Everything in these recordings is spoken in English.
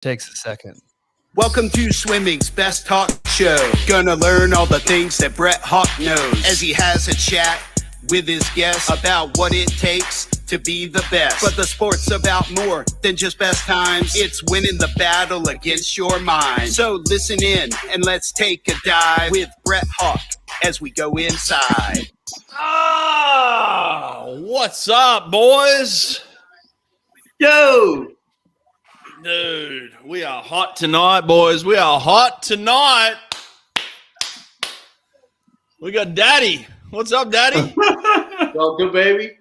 Takes a second. Welcome to swimming's best talk show. Gonna learn all the things that Brett Hawk knows as he has a chat with his guests about what it takes to be the best. But the sport's about more than just best times. It's winning the battle against your mind. So listen in and let's take a dive with Brett Hawk as we go inside. What's up, boys? Yo! Dude, we are hot tonight, boys. We are hot tonight. We got Daddy. What's up, Daddy? All good, baby?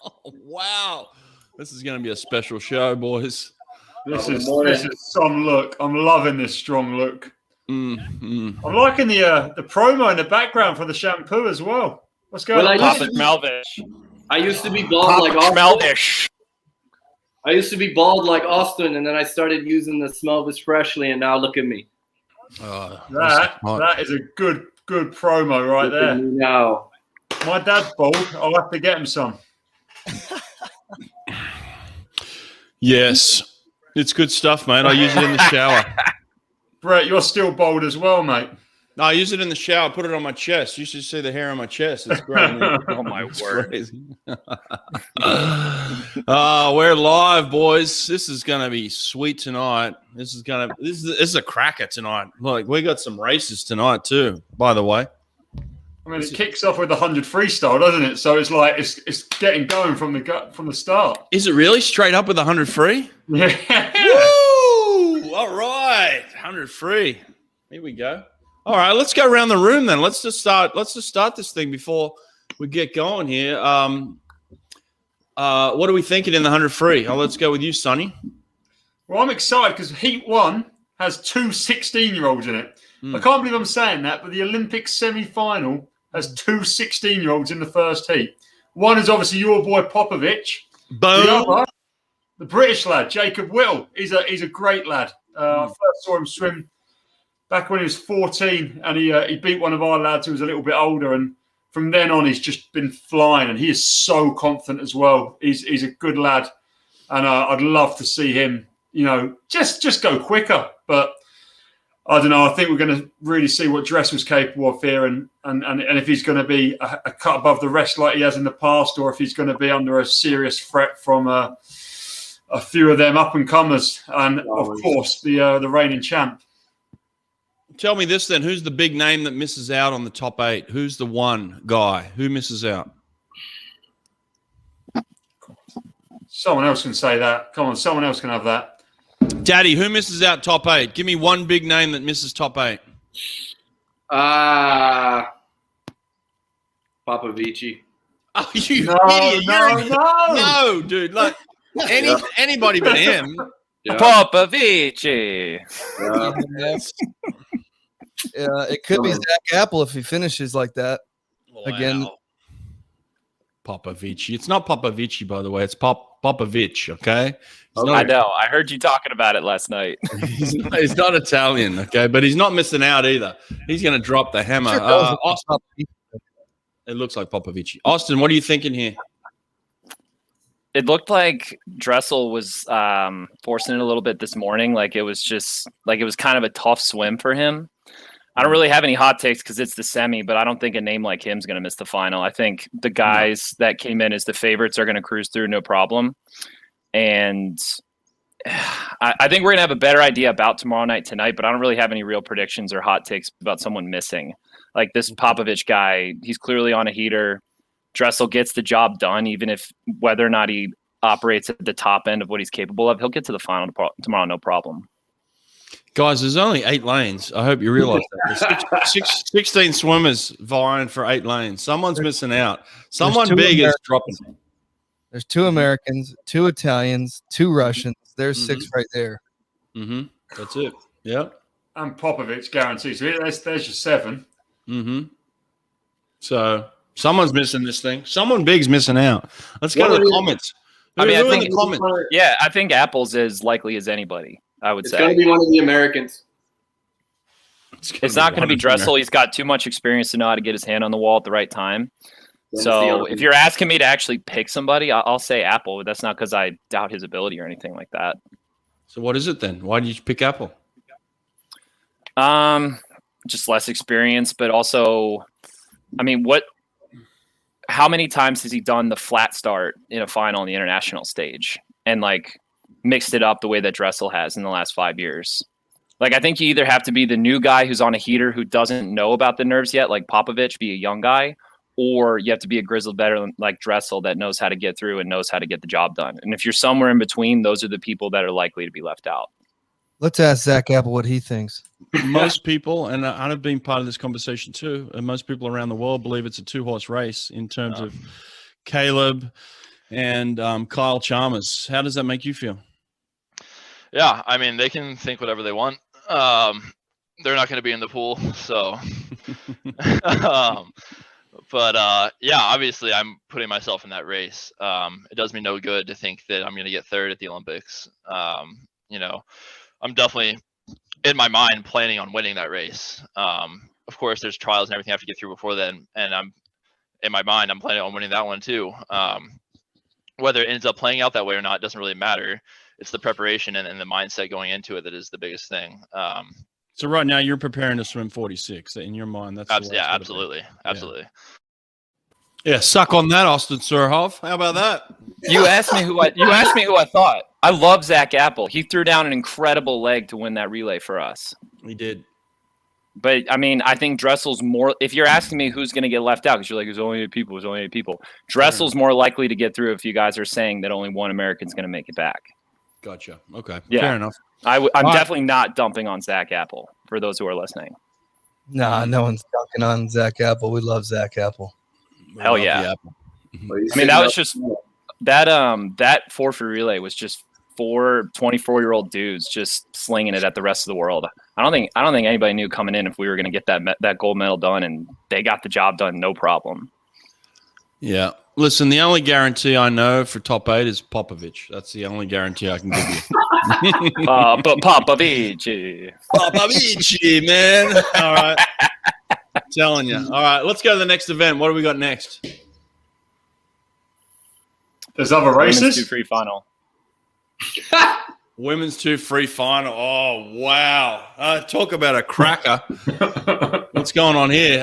Oh, wow. This is going to be a special show, boys. This is some look. I'm loving this strong look. I'm liking the promo in the background for the shampoo as well. What's going on? I used to be bald like Austin. I used to be bald like Austin, and then I started using the Smelvis Freshly, and now look at me. That is a good promo right there. Now, my dad's bald. I'll have to get him some. Yes. It's good stuff, mate. I use it in the shower. Brett, you're still bald as well, mate. No, I use it in the shower. Put it on my chest. You should see the hair on my chest. It's great. Oh, my word. We're live, boys. This is going to be sweet tonight. This is a cracker tonight. Look, we got some races tonight too, by the way. I mean, it kicks off with the 100 freestyle, doesn't it? So it's like it's getting going from the start. Is it really straight up with 100 free? Yeah. Woo! All right, 100 free. Here we go. All right, let's go around the room then. Let's just start this thing before we get going here. What are we thinking in the 100 free? Let's go with you, Sonny. Well, I'm excited because Heat 1 has two 16-year-olds in it. I can't believe I'm saying that, but the Olympic semi-final has two 16-year-olds in the first heat. One is obviously your boy Popovici. Boom. The other, the British lad, Jacob Whittle. He's a great lad. I first saw him swim back when he was 14, and he beat one of our lads who was a little bit older. And from then on, he's just been flying, and he is so confident as well. He's a good lad, and I'd love to see him, just go quicker. But I don't know. I think we're going to really see what Dressel's capable of here, and if he's going to be a cut above the rest like he has in the past, or if he's going to be under a serious threat from a few of them up and comers, and of course the reigning champ. Tell me this then: who's the big name that misses out on the top 8? Who's the one guy who misses out? Someone else can say that. Come on, someone else can have that. Daddy, who misses out top 8? Give me one big name that misses top 8. Popovici. Oh, you No, idiot! no. No, dude. Like anybody but him. Yeah. Popovici. Yeah, it could be Zach Apple if he finishes like that again. Popovici. It's not Popovici, by the way. It's Popovici. Okay. I know. I heard you talking about it last night. He's not Italian. Okay, but he's not missing out either. He's going to drop the hammer. Austin, it looks like Popovici. Austin, what are you thinking here? It looked like Dressel was forcing it a little bit this morning. Like it was kind of a tough swim for him. I don't really have any hot takes because it's the semi, but I don't think a name like him is going to miss the final. I think the guys that came in as the favorites are going to cruise through no problem. And I think we're going to have a better idea about tomorrow night tonight, but I don't really have any real predictions or hot takes about someone missing. Like this Popovici guy, he's clearly on a heater. Dressel gets the job done, even if whether or not he operates at the top end of what he's capable of, he'll get to the final tomorrow, no problem. Guys, there's only 8 lanes. I hope you realize that. There's 16 swimmers vying for 8 lanes. Someone's missing out. Someone big is dropping. There's 2 Americans, 2 Italians, 2 Russians. There's 6 right there. Mm-hmm. That's it. Yeah. And Popovici guaranteed. So there's your 7. Mm-hmm. So someone's missing this thing. Someone big's missing out. Let's go to the comments. I think Apple's as likely as anybody, I would say. It's going to be one of the Americans. It's not going to be Dressel. He's got too much experience to know how to get his hand on the wall at the right time. So if you're asking me to actually pick somebody, I'll say Apple. That's not because I doubt his ability or anything like that. So what is it then? Why did you pick Apple? Just less experience, but also, I mean, how many times has he done the flat start in a final on the international stage and like mixed it up the way that Dressel has in the last 5 years? Like, I think you either have to be the new guy who's on a heater who doesn't know about the nerves yet, like Popovici, be a young guy, or you have to be a grizzled veteran like Dressel that knows how to get through and knows how to get the job done. And if you're somewhere in between, those are the people that are likely to be left out. Let's ask Zach Apple what he thinks. Most people, and I've been part of this conversation too, and most people around the world believe it's a 2-horse race in terms of Caeleb and Kyle Chalmers. How does that make you feel? Yeah, I mean, they can think whatever they want. They're not going to be in the pool, so. But yeah, obviously, I'm putting myself in that race. It does me no good to think that I'm going to get third at the Olympics. You know, I'm definitely in my mind planning on winning that race. Of course, there's trials and everything I have to get through before then, and I'm in my mind I'm planning on winning that one too. Whether it ends up playing out that way or not doesn't really matter. It's the preparation and the mindset going into it that is the biggest thing. So right now you're preparing to swim 46. In your mind, that's yeah, absolutely. Yeah, suck on that, Austin Surhoff. How about that? You asked me who I thought. I love Zach Apple. He threw down an incredible leg to win that relay for us. He did. But I mean, I think Dressel's more. If you're asking me who's going to get left out, because you're like, there's only 8 people. There's only 8 people. Dressel's more likely to get through if you guys are saying that only one American's going to make it back. Gotcha. Okay. Yeah. Fair enough. I'm definitely not dumping on Zach Apple for those who are listening. Nah, no one's dunking on Zach Apple. We love Zach Apple. Hell yeah. I mean, that was just that forfeit relay was just 4 24-year-old dudes just slinging it at the rest of the world. I don't think anybody knew coming in if we were going to get that gold medal done, and they got the job done, no problem. Yeah. Listen, the only guarantee I know for top 8 is Popovici. That's the only guarantee I can give you. But Popovici, man. All right. I'm telling you. All right, let's go to the next event. What do we got next? There's other races. Women's 2 free final. Women's 2 free final. Oh, wow. Talk about a cracker. What's going on here?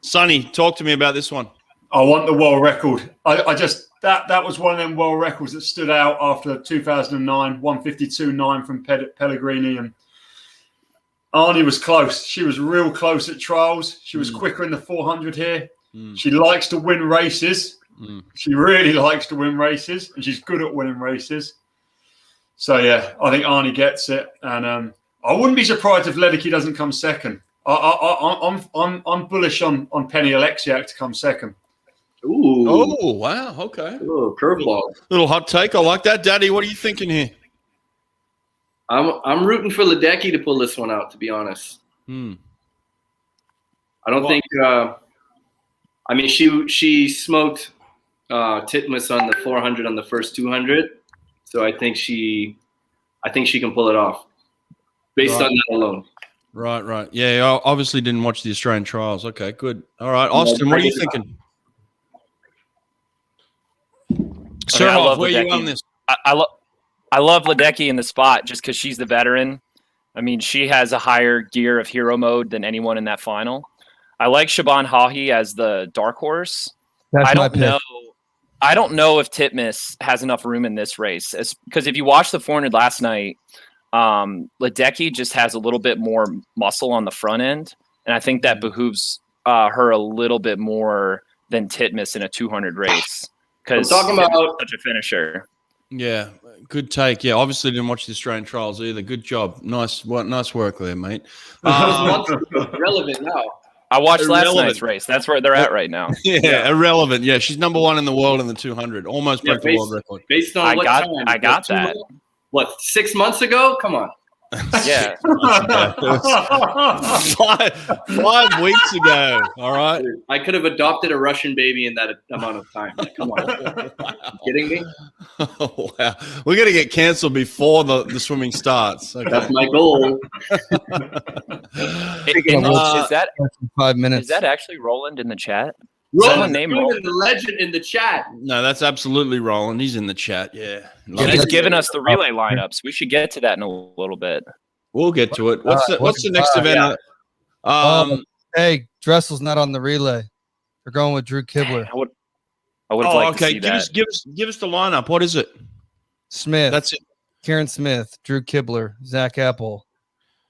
Sonny, talk to me about this one. I want the world record. I just that was one of them world records that stood out after 2009, 152.9 from Pellegrini, and Arnie was close. She was real close at trials. She was quicker in the 400 here. She likes to win races. She really likes to win races, and she's good at winning races. So yeah, I think Arnie gets it, and I wouldn't be surprised if Ledecky doesn't come second. I'm bullish on Penny Alexiak to come second. Ooh. Oh, wow. Okay. Ooh, curveball. Little hot take. I like that. Daddy, what are you thinking here? I'm rooting for Ledecky to pull this one out, to be honest. I don't think I mean she smoked Titmus on the 400 on the first 200. So I think she can pull it off based on that alone. Right. Yeah, I obviously didn't watch the Australian trials. Okay, good. All right. Austin, what are you thinking? Surhoff, where are you on this? I love Ledecky in the spot just because she's the veteran. I mean, she has a higher gear of hero mode than anyone in that final. I like Shaban Hahi as the dark horse. I don't know if Titmus has enough room in this race, because if you watch the 400 last night, Ledecky just has a little bit more muscle on the front end, and I think that behooves her a little bit more than Titmus in a 200 race. Because talking about such a finisher. Yeah, good take. Yeah, obviously didn't watch the Australian trials either. Good job. Nice work there, mate. Relevant now. I watched last night's race. That's where they're at right now. Yeah, irrelevant. Yeah, she's number 1 in the world in the 200. Almost broke the world record. Based on I got that. What, 6 months ago? Come on. Yeah. 5 weeks ago. All right. I could have adopted a Russian baby in that amount of time. Like, come on. Wow. Kidding me? Oh, wow. We're going to get canceled before the swimming starts. Okay. That's my goal. Is that 5 minutes? Is that actually Roland in the chat? Someone named Roland. The legend in the chat. No, that's absolutely Roland. He's in the chat. Yeah. He's given us the relay lineups. We should get to that in a little bit. We'll get to it. What's the next event? Yeah. Hey, Dressel's not on the relay. They're going with Drew Kibler. I would have liked to see that. Give us the lineup. What is it? Smith. That's it. Kieran Smith, Drew Kibler, Zach Apple,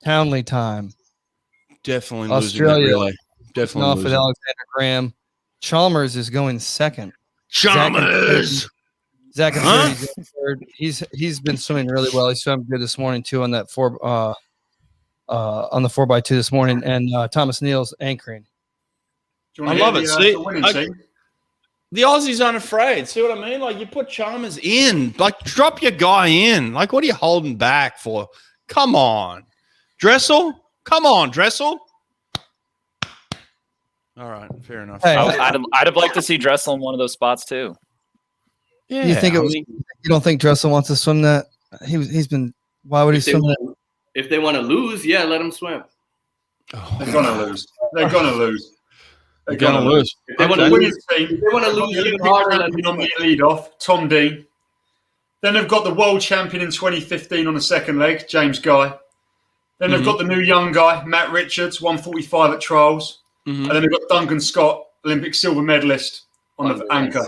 Townley time. Definitely Australia. losing that relay. Definitely Off losing. with Alexander Graham. Chalmers is going second. Chalmers. Zach and third. He's been swimming really well. He swam good this morning too on that on the 4x2 this morning, and Thomas Neal's anchoring. I love it. See, the Aussies aren't afraid. See what I mean? Like, you put Chalmers in. Like, drop your guy in. Like, what are you holding back for? Come on. Dressel? Come on, Dressel. All right, fair enough. Hey, I'd have liked to see Dressel in one of those spots too. Yeah, you think you don't think Dressel wants to swim that? He's been. Why would he swim that? If they want to lose, yeah, let them swim. They're gonna lose. They're gonna lose. They're gonna lose. If they want to lose, even harder. On the lead off, Tom Dean. Then they've got the world champion in 2015 on the second leg, James Guy. Then they've got the new young guy, Matt Richards, 145 at trials. And then they've got Duncan Scott, Olympic silver medalist, on the anchor.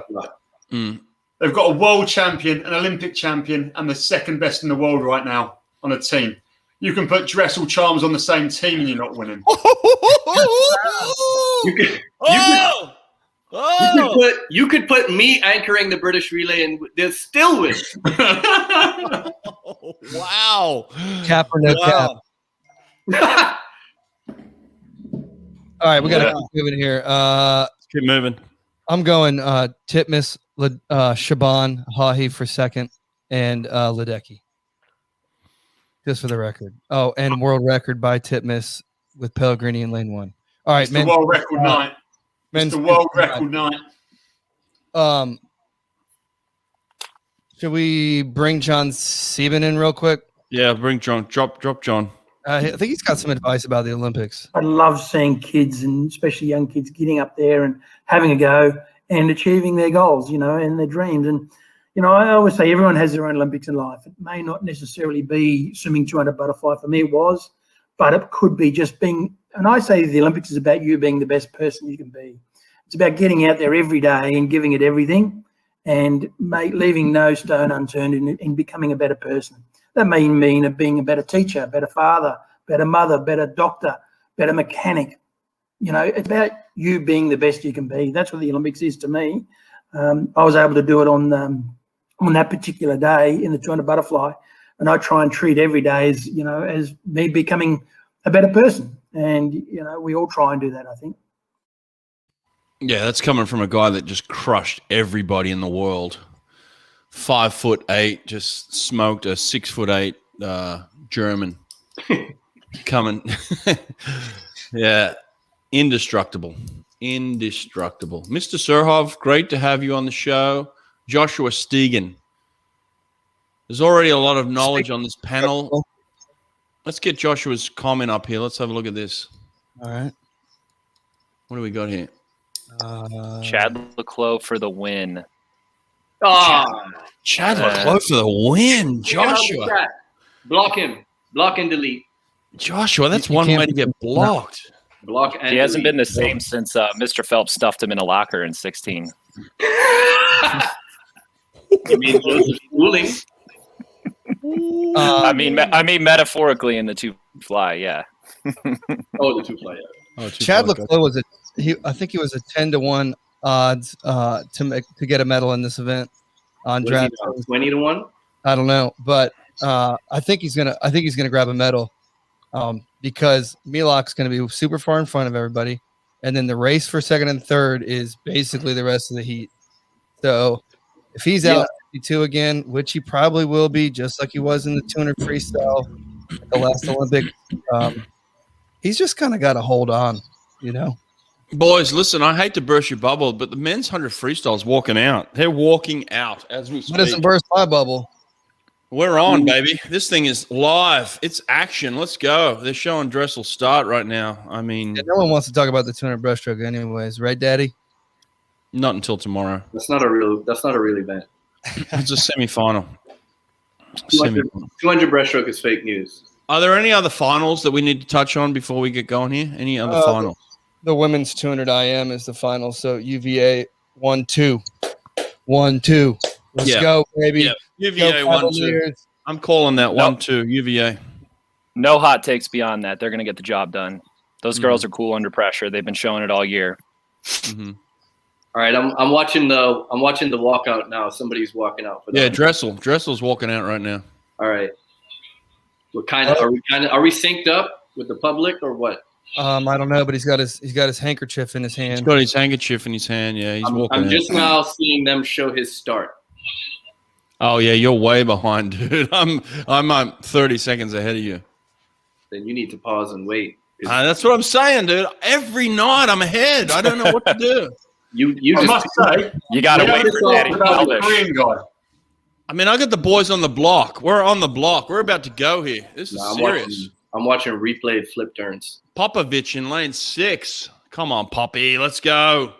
They've got a world champion, an Olympic champion, and the second best in the world right now on a team. You can put Dressel Chalmers on the same team and you're not winning. You could put me anchoring the British relay and they'll still win. Wow. Cap or no cap. All right, we got to keep moving here. Let's keep moving. I'm going Titmus, Shaban, Hahi for second, and Ledecky. Just for the record. Oh, and world record by Titmus with Pellegrini in lane 1. All right, it's the world record night. It's the world record night. Should we bring John Sieben in real quick? Yeah, bring John. Drop John. I think he's got some advice about the Olympics. I love seeing kids, and especially young kids, getting up there and having a go and achieving their goals, and their dreams. And, I always say everyone has their own Olympics in life. It may not necessarily be swimming 200 butterfly. For me, it was, but it could be just being, and I say the Olympics is about you being the best person you can be. It's about getting out there every day and giving it everything and leaving no stone unturned in becoming a better person. That may mean being a better teacher, better father, better mother, better doctor, better mechanic. It's about you being the best you can be. That's what the Olympics is to me. I was able to do it on that particular day in the 200 butterfly, and I try and treat every day as me becoming a better person. And we all try and do that, I think. Yeah, that's coming from a guy that just crushed everybody in the world. 5'8", just smoked a 6'8" German coming. Yeah, indestructible. Mr. Surhoff, great to have you on the show. Joshua Stegen. There's already a lot of knowledge on this panel. Let's get Joshua's comment up here. Let's have a look at this. All right. What do we got here? Chad Leclos for the win. Chad Leclos for the win. Joshua. Block him. Block and delete. Joshua, that's one way to get blocked. Block and he hasn't delete. been the same since Mr. Phelps stuffed him in a locker in 16. You mean Joseph Schooling? I mean metaphorically in the two fly, yeah. The two fly, yeah. Chad Leclos was I think he was a 10-1 odds to get a medal in this event on draft. 20-1. I don't know, but I think he's gonna grab a medal because Milak's gonna be super far in front of everybody, and then the race for second and third is basically the rest of the heat. So if he's out 52 again, which he probably will be, just like he was in the 200 freestyle at the last Olympic, he's just kind of got to hold on, Boys, listen, I hate to burst your bubble, but the men's 100 freestyle is walking out. They're walking out as we speak. What doesn't burst my bubble? We're on, baby. This thing is live. It's action. Let's go. They're showing Dressel start right now. I mean, no one wants to talk about the 200 breaststroke anyways, right, Daddy? Not until tomorrow. That's not a real event. It's a semi-final. 200 breaststroke is fake news. Are there any other finals that we need to touch on before we get going here? Any other finals? The women's 200 IM is the final. So UVA 1-2. 1-2. Let's go, baby. Yeah. UVA 1-2. I'm calling that 1-2 UVA. No hot takes beyond that. They're going to get the job done. Those girls are cool under pressure. They've been showing it all year. Mm-hmm. All right, I'm watching the walkout now. Somebody's walking out for that. Yeah, Dressel's walking out right now. All right. Are we synced up with the public or what? I don't know, but he's got his handkerchief in his hand. He's got his handkerchief in his hand. Yeah, he's walking. I'm just now seeing them show his start. Oh yeah, you're way behind, dude. I'm 30 seconds ahead of you. Then you need to pause and wait. That's what I'm saying, dude. Every night I'm ahead. I don't know what to do. You must say you got to wait for Daddy. About the Korean guy. I mean, I got the boys on the block. We're on the block. We're about to go here. This is serious. I'm watching replayed flip turns. Popovici in lane 6. Come on, Poppy. Let's go.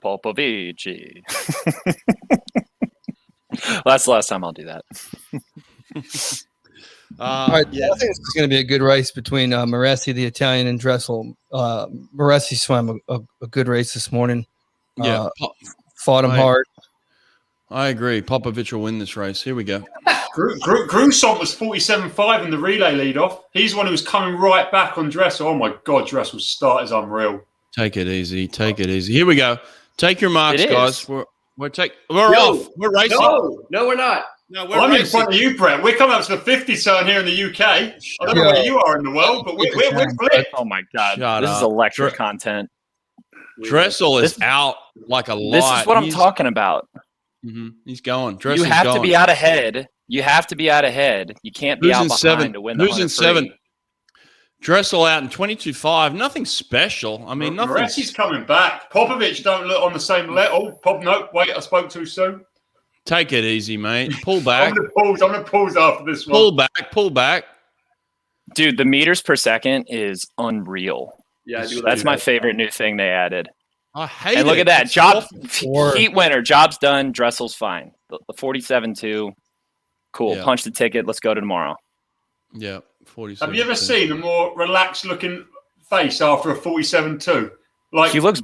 Popovici. That's the last time I'll do that. All right, yeah. I think this is going to be a good race between Miressi, the Italian, and Dressel. Miressi swam a good race this morning. Yeah, fought him hard. I agree. Popovici will win this race. Here we go. Grousset was 47.5 in the relay lead-off. He's one who was coming right back on Dressel. Oh, my God, Dressel's start is unreal. Take it easy. Take it easy. Here we go. Take your marks, guys. We're off. We're racing. No, we're not. No, we're I'm racing. in front of you, Brett. We're coming up to the 50 turn here in the UK. I don't know where you are in the world, but we're flipped. Oh, my God. Shut this up. is electric content. Dressel is out like a light. This is what I'm talking about. Mm-hmm. He's going. You have to be out ahead. You have to be out ahead. You can't be out behind to win the 100 7. Dressel out in 22.5. Nothing special. I mean, nothing. Miressi coming back. Popovici don't look on the same level. No, wait, I spoke too soon. Take it easy, mate. Pull back. I'm gonna pause after this one. Pull back. Dude, the meters per second is unreal. Yeah, I do. That's my favorite new thing they added. I hate it. And look at that. Heat winner. Job's done. Dressel's fine. The 47.2. Cool. Yeah. Punch the ticket. Let's go to tomorrow. Yeah, 47. Have you ever seen a more relaxed looking face after a 47.2? Like he looks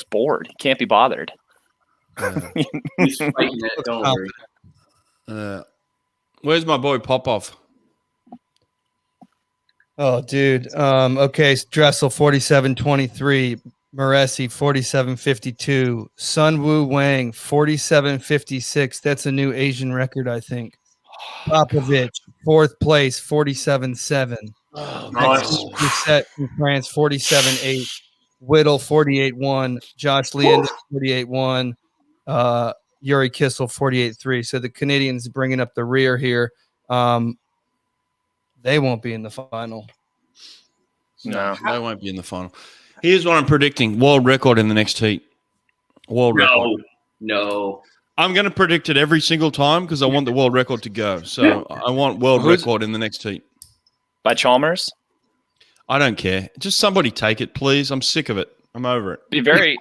bored. He can't be bothered. He's fighting it. Don't worry. Where's my boy Popov? Oh, dude. Okay, Dressel 47.23. Miressi 47.52. Sunwoo Hwang 47.56. That's a new Asian record, I think. Popovici, 4th place, 47.7. Oh, nice. Grousset in France, 47.8. Whittle, 48.1. Josh Liendo, 48.1. Yuri Kisil, 48.3. So the Canadians bringing up the rear here. They won't be in the final. No, they won't be in the final. Here's what I'm predicting. World record in the next heat. World record. No. I'm going to predict it every single time because I want the world record to go. So I want world record in the next heat. By Chalmers? I don't care. Just somebody take it, please. I'm sick of it. I'm over it. It'd be very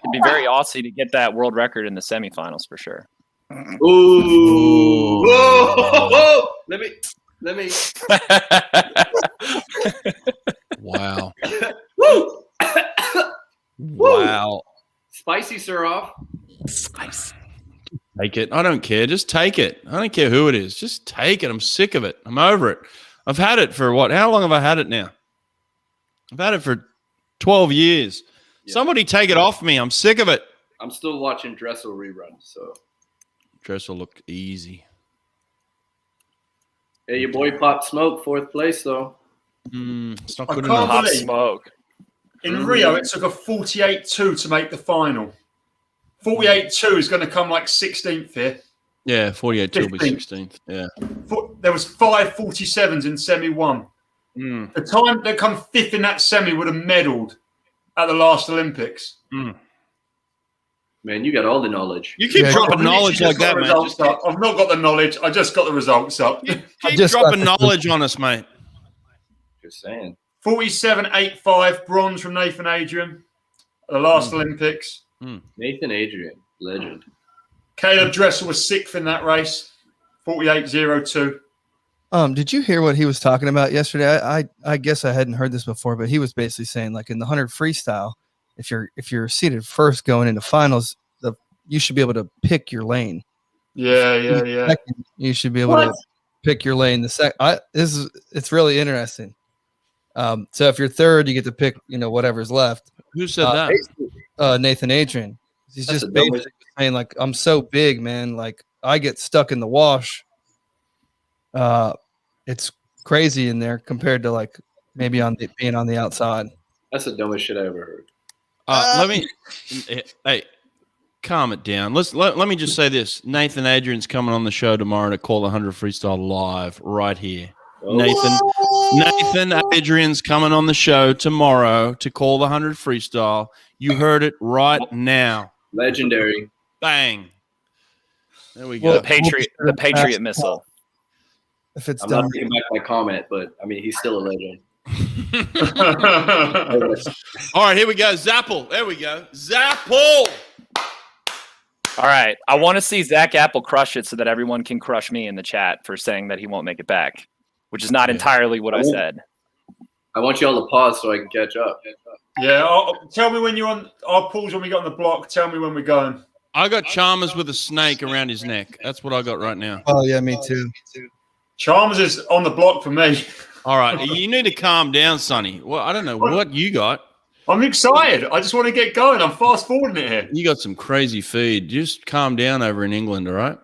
Aussie to get that world record in the semifinals for sure. Ooh. Whoa. Let me. Wow. Woo. Wow. Spicy Surhoff. Spicy. Take it. I don't care. Just take it. I don't care who it is. Just take it. I'm sick of it. I'm over it. I've had it for what? How long have I had it now? I've had it for 12 years. Yeah. Somebody take it off me. I'm sick of it. I'm still watching Dressel reruns. So Dressel looked easy. Hey, your boy Pop Smoke, 4th place though. It's not good enough. Pop Smoke. In Rio, it took a 48.2 to make the final. 48.2 is going to come like 16th here. Yeah, 48.2 will be 16th. Yeah. There was 5 47s in semi 1. The time they come 5th in that semi would have medalled at the last Olympics. Man, you got all the knowledge. You keep dropping knowledge like that, man. I've not got the knowledge. I just got the results up. You keep dropping knowledge on us, mate. Just saying. 47.85 bronze from Nathan Adrian at the last Olympics. Nathan Adrian, legend. Caeleb Dressel was 6th in that race, 48.02. Did you hear what he was talking about yesterday? I guess I hadn't heard this before, but he was basically saying, like, in the 100 freestyle, if you're seated first going into finals, you should be able to pick your lane. Yeah. Second, you should be able to pick your lane. It's really interesting. So if you're third, you get to pick, whatever's left. Who said that? Nathan Adrian. He's just basically saying, like, I'm so big, man. Like, I get stuck in the wash. It's crazy in there compared to, like, maybe being on the outside. That's the dumbest shit I ever heard. Hey, calm it down. Let me just say this. Nathan Adrian's coming on the show tomorrow to call 100 freestyle live right here. Nathan Adrian's coming on the show tomorrow to call the 100 freestyle. You heard it right now. Legendary. Bang. There we go. The Patriot missile. If it's I'm done. not taking back my comment, but I mean, he's still a legend. All right, here we go. Zapple. There we go. Zapple. All right. I want to see Zach Apple crush it so that everyone can crush me in the chat for saying that he won't make it back, which is not entirely what I said. I want you all to pause so I can catch up. Yeah, tell me when you're on. I'll pause when we get on the block. Tell me when we're going. I got Chalmers with a snake around his neck. That's what I got right now. Oh, yeah, me too. Chalmers is on the block for me. All right. You need to calm down, Sonny. Well, I don't know what you got. I'm excited. I just want to get going. I'm fast forwarding it here. You got some crazy feed. Just calm down over in England, all right?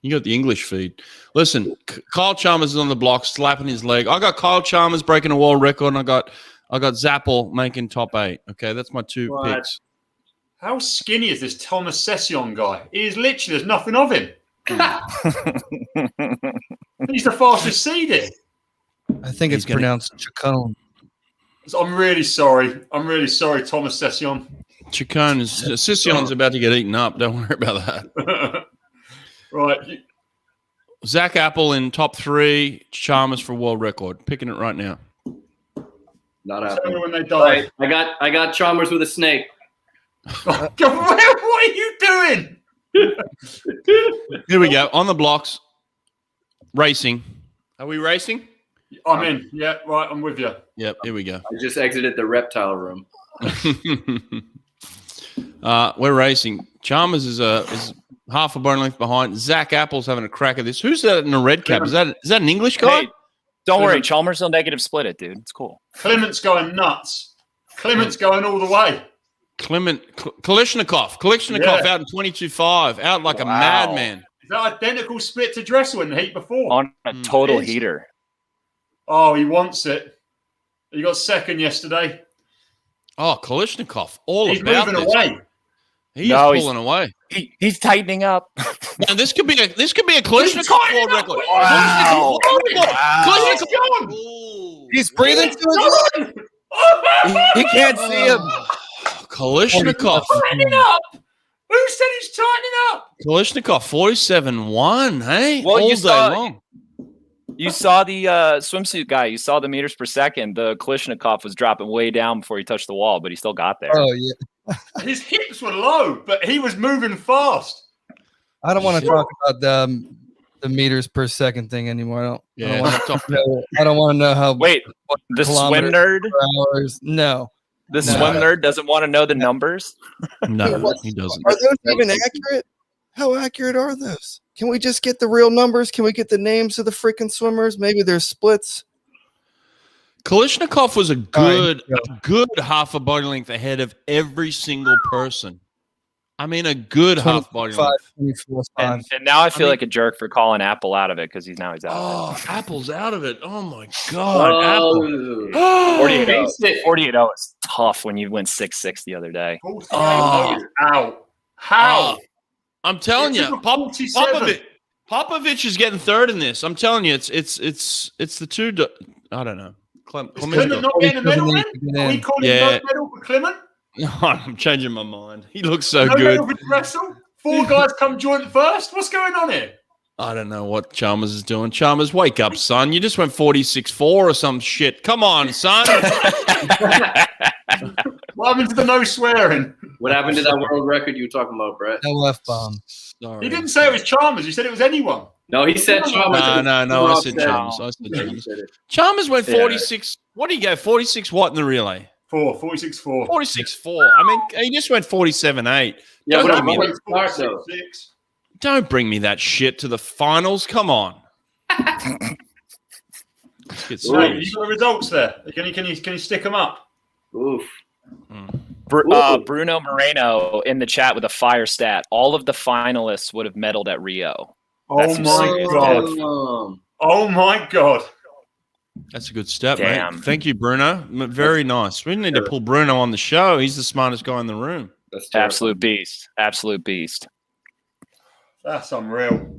You got the English feed. Listen, Kyle Chalmers is on the block, slapping his leg. I got Kyle Chalmers breaking a world record, and I got Zapple making top 8. Okay, that's my two picks. How skinny is this Thomas Session guy? He is literally, there's nothing of him. He's the fastest seeded. I think it's pronounced Chacon. I'm really sorry. Thomas Session. Session's about to get eaten up. Don't worry about that. Right. Zach Apple in top 3, Chalmers for world record. Picking it right now. Not happening. When they die. I got Chalmers with a snake. Oh, God, what are you doing? Here we go. On the blocks. Racing. Are we racing? I'm in. Yeah, right. I'm with you. Yep. Here we go. I just exited the reptile room. We're racing. Chalmers is half a bone length behind. Zach Apple's having a crack at this. Who's that in a red cap? Is that an English guy? Hey, don't worry. Chalmers will negative split it, dude. It's cool. Clement's going nuts. Clement's going all the way. Kalishnikov out in 22.5, out like a madman. Is that identical split to Dressel in the heat before? On a total heater. Oh, he wants it. He got second yesterday. Oh, Kalishnikov, He's moving away. He's pulling away. He's tightening up. Now, this could be a Kalishnikov world record. Wow. Kalishnikov. He's breathing through it. He can't see him. Kalishnikov. Tightening up. Who said he's tightening up? Kalishnikov, 47.1, hey? Well, all day long. You saw the swimsuit guy. You saw the meters per second. The Kalishnikov was dropping way down before he touched the wall, but he still got there. Oh, yeah. His hips were low, but he was moving fast. I don't want to talk about the meters per second thing anymore. I don't want to know how. Wait, the swim nerd? Hours. No. The swim nerd doesn't want to know the numbers? No, he doesn't. Are those even accurate? How accurate are those? Can we just get the real numbers? Can we get the names of the freaking swimmers? Maybe there's splits. Kalishnikov was a good half a body length ahead of every single person. I mean, a good half body length. And now I feel like a jerk for calling Apple out of it because he's out of it. Oh, Apple's out of it. Oh, my God. Apple. 48-0 is tough when you went 6-6 the other day. Out. How? I'm telling you, Popovici is getting third in this. I'm telling you, it's the two. I don't know. Is Clement not getting a medal? Are we calling no medal for Clement? No, I'm changing my mind. He looks so no good. Medal for Dressel? 4 guys come joint first. What's going on here? I don't know what Chalmers is doing. Chalmers, wake up, son. You just went 46.4 or some shit. Come on, son. What happened to the no swearing? What happened to that world record you were talking about, Brett? No F-bomb. He didn't say it was Chalmers. He said it was anyone. No, he said Chalmers. No. I said Chalmers. I said Chalmers. Chalmers went 46. What did he go? 46 what in the relay? 46.4. 46.4. I mean, he just went 47.8. Yeah, Don't but give me I'm that- start though. Don't bring me that shit to the finals. Come on. Let's get Right, serious. you got the results there. Can you stick them up? Oof. Bruno Moreno in the chat with a fire stat. All of the finalists would have medaled at Rio. Oh my god! Oh my god! That's a good step, Damn. mate. Thank you, Bruno. Very nice. We need to pull Bruno on the show. He's the smartest guy in the room. That's terrible. Absolute beast. Absolute beast. That's unreal.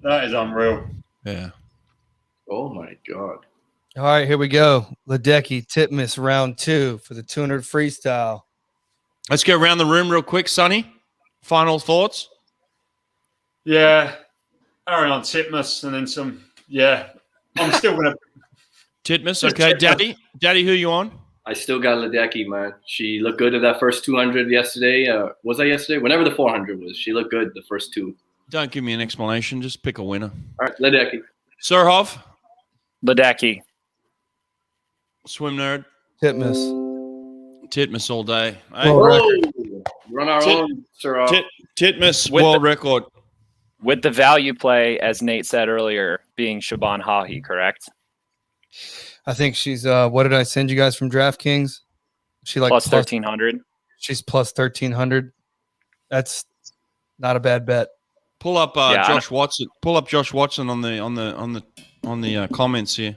That is unreal. Yeah. Oh my god. All right, here we go. Ledecky, Titmus, round 2 for the 200 freestyle. Let's go around the room real quick, Sonny. Final thoughts? Yeah, Ariarne, Titmus, and then some. Yeah, I'm still gonna. Titmus, okay. Daddy, who you on? I still got Ledecky, man. She looked good at that first 200 yesterday. Was that yesterday? Whenever the 400 was, she looked good the first two. Don't give me an explanation. Just pick a winner. All right, Ledecky. Surhoff, Ledecky. swim nerd. Titmus. All day. Hey, World Run our own, Surhoff. Titmus, With world the- record. With the value play, as Nate said earlier, being Shaban Hahi, correct? I think she's what did I send you guys from DraftKings? She like Plus 1,300. She's plus 1,300. That's not a bad bet. Pull up Yeah, Josh Watson. Pull up Josh Watson on the comments here.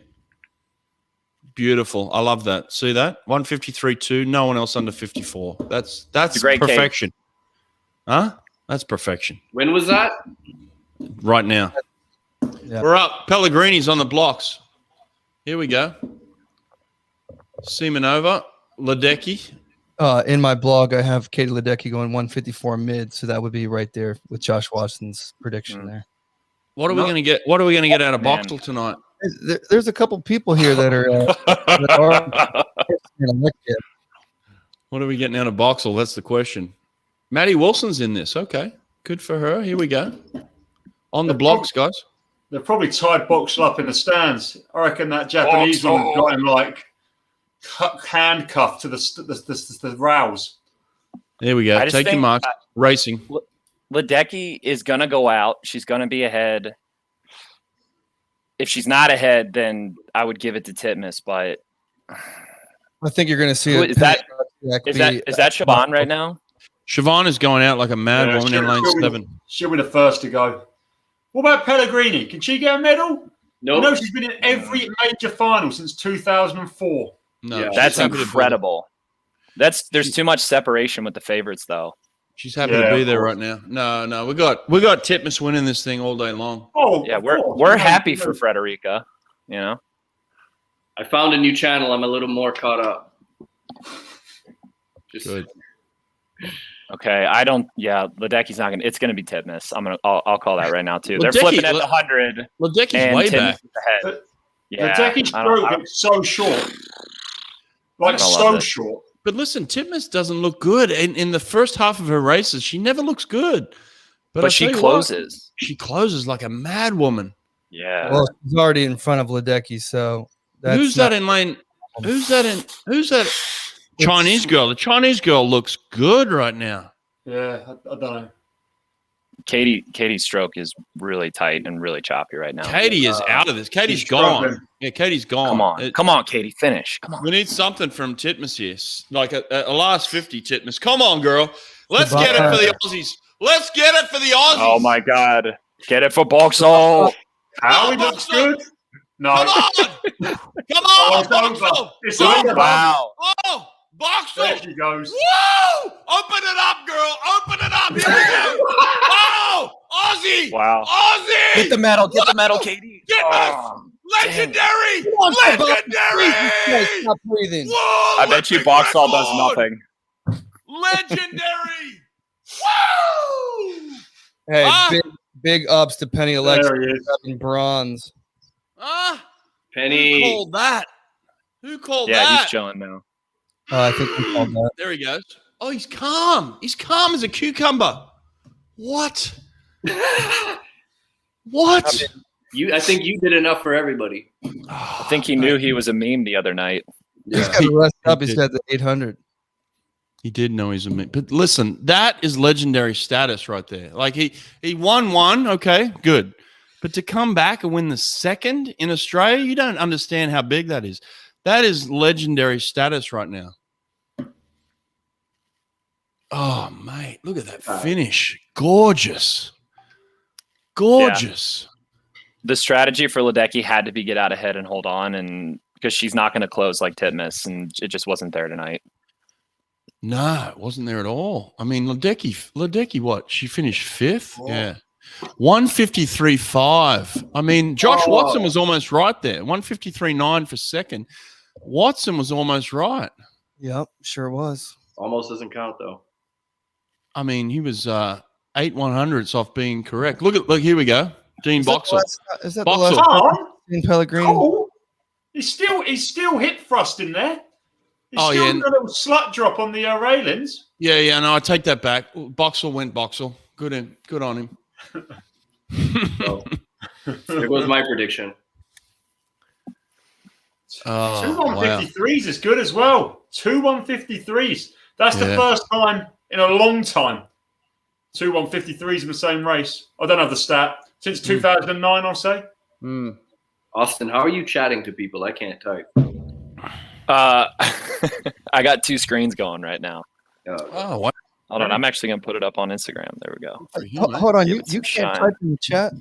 Beautiful. I love that. See that? 153.2. No one else under 54. That's a great perfection. Huh? That's perfection. When was that? Right now. Yeah. We're up. Pellegrini's on the blocks. Here we go. Semenova, Ledecky. In my blog, I have Katie Ledecky going 154 mid, so that would be right there with Josh Watson's prediction there. What are we going to get? What are we going to get out of Man. Boxtel tonight? There's a couple people here that are. What are we getting out of Boxel? That's the question. Maddie Wilson's in this. Okay. Good for her. Here we go. On the blocks, guys. They've probably tied Boxall up in the stands. I reckon that Japanese one has got him like handcuffed to the rails. There we go. I just Take your think, marks. Racing. Ledecky is going to go out. She's going to be ahead. If she's not ahead, then I would give it to Titmus. But I think you're going to see Who- it. is that Shaban right now? Siobhan is going out like a mad Yeah, woman in lane she'll be- 7. She'll be the first to go. What about Pellegrini? Can she get a medal? No. You know she's been in every major final since 2004. No, Yeah. she's That's happy to be- incredible. There's too much separation with the favorites, though. She's happy Yeah, to be of there course. right now. No, we got Titmus winning this thing all day long. Oh, Yeah, of we're course. happy for Frederica. You know, I found a new channel. I'm a little more caught up. Just Good. okay. I don't. Yeah, Ledecky's not gonna. It's gonna be Titmus. I'll call that right now too. They're Ledecky- flipping at the 100. Ledecky's And way Titmus back. is ahead. The Yeah, Ledecky's I don't- stroke looks so short. Like I so love it. short. But listen, Titmus doesn't look good. In the first half of her races, she never looks good. I'll but she tell you closes. what, she closes like a mad woman. Yeah. Well, she's already in front of Ledecky, so Who's that in lane? Who's that Chinese girl? The Chinese girl looks good right now. Yeah, I don't know. Katie's stroke is really tight and really choppy right now. Katie is out of this. Katie's she's gone. struggling. Yeah, Katie's gone. Come on, Katie, finish. Come on. We need something from Titmus here, like a last 50 Titmus. Come on, girl. Let's get it for the Aussies. Let's get it for the Aussies. Oh my God, get it for Boxall. Howie looks good. No. Come on. Come on, Boxel. It's Woo! over. Wow. Oh, Boxel. There she goes. Woo! Open it up, girl. Open it up. Here we go. Oh, Aussie. Wow. Aussie. Get the medal, Katie. Get Oh, Legendary. Legendary. Stop breathing. Whoa, I bet you Olympic Boxall does record. nothing. Legendary. Woo! Hey, Ah. big ups to Penny Alexa There he is. grabbing bronze. Ah, who Penny. called that? Who called Yeah, that? he's chilling now. I think we called that. There he goes. Oh, he's calm. He's calm as a cucumber. What? What? I think you did enough for everybody. I think he knew he was a meme the other night. He's got to rest up. He's got the 800. He did know he's a meme. But listen, that is legendary status right there. Like he won one. Okay, good. But to come back and win the second in Australia, you don't understand how big that is. That is legendary status right now. Oh, mate, look at that finish. Gorgeous. Gorgeous. Yeah. The strategy for Ledecky had to be get out ahead and hold on, and because she's not going to close like Titmus, and it just wasn't there tonight. No, it wasn't there at all. I mean, Ledecky, what? She finished 5th? Oh. Yeah. 153.5. I mean, Josh Watson was almost right there. 153.9 for second. Watson was almost right. Yep, sure was. Almost doesn't count, though. I mean, he was 8 100ths off being correct. Look, here we go. Dean Boxall. Is that Boxall? The last Dean Pellegrini? Oh, he's still hit thrust in there. He's still got a little slut drop on the railings. Yeah, no, I take that back. Boxall went Boxall. Good on him. So, there goes my prediction. Oh, 2 153s is good as well. 2 153s. That's the first time in a long time. 2 153s in the same race. I don't have the stat. Since 2009, I'll say. Austin, how are you chatting to people? I can't type. I got 2 screens going right now. Oh, what? Hold on, I'm actually going to put it up on Instagram. There we go. Hold on, you can't type in the chat?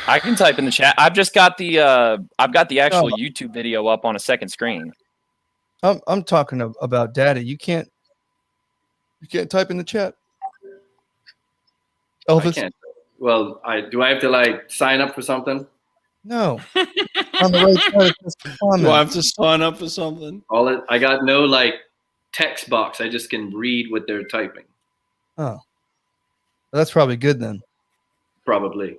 I can type in the chat. I've just got the actual YouTube video up on a second screen. I'm talking about data. You can't type in the chat. Elvis? I can't. Well, do I have to sign up for something? No. On the right side, it says comment. Do I have to sign up for something? I got no text box. I just can read what they're typing. Oh, that's probably good then. Probably.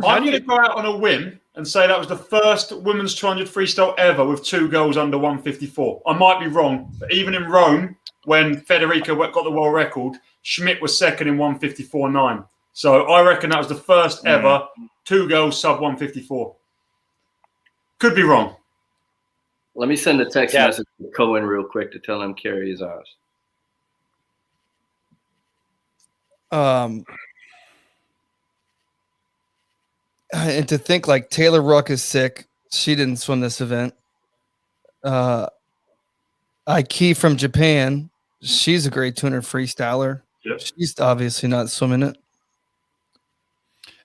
I'm going to go out on a whim and say that was the first women's 200 freestyle ever with 2 goals under 154. I might be wrong, but even in Rome, when Federica got the world record, Schmidt was second in 154.9. So I reckon that was the first ever 2 goals sub 154. Could be wrong. Let me send a text message to Cohen real quick to tell him carry his ass. And to think Taylor Ruck is sick. She didn't swim this event. Aiki from Japan. She's a great 200 freestyler. Yep. She's obviously not swimming it.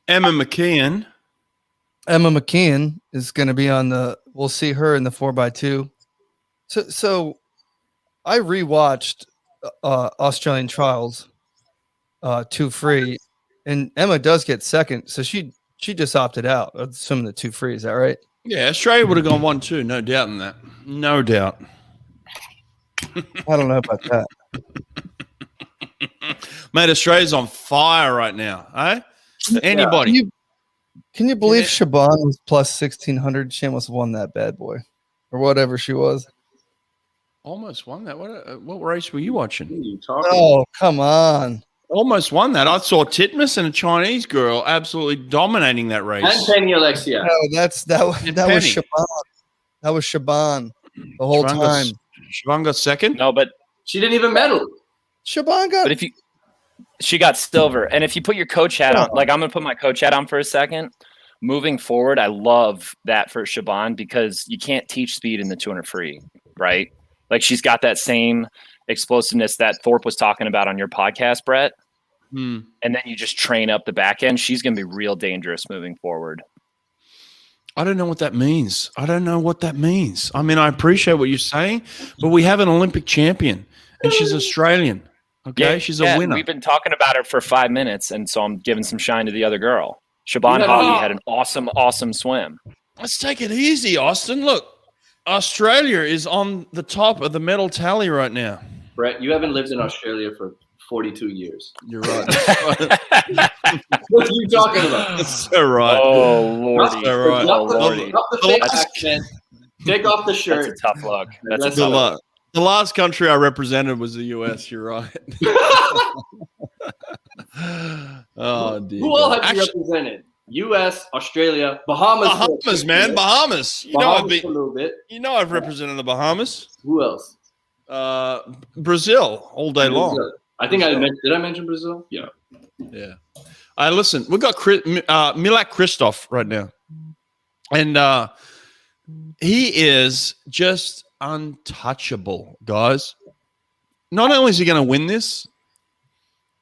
Emma McKeon is going to be on we'll see her in the 4x2. So I rewatched Australian trials 2 free, and Emma does get second. So she just opted out of some of the 2 free. Is that right? Yeah, Australia would have gone 1-2. No doubt in that. No doubt. I don't know about that. Mate, Australia's on fire right now. Eh? Anybody. Can you believe Shaban was plus 1,600? She almost won that bad boy. Or whatever she was. Almost won that. What race were you watching? Oh, come on. Almost won that. I saw Titmus and a Chinese girl absolutely dominating that race. And Penny Alexia. No, that was Shaban. That was Shaban the whole time. Shaban got second? No, but she didn't even medal. Shaban got. But she got silver. And if you put your coach hat on, I'm going to put my coach hat on for a second. Moving forward, I love that for Shaban because you can't teach speed in the 200 free, right? She's got that same explosiveness that Thorpe was talking about on your podcast, Brett. And then you just train up the back end. She's going to be real dangerous moving forward. I don't know what that means. I mean, I appreciate what you're saying, but we have an Olympic champion, and she's Australian. Okay, she's a winner. We've been talking about her for 5 minutes, and so I'm giving some shine to the other girl. Shaban Hoggy had an awesome swim. Let's take it easy, Austin. Look, Australia is on the top of the medal tally right now. Brett, you haven't lived in Australia for 42 years. You're right. What are you talking about? That's so right. Oh, Lordy. So right. Not the fake accent. Take off the shirt. That's a tough look. Good luck. The last country I represented was the US. You're right. Oh, dear. Who all have you represented? U.S., Australia, Bahamas. Bahamas, man. Bahamas. Bahamas a little bit. You know I've represented the Bahamas. Who else? Brazil all day long. I think did I mention Brazil? Yeah. Yeah. Listen, we've got Milak Kristof right now. And he is just untouchable, guys. Not only is he going to win this,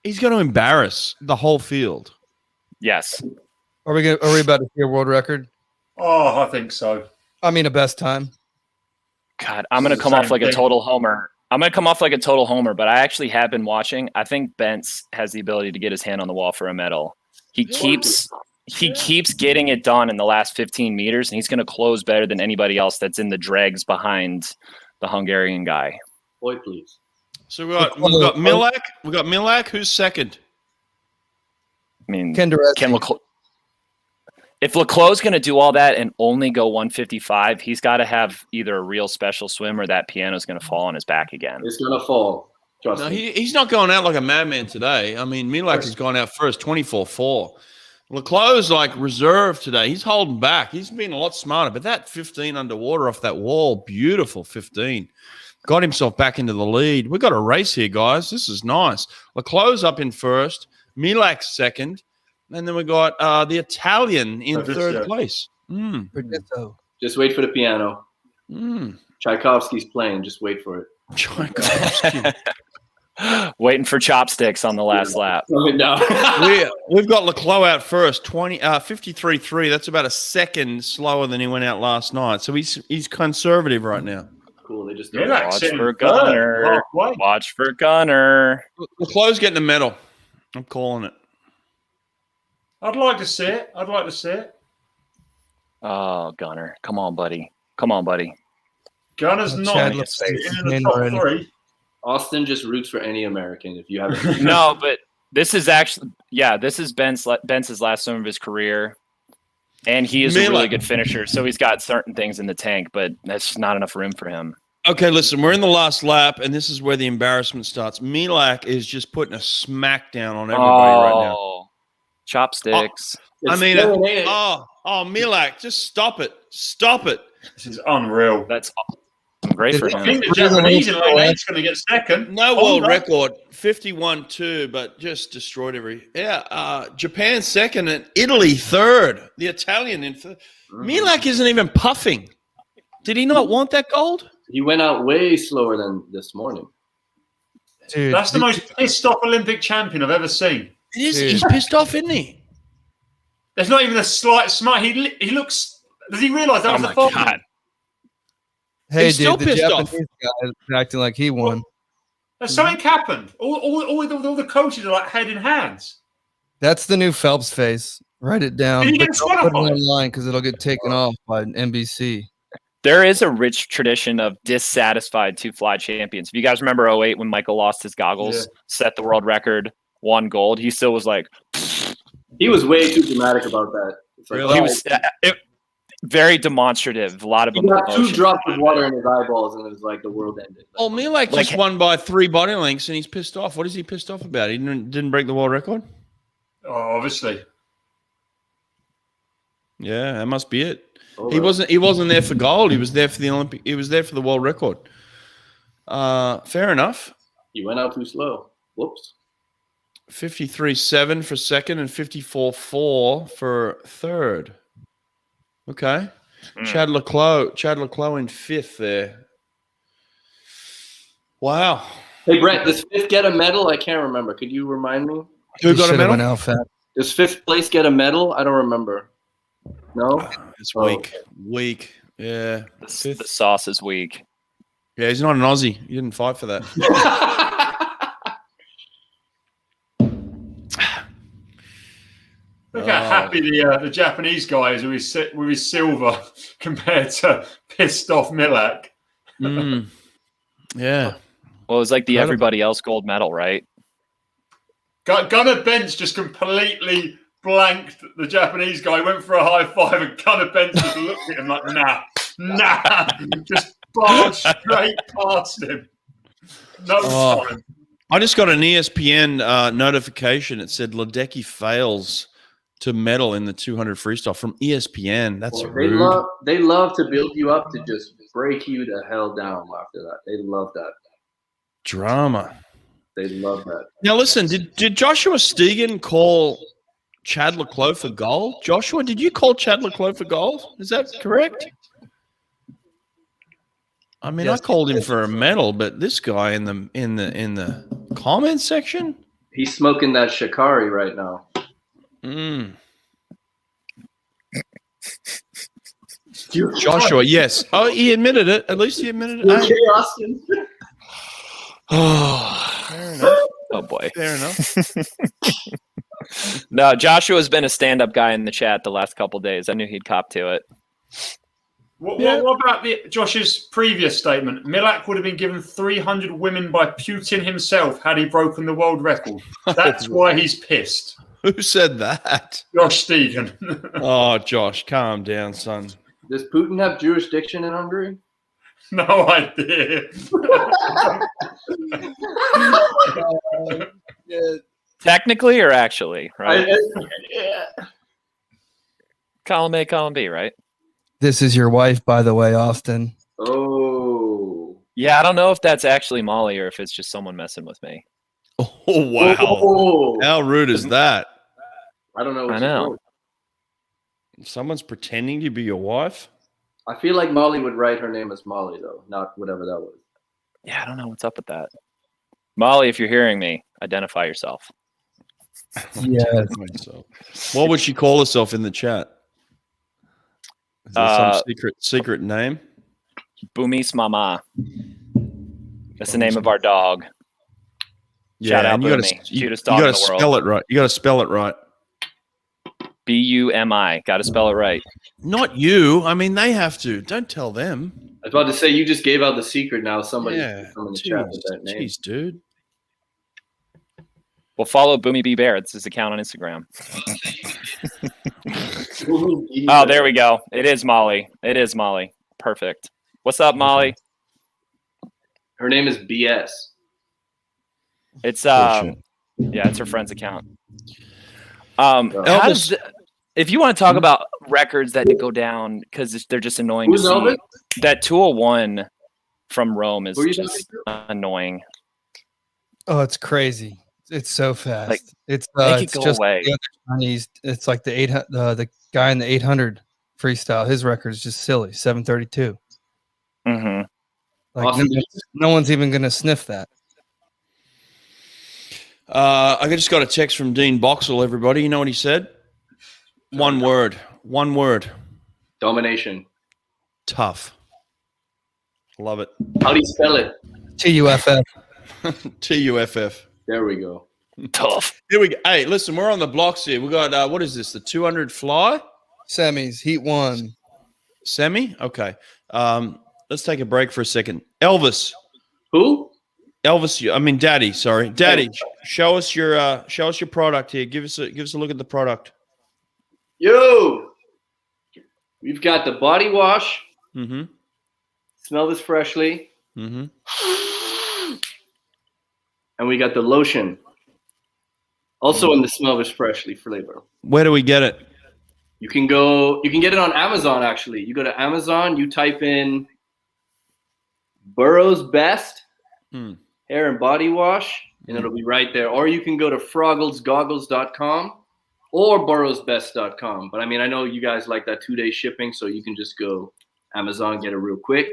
he's going to embarrass the whole field. Yes. Are we about to see a world record? Oh, I think so. I mean, a best time. God, I'm going to come off like a total homer. But I actually have been watching. I think Bence has the ability to get his hand on the wall for a medal. He keeps getting it done in the last 15 meters, and he's going to close better than anybody else that's in the dregs behind the Hungarian guy. Boy, please. So we've got Milak. We've got Milak, who's second. I mean, Kenderes. If Leclos going to do all that and only go 155, he's got to have either a real special swim or that piano's going to fall on his back again. It's going to fall. Trust me. He's not going out like a madman today. I mean, Milak has gone out first, 24-4. Leclos like reserve today. He's holding back. He's been a lot smarter. But that 15 underwater off that wall, beautiful 15. Got himself back into the lead. We've got a race here, guys. This is nice. Leclos up in first. Milak second. And then we got the Italian in third place. Just wait for the piano. Tchaikovsky's playing. Just wait for it. Tchaikovsky. Waiting for chopsticks on the last lap. We've got Leclos out first, 53.3. That's about a second slower than he went out last night. So he's conservative right now. Cool. They just watch for Gunner. Watch for Gunner. Leclos getting a medal. I'm calling it. I'd like to see it. Oh, Gunner. Come on, buddy. Gunner's not in the top three. Austin just roots for any American if you haven't. No, but this is Bence's last swim of his career. And he is a really good finisher. So he's got certain things in the tank, but that's just not enough room for him. Okay, listen, we're in the last lap, and this is where the embarrassment starts. Milak is just putting a smack down on everybody right now. Chopsticks. Milak, just stop it. This is unreal. That's great for him. I think the Japanese in lane 8's going to get second. No world record, 51-2, but just destroyed Japan second and Italy third. The Italian in third. Milak isn't even puffing. Did he not want that gold? He went out way slower than this morning. Dude, that's the most pissed off Olympic champion I've ever seen. It is. He's pissed off, isn't he? There's not even a slight smile. He looks. Does he realise that was the fault? Hey, He's dude, the Japanese guy is acting like he won. Something happened. All the coaches are like head in hands. That's the new Phelps face. Write it down. Did he get Don't put it disqualified? online because it'll get taken off by NBC. There is a rich tradition of dissatisfied two-fly champions. If you guys remember 2008 when Michael lost his goggles, set the world record, won gold, he still was like... He was way too dramatic about that. It's like, he was very demonstrative. A lot of he got 2 drops of water in his eyeballs, and it was like the world ended. Oh, Milak just won by 3 body lengths, and he's pissed off. What is he pissed off about? He didn't break the world record? Oh, obviously. Yeah, that must be it. He wasn't there for gold. He was there for the Olympic. He was there for the world record. Fair enough. He went out too slow. Whoops. 53.7 for second and 54.4 for third. Okay. Chad Leclos in fifth there. Wow. Hey, Brett, does fifth get a medal? I can't remember. Could you remind me? Who got a medal? Does fifth place get a medal? I don't remember. No? It's weak. Weak. Yeah. The sauce is weak. Yeah, he's not an Aussie. He didn't fight for that. Look how happy the Japanese guy is with his silver compared to pissed off Milak. Yeah. Well, it was like the everybody else gold medal, right? Gunnar Bence just completely blanked the Japanese guy, went for a high five, and Gunnar Bence just looked at him like, nah. Just barred straight past him. No time. I just got an ESPN notification. It said Ledecky fails to medal in the 200 freestyle from ESPN. That's rude. They love to build you up to just break you the hell down after that. They love that. Drama. They love that. Now listen, did Joshua Stegan call Chad Leclos for gold? Joshua, did you call Chad Leclos for gold? Is that correct? I mean, Yes. I called him for a medal, but this guy in the comment section, He's smoking that Shikari right now. Joshua, yes. Oh, he admitted it. At least he admitted it. Okay, Austin. Oh, fair enough. Oh boy. Fair enough. No, Joshua's been a stand-up guy in the chat the last couple days. I knew he'd cop to it. What about Josh's previous statement? Milak would have been given 300 women by Putin himself had he broken the world record. That's why he's pissed. Who said that? Josh Stegan. Oh, Josh, calm down, son. Does Putin have jurisdiction in Hungary? No idea. Technically or actually, right? Yeah. Column A, column B, right? This is your wife, by the way, Austin. Oh. Yeah, I don't know if that's actually Molly or if it's just someone messing with me. Oh, wow. Oh. How rude is that? I don't know. I know. Someone's pretending to be your wife? I feel like Molly would write her name as Molly, though, not whatever that was. Yeah, I don't know what's up with that. Molly, if you're hearing me, identify yourself. Yeah. What would she call herself in the chat? Is there some secret name? Boomies Mama. That's the name of our dog. Shout out Boomy. Cutest dog in the world. Spell it right. You got to spell it right. Bumi. Got to spell it right. Not you. I mean, they have to. Don't tell them. I was about to say, you just gave out the secret now. Somebody from the Jeez, chat with that name. Jeez, dude. Well, follow Boomy B Bear. It's his account on Instagram. Oh, there we go. It is Molly. Perfect. What's up, Molly? Her name is BS. It's it's her friend's account. If you want to talk about records that go down because they're just annoying to see, that 201 from Rome is just annoying. Oh, it's crazy. It's so fast. Like, it's make it it's go just away. the other Chinese. It's like the guy in the 800 freestyle. His record is just silly. 732. Mm-hmm. Like Awesome. no one's even gonna sniff that. I just got a text from Dean Boxall, everybody. You know what he said? One word. Domination. Tough. Love it. How do you spell it? TUFF. TUFF. There we go. Tough. Here we go. Hey, listen, we're on the blocks here. We got what is this? The 200 fly Semis. Heat 1. semi. Okay. Let's take a break for a second. Elvis. Who? Elvis. I mean, Daddy. Sorry, Daddy. Show us your product here. Give us a look at the product. Yo, we've got the body wash. Mm-hmm. Smell this freshly. Mm-hmm. And we got the lotion. Also in the smell this freshly flavor. Where do we get it? You can get it on Amazon, actually. You go to Amazon, you type in Burrows Best hair and body wash, and it'll be right there. Or you can go to frogglesgoggles.com or burrowsbest.com. But I mean, I know you guys like that 2-day shipping, so you can just go Amazon, get it real quick.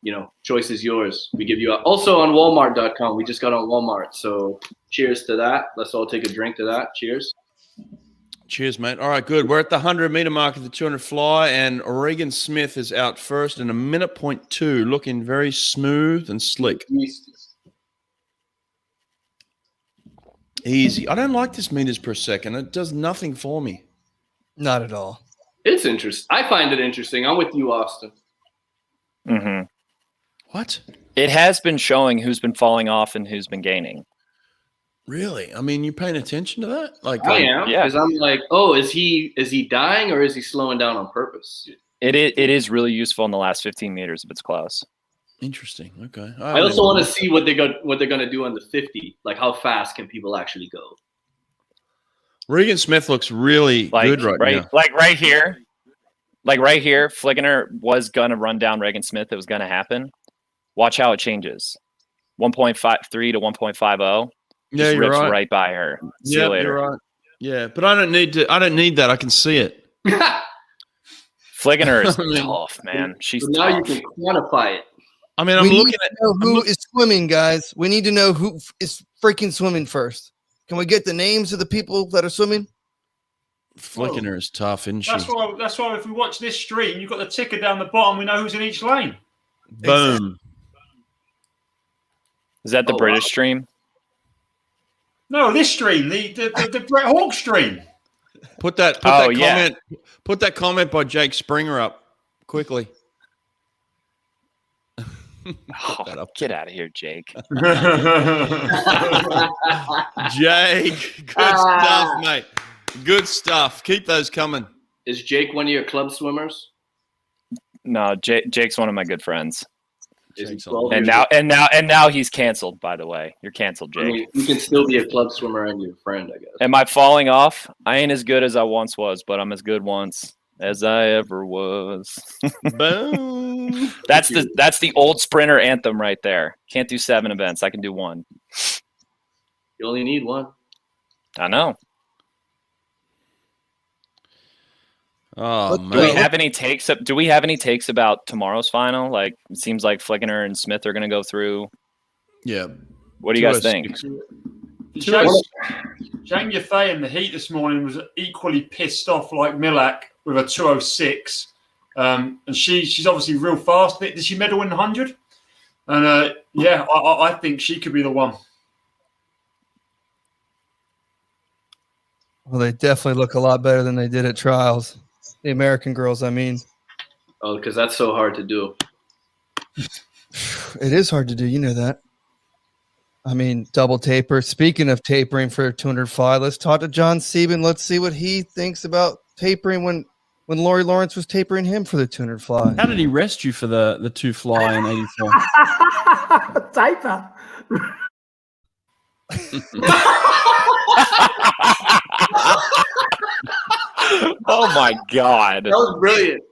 You know, choice is yours. We give you also on Walmart.com. We just got on Walmart. So cheers to that. Let's all take a drink to that. Cheers. Cheers, mate. All right, good. We're at the 100-meter mark of the 200 fly, and Regan Smith is out first in a minute .2, looking very smooth and slick. Easy. I don't like this meters per second. It does nothing for me. Not at all. It's interesting. I find it interesting. I'm with you, Austin. Mm-hmm. What? It has been showing who's been falling off and who's been gaining. Really? I mean, you paying attention to that? Like, I am, yeah. because I'm like, oh, is he dying or is he slowing down on purpose? It is really useful in the last 15 meters if it's close. Interesting. Okay. I also want to see what they're going to do on the 50. Like, how fast can people actually go? Regan Smith looks really good right now. Like right here, Flickener was going to run down Regan Smith. It was going to happen. Watch how it changes. 1.53 to 1.50. Yeah, you're rips right. By her. See you later. You're right. Yeah, but I don't need that. I can see it. Flickener is tough, man. She's so now tough. you can quantify it. I mean, I'm looking at who is swimming, guys. We need to know who is freaking swimming first. Can we get the names of the people that are swimming? Flickener is tough, isn't she? That's why if we watch this stream, you've got the ticker down the bottom. We know who's in each lane. Boom. Is that the British stream? No, this stream, the Brett Hawk stream. Put that comment by Jake Springer up quickly. Get out of here, Jake. Jake, good stuff, mate. Good stuff. Keep those coming. Is Jake one of your club swimmers? No, Jake's one of my good friends. And now he's canceled. By the way, you're canceled, Jake. I mean, you can still be a club swimmer and your friend, I guess. Am I falling off? I ain't as good as I once was, but I'm as good once as I ever was. Boom. That's the old sprinter anthem right there. Can't do 7 events. I can do 1. You only need 1. I know. Oh, do we have any takes? Do we have any takes about tomorrow's final? Like, it seems like Flickener and Smith are going to go through. Yeah. What do you guys think? Zhang Yafei in the heat this morning was equally pissed off like Milak with a 2:06, and she's obviously real fast. Did she medal in the 100? And I think she could be the one. Well, they definitely look a lot better than they did at trials. The American girls, I mean. Oh, because that's so hard to do. It is hard to do. You know that. I mean, double taper. Speaking of tapering for 200 fly, let's talk to John Sieben. Let's see what he thinks about tapering when Lori Lawrence was tapering him for the 200 fly. How did he rest you for the 2 fly in 84? Taper. Oh my God! That was brilliant.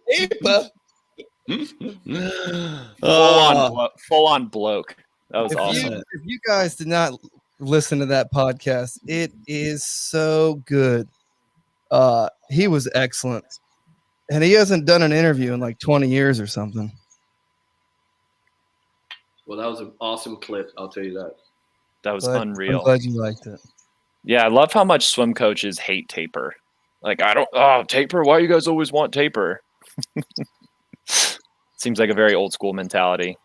Full on bloke. That was awesome. If you guys did not listen to that podcast, it is so good. He was excellent, and he hasn't done an interview in like 20 years or something. Well, that was an awesome clip. I'll tell you that. That was unreal. I'm glad you liked it. Yeah, I love how much swim coaches hate taper. Like, taper? Why you guys always want taper? Seems like a very old school mentality.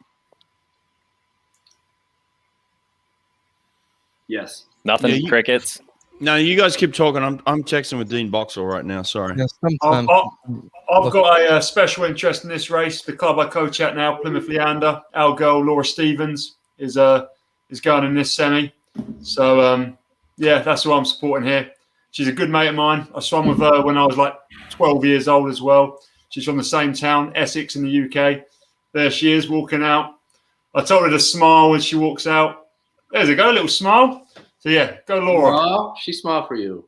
Yes. Nothing, crickets. No, you guys keep talking. I'm texting with Dean Boxall right now. Sorry. Yeah, I've got a special interest in this race. The club I coach at now, Plymouth Leander, our girl Laura Stevens is going in this semi. So that's who I'm supporting here. She's a good mate of mine. I swam with her when I was like 12 years old as well. She's from the same town, Essex in the UK. There she is walking out. I told her to smile when she walks out. There's a little smile. So yeah, go Laura. Oh, she smiled for you.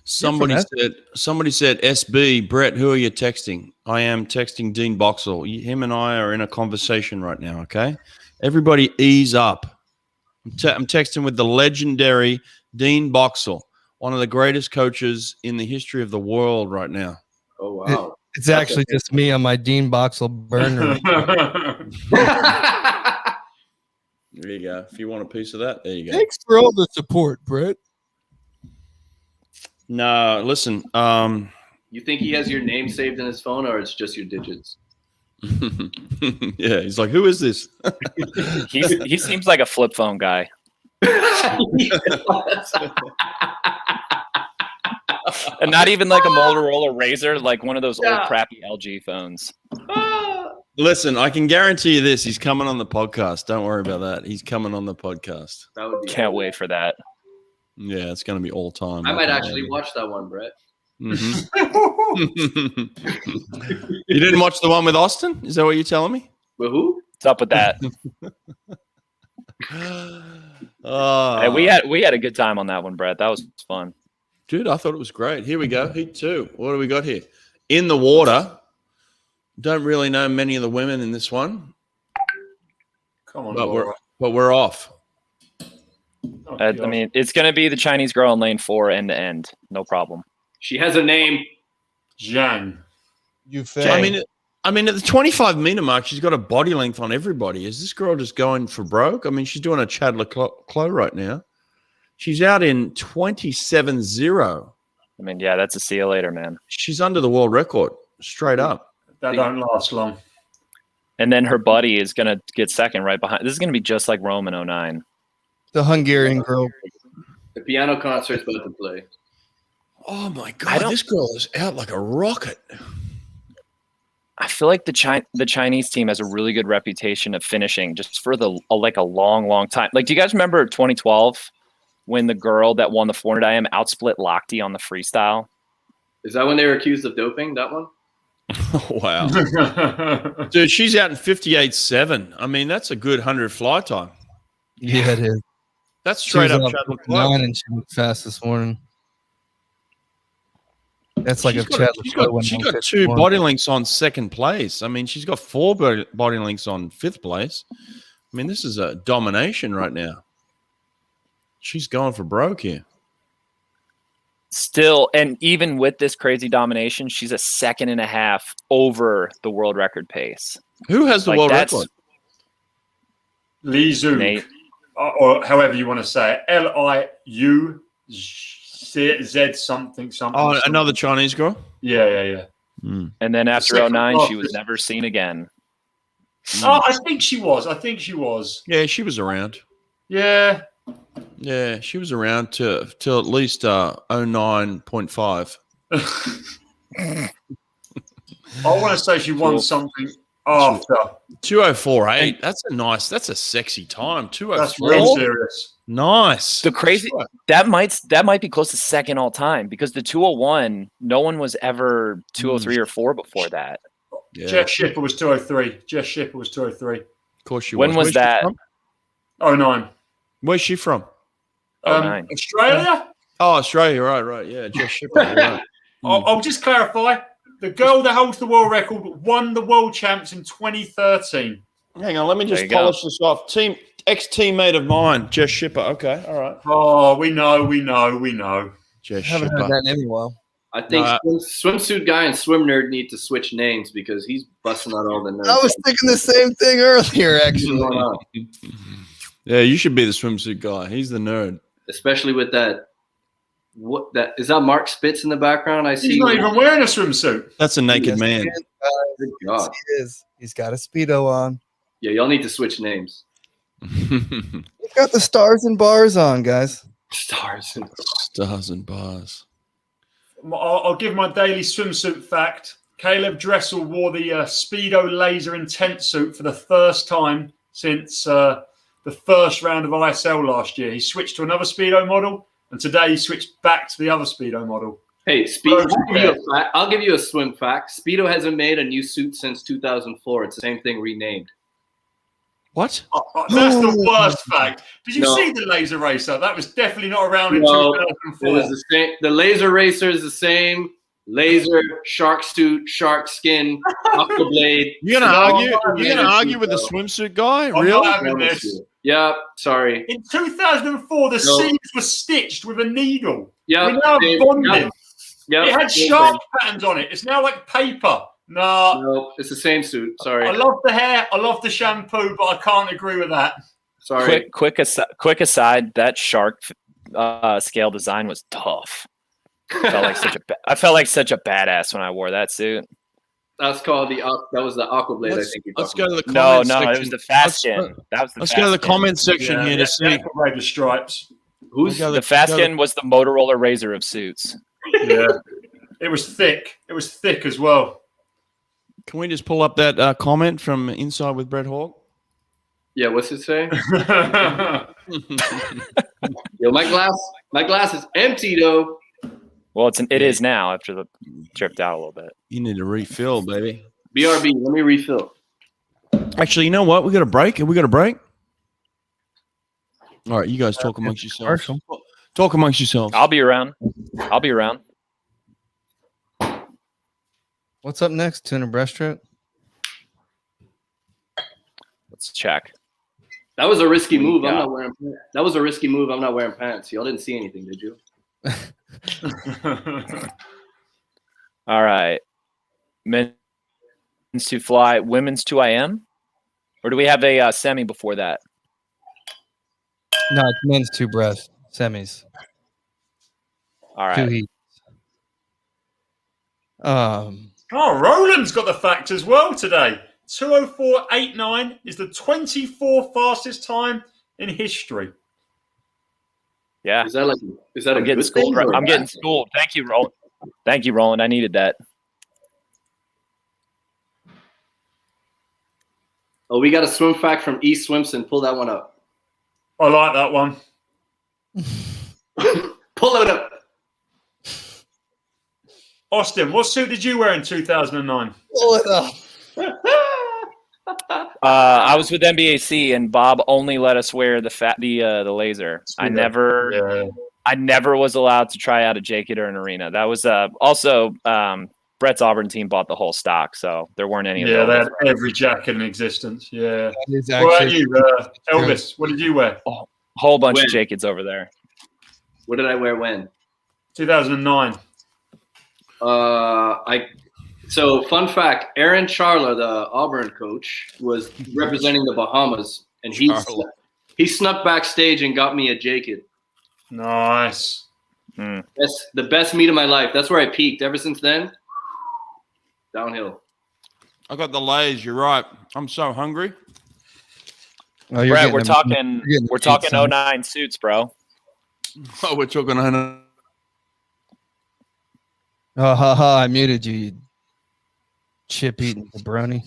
Somebody said, SB, Brett, who are you texting? I am texting Dean Boxall. Him and I are in a conversation right now, okay? Everybody ease up. I'm texting with the legendary Dean Boxall, one of the greatest coaches in the history of the world right now. Oh, wow. It's actually just me on my Dean Boxall burner. There you go. If you want a piece of that, there you go. Thanks for all the support, Brett. No, listen. You think he has your name saved in his phone, or it's just your digits? Yeah, he's like, who is this? He seems like a flip phone guy. And not even like a Motorola Razr, like one of those old crappy LG phones. Listen, I can guarantee you this. He's coming on the podcast. Don't worry about that. He's coming on the podcast. That would be Can't wait for that. Yeah, it's going to be all time. I might actually watch that one, Brett. You didn't watch the one with Austin? Is that what you're telling me? With who? What's up with that? Hey, we had a good time on that one, Brett. That was fun. Dude, I thought it was great. Here we go. Heat 2. What do we got here? In the water. Don't really know many of the women in this one. Come on, but we're off. I mean, it's going to be the Chinese girl in lane 4 end to end. No problem. She has a name. Zhang. I mean, at the 25-meter mark, she's got a body length on everybody. Is this girl just going for broke? I mean, she's doing a Chad Leclos right now. She's out in 27.0. I mean, yeah, that's a see you later, man. She's under the world record, straight up. That don't last long. And then her buddy is going to get second right behind. This is going to be just like Rome in 09. The Hungarian girl. The piano concert's about to play. Oh, my God. This girl is out like a rocket. I feel like the Chinese team has a really good reputation of finishing just for a long time. Like, do you guys remember 2012 when the girl that won the 400 IM outsplit Lochte on the freestyle? Is that when they were accused of doping, that one? Oh, wow. Dude, she's out in 58.7. I mean, that's a good 100 fly time. Yeah, it is. That's straight up Chad Leclos. And she was fast this morning. That's like she's got 2 body lengths on second place. I mean, she's got 4 body lengths on 5th place. I mean, this is a domination right now. She's going for broke here. Still, and even with this crazy domination, she's a 2.5 seconds over the world record pace. Who has the world record? Li Zhu, or however you want to say it. Liu-Z something. Oh, another Chinese girl? Yeah. Mm. And then after 09, she was never seen again. Oh, I think she was. Yeah, she was around. Yeah. Yeah, she was around till at least 09.5. I want to say she won something after 2:04.8. That's a sexy time. 2:04. That's real serious. Nice. The crazy that might be close to second all time because the 2:01, no one was ever 2:03 or 4 before that. Yeah. Jess Shipper was 2:03. Of course she was. When was that? 09. Where's she from? Australia? Oh, Australia. Right. Yeah, Jess Shipper. Right. I'll just clarify. The girl that holds the world record won the world champs in 2013. Hang on, let me just polish this off. Ex-teammate of mine, Jess Shipper. Okay, all right. Oh, we know. Jess haven't Shipper. heard that in a while. I think swimsuit guy and swim nerd need to switch names because he's busting out all the nerds. I was thinking the same thing earlier, actually. Yeah, you should be the swimsuit guy. He's the nerd. Especially with that. Is that Mark Spitz in the background? I see. He's not even wearing a swimsuit. That's a naked man. Good God. He is. He's got a Speedo on. Yeah, y'all need to switch names. He's got the stars and bars on, guys. Stars and bars. I'll give my daily swimsuit fact. Caeleb Dressel wore the Speedo Laser Intense suit for the first time since the first round of ISL last year. He switched to another Speedo model. And today he switched back to the other Speedo model. Hey, Speedo, I'll give you a swim fact. Speedo hasn't made a new suit since 2004. It's the same thing renamed. What? That's the worst fact. Did you see the Laser Racer? That was definitely not around in 2004. It was the same. The Laser Racer is the same. Laser, shark suit, shark skin, aqua blade. You're gonna argue with the swimsuit guy? I'm Really? not having this. Yeah, sorry. In 2004, the seams were stitched with a needle. Yeah, we now have bonding. Yeah, it had shark patterns on it. It's now like paper. No, it's the same suit. Sorry. I love the hair. I love the shampoo, but I can't agree with that. Sorry. Quick aside. That shark scale design was tough. I felt like such a badass when I wore that suit. That's called that was the aqua blade. I think. Let's go to the comment section. No, it was the fast skin. Let's go to the comment section here to see. The stripes. The fast skin was the Motorola Razor of suits. Yeah, it was thick. It was thick as well. Can we just pull up that comment from Inside with Brett Hawk? Yeah, what's it say? Yo, my glass is empty though. Well, it is now after the tripped out a little bit. You need to refill, baby. BRB, let me refill. Actually, you know what? We got a break. Have we got a break? All right, you guys talk amongst yourselves. Talk amongst yourselves. I'll be around. What's up next? Tuna breaststroke? Let's check. That was a risky move. I'm not wearing pants. That was a risky move. I'm not wearing pants. Y'all didn't see anything, did you? All right. Men's to fly, women's to IM? Or do we have a semi before that? No, it's men's 2 breast semis. All right. 2 heats. Roland's got the fact as well today. 2:04.89 is the 24th fastest time in history. Yeah. Is that I'm getting schooled? I'm getting schooled. Thank you, Roland. Thank you, Roland. I needed that. Oh, we got a swim fact from East Swimson. Pull that one up. I like that one. Pull it up. Austin, what suit did you wear in 2009? Pull it up. I was with NBAC, and Bob only let us wear the laser. I never was allowed to try out a jacket or an arena. That was also Brett's Auburn team bought the whole stock, so there weren't any. Yeah, they had every jacket in existence. Yeah. What about you, Elvis? What did you wear? A whole bunch of jackets over there. What did I wear when? 2009. So fun fact, Aaron Charla, the Auburn coach, was representing the Bahamas, and he snuck backstage and got me a jacket. Nice. That's the best meet of my life. That's where I peaked. Ever since then, downhill. I got the lays. You're right. I'm so hungry. Oh, Brett, we're talking 09 suits, bro. Oh, we're talking 09. Oh, ha, I muted you chip eating jabroni.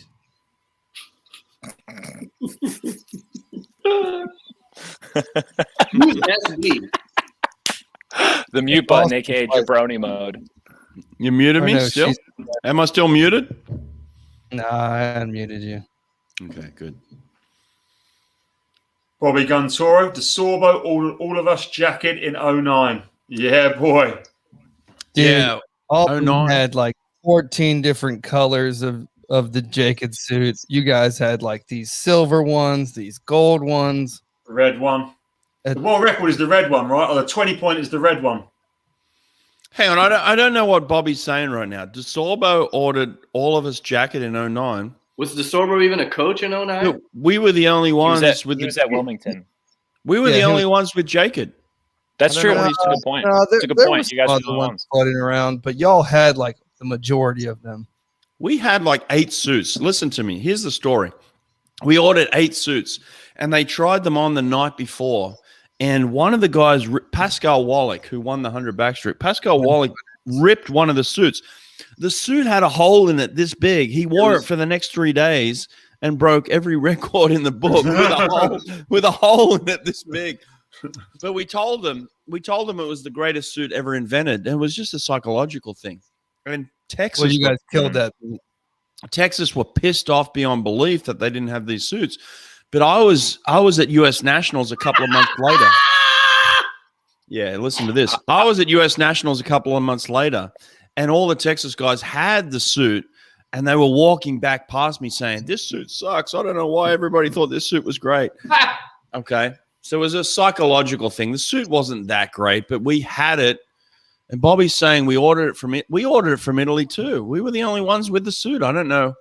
The mute button, aka jabroni mode. You muted me still? Am I still muted? No, I unmuted you. Okay, good. Bobby Guntoro, the Sorbo, all of us jacket in 09. Yeah, boy. Dude, yeah. Auburn had like 14 different colors of the jacket suits. You guys had like these silver ones, these gold ones. The red one. The world record is the red one, right? Or the 20-point is the red one. Hang on, I don't know what Bobby's saying right now. DeSorbo ordered all of us jacket in 09. Was DeSorbo even a coach in 09? No, we were the only ones he was at Wilmington. We were the only ones with jacket. That's true. It's a good point. It's a good point. You guys were the ones floating around, but y'all had like the majority of them. We had like 8 suits. Listen to me. Here's the story. We ordered 8 suits, and they tried them on the night before. And one of the guys, Pascal Wallach, who won the 100 backstroke, Pascal Wallach ripped one of the suits. The suit had a hole in it this big. He wore it for the next 3 days and broke every record in the book with a hole in it this big. But we told them it was the greatest suit ever invented. And it was just a psychological thing. And Texas, well, you guys killed that. Texas were pissed off beyond belief that they didn't have these suits. But I was at U.S. Nationals a couple of months later. Yeah, listen to this. I was at U.S. Nationals a couple of months later, and all the Texas guys had the suit, and they were walking back past me saying, "This suit sucks. I don't know why everybody thought this suit was great." Okay, so it was a psychological thing. The suit wasn't that great, but we had it. And Bobby's saying we ordered it from Italy too. We were the only ones with the suit. I don't know.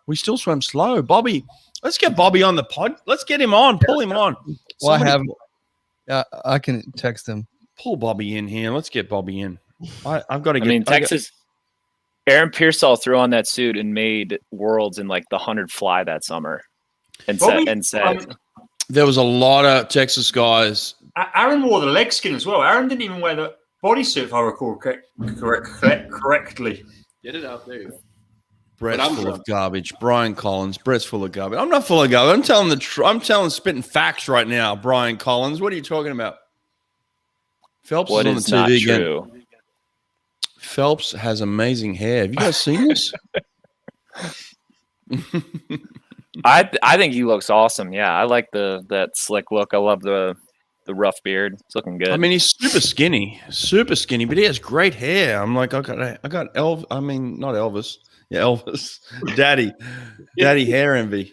We still swam slow. Bobby, let's get Bobby on the pod. Let's get him on. Pull him on. Well, I can text him. Pull Bobby in here. Let's get Bobby in. I've got to get. I mean, Texas. Aaron Pearsall threw on that suit and made worlds in like the 100 fly that summer, and said there was a lot of Texas guys. Aaron wore the leg skin as well. Aaron didn't even wear the bodysuit, if I recall correctly. Get it out there. Brett's full of garbage. Brian Collins. Brett's full of garbage. I'm not full of garbage. I'm telling I'm telling spitting facts right now. Brian Collins. What are you talking about? Phelps is on the TV again. Phelps has amazing hair. Have you guys seen this? I think he looks awesome. Yeah, I like that slick look. I love the rough beard. It's looking good. I mean, he's super skinny, but he has great hair. I'm like, I got not Elvis. Yeah, Elvis. Daddy hair envy.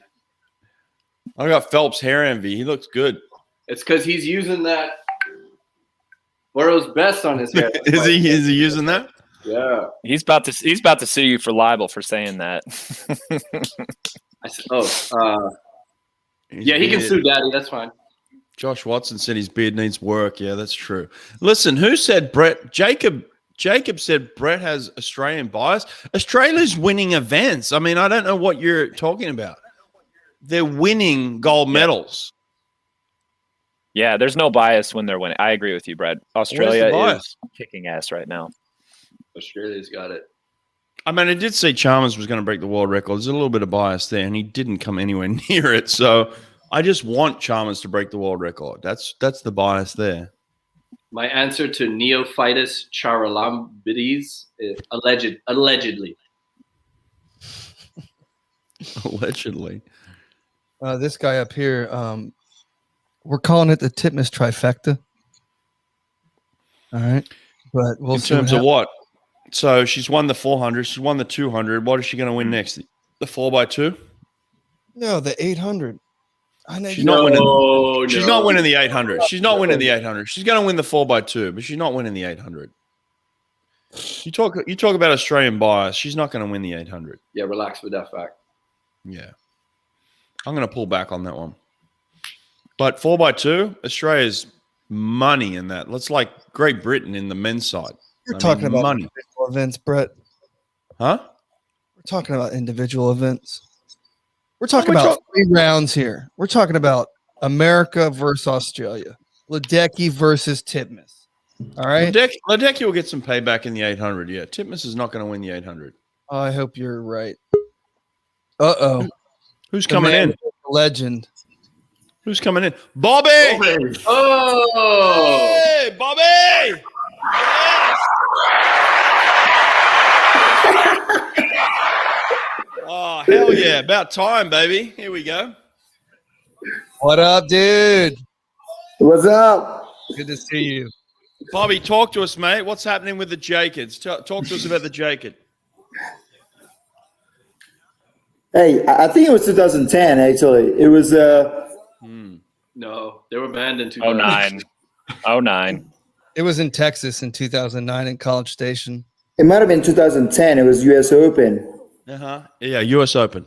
I got Phelps hair envy. He looks good. It's because he's using that Burrows best on his hair. Is he using that? Yeah. He's about to sue you for libel for saying that. Yeah, he can sue Daddy. That's fine. Josh Watson said his beard needs work. Yeah, that's true. Listen, who said Brett? Jacob said Brett has Australian bias. Australia's winning events. I mean, I don't know what you're talking about. They're winning gold medals. Yeah, there's no bias when they're winning. I agree with you, Brett. Australia is kicking ass right now. Australia's got it. I mean, I did say Chalmers was going to break the world record. There's a little bit of bias there, and he didn't come anywhere near it. So I just want Chalmers to break the world record. That's the bias there. My answer to Neophytus Charalambides is allegedly. Allegedly. This guy up here, we're calling it the Titmus trifecta. All right. But we'll in terms of what? So she's won the 400. She's won the 200. What is she going to win next? The 4x2? No, the 800. She's not winning. She's not winning the 800. She's not winning the 800. She's going to win the 4x2, but she's not winning the 800. You talk about Australian bias. She's not going to win the 800. Yeah, relax with that fact. Yeah. I'm going to pull back on that one. But 4x2, Australia's money in that. Let's like Great Britain in the men's side. You're talking about money. Individual events, Brett. Huh? We're talking about individual events. We're talking about 3 rounds here. We're talking about America versus Australia. Ledecky versus Titmus. All right? Ledecky will get some payback in the 800. Yeah, Titmus is not going to win the 800. I hope you're right. Uh-oh. Who's coming in? Legend. Who's coming in? Bobby! Oh! Hey, Bobby! Yes! Oh, hell yeah. About time, baby. Here we go. What up, dude? What's up? Good to see you. Bobby, talk to us, mate. What's happening with the Jacobs? Talk to us about the Jacob. Hey, I think it was 2010, actually. It was No, they were banned in 2009. 09. It was in Texas in 2009 in College Station. It might have been 2010. It was U.S. Open. Yeah, U.S. Open.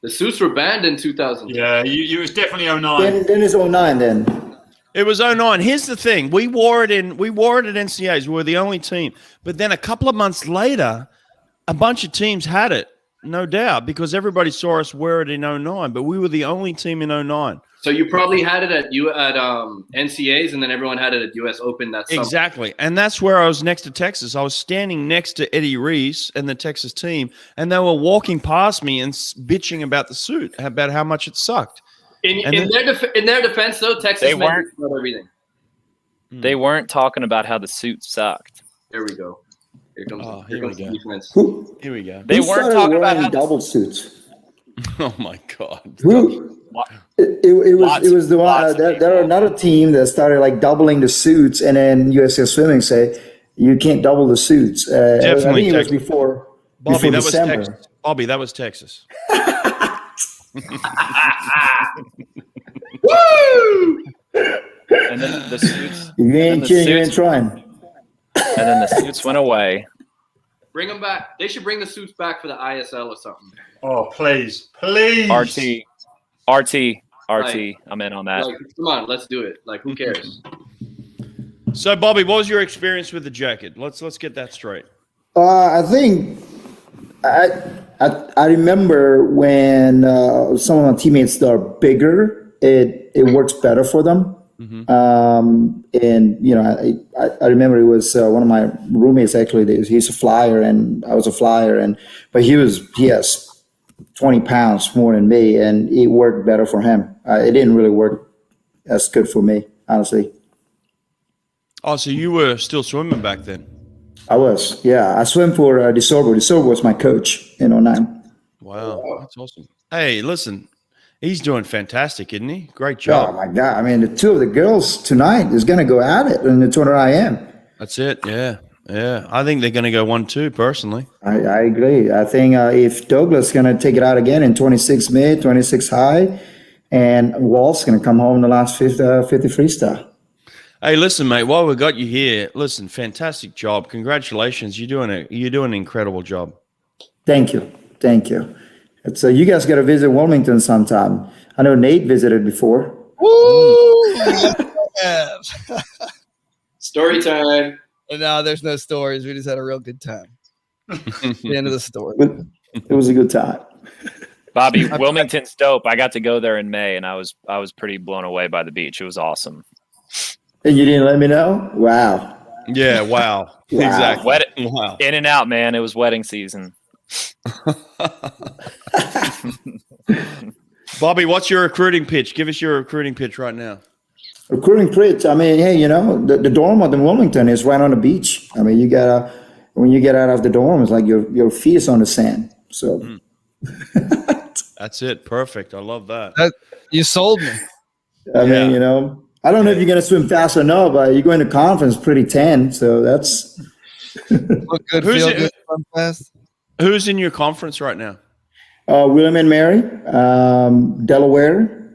The suits were banned in 2000. Yeah, you was definitely 09. Then it's 09 then. It was 09. Here's the thing. We wore it at NCAAs. We were the only team. But then a couple of months later, a bunch of teams had it, no doubt, because everybody saw us wear it in 09. But we were the only team in 09. So you probably had it at NCAAs, and then everyone had it at U.S. Open that summer. Exactly. And that's where I was next to Texas. I was standing next to Eddie Reese and the Texas team, and they were walking past me and bitching about the suit, about how much it sucked. In their defense, though, Texas about everything. They weren't talking about how the suit sucked. There we go. Here comes the defense. Here we go. They weren't talking about how double suits. Oh my God. It was the one. There are another team that started like doubling the suits, and then USA Swimming say you can't double the suits. Definitely, I think it was before Bobby. That December. was Texas. Bobby, that was Texas. Woo! And then the suits. You ain't kidding. You ain't trying. And then the suits went away. Bring them back. They should bring the suits back for the ISL or something. Oh, please. RT. I'm in on that. Like, come on, let's do it. Like, who cares? So, Bobby, what was your experience with the jacket? Let's get that straight. I think I remember when some of my teammates that are bigger, it works better for them. Mm-hmm. And you know, I remember it was one of my roommates actually. He's a flyer, and I was a flyer, but he has 20 pounds more than me, and it worked better for him. It didn't really work as good for me, honestly. Oh, so you were still swimming back then? I was, yeah. I swam for DeSorbo. DeSorbo was my coach in 09. Wow, that's awesome. Hey, listen, he's doing fantastic, isn't he? Great Oh, job. my God. I mean, the two of the girls tonight is going to go at it in the 200 IM. That's it. Yeah. Yeah. I think they're going to go 1-2 personally. I agree. I think if Douglas is going to take it out again in 26 mid, 26 high, and Walt's going to come home in the last 50 freestyle. Hey, listen, mate, while we got you here, listen, fantastic job. Congratulations. You're doing an incredible job. Thank you. Thank you. It's you guys got to visit Wilmington sometime. I know Nate visited before. Woo! Story time. No, there's no stories. We just had a real good time. The end of the story. It was a good time. Bobby, Wilmington's dope. I got to go there in May, and I was pretty blown away by the beach. It was awesome. And you didn't let me know? Wow. Yeah, wow. Exactly. Wow. In and out, man. It was wedding season. Bobby, what's your recruiting pitch? Give us your recruiting pitch right now. Recruiting pitch. I mean, hey, the dorm in Wilmington is right on the beach. I mean, when you get out of the dorm, it's like your feet is on the sand. So That's it. Perfect. I love that. You sold me. I mean, I don't know if you're going to swim fast or no, but you're going to conference pretty tan. So that's Look good, feel good, swim fast. Who's in your conference right now? William and Mary, Delaware,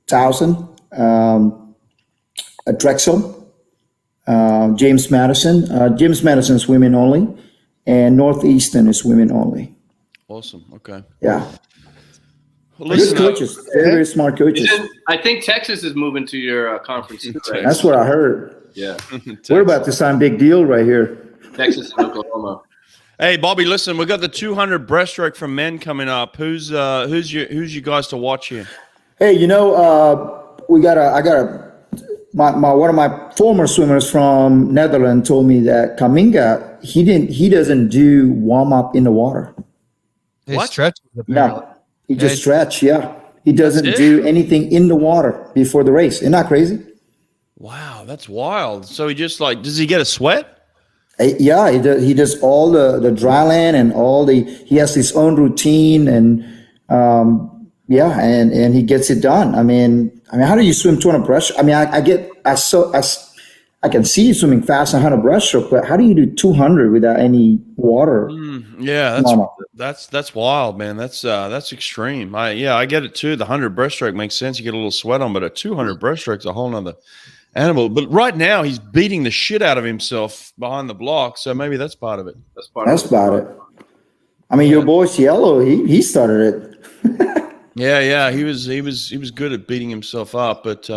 Towson, Drexel, James Madison. James Madison is women only, and Northeastern is women only. Awesome. Okay. Yeah. Well, Good coaches, very, very smart coaches. I think Texas is moving to your conference. Right? That's what I heard. Yeah. We're about to sign big deal right here. Texas and Oklahoma. Hey, Bobby, listen, we got the 200 breaststroke for men coming up. Who's you guys to watch here? Hey, one of my former swimmers from Netherlands told me that Kaminga, he doesn't do warm up in the water. He stretches apparently. No, he just stretch. Yeah, he doesn't do anything in the water before the race. Isn't that crazy? Wow, that's wild. So he just does he get a sweat? Yeah, he does all the dry land and he has his own routine and and he gets it done. I mean, how do you swim 200 breaststroke? I mean, I can see you swimming fast on 100 breaststroke, but how do you do 200 without any water? Yeah, that's wild, man. That's extreme. I get it too. The 100 breaststroke makes sense. You get a little sweat on, but a 200 breaststroke's a whole nother animal. But right now he's beating the shit out of himself behind the block, so maybe that's part of it. That's about it. I mean, your boy Cielo, he started it. Yeah, he was good at beating himself up. But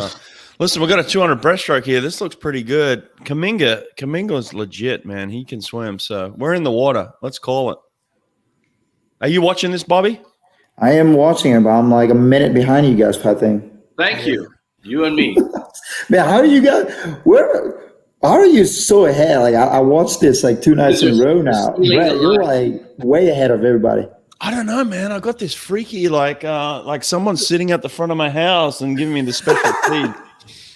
listen, we got a 200 breaststroke here. This looks pretty good. Kaminga is legit, man. He can swim. So we're in the water. Let's call it. Are you watching this, Bobby? I am watching it, but I'm like a minute behind you guys, I think. Thank you. You and me. Man, how are you so ahead? Like I watched this like 2 nights in a row now. Brett, you're like way ahead of everybody. I don't know, man. I got this freaky like someone's sitting at the front of my house and giving me the special feed,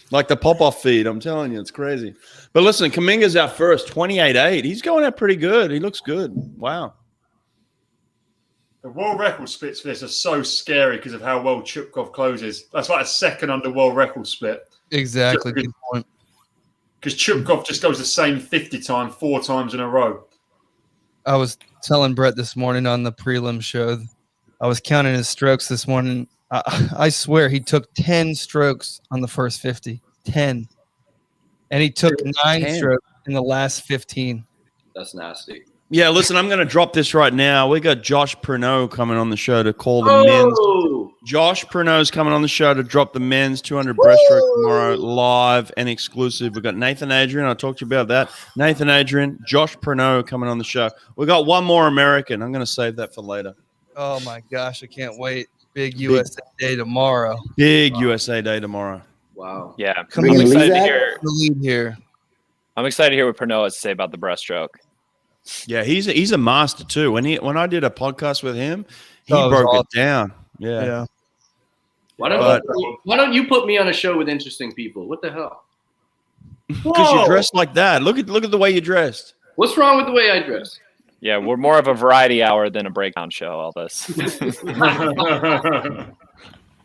like the pop-off feed. I'm telling you, it's crazy. But listen, Kaminga's out first, 28.8. He's going out pretty good. He looks good. Wow. The world record splits for this are so scary because of how well Chupkov closes. That's like a second under world record split. Exactly. Good point. Because Chupkov just goes the same 50 time 4 times in a row. I was telling Brett this morning on the prelim show, I was counting his strokes this morning. I swear he took 10 strokes on the first 50. 10. And he took 9 strokes in the last 15. That's nasty. Yeah, listen, I'm going to drop this right now. We got Josh Pernot coming on the show to call the men's. Josh Pernot's coming on the show to drop the men's 200 breaststroke tomorrow, live and exclusive. We've got Nathan Adrian. I'll talk to you about that. Nathan Adrian, Josh Pernot coming on the show. We got one more American. I'm going to save that for later. Oh, my gosh. I can't wait. Big USA Day tomorrow. USA Day tomorrow. Wow. Yeah. I'm excited to hear the lead here. I'm excited to hear what Pernod has to say about the breaststroke. Yeah, he's a master too. When I did a podcast with him, he broke it down. Yeah. Why don't you put me on a show with interesting people? What the hell? Because you dressed like that. Look at the way you dressed. What's wrong with the way I dress? Yeah, we're more of a variety hour than a breakdown show, Elvis.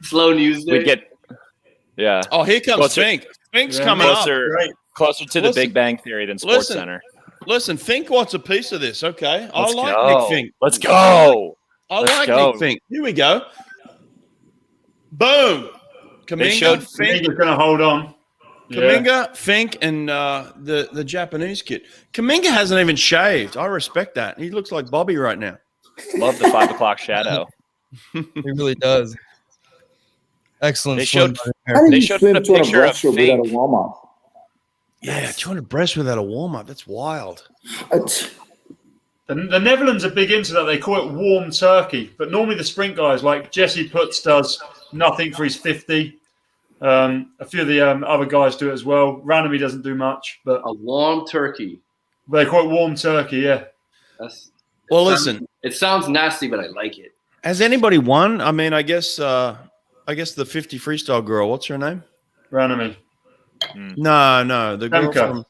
Slow news day. Oh, here comes Fink. Fink's coming closer to the Big Bang Theory than Sports Center. Listen, Fink wants a piece of this. Okay, I like Nick Fink. Let's go. Nick Fink. Here we go. Boom. Kaminga, Fink. Kaminga's going to hold on. Kaminga, Fink, and the Japanese kid. Kaminga hasn't even shaved. I respect that. He looks like Bobby right now. Love the 5 o'clock shadow. He really does. Excellent. They showed How did a you swim picture of without a Fink. warm up? Yeah, 200 breasts without a warm up. That's wild. The Netherlands are big into that. They call it warm turkey. But normally the sprint guys, like Jesse Putz does nothing for his 50. A few of the other guys do it as well. Randomly doesn't do much. But a warm turkey. They call it warm turkey, yeah. Listen. It sounds nasty, but I like it. Has anybody won? I mean, I guess the 50 freestyle girl. What's her name? Randomly. No, the girl from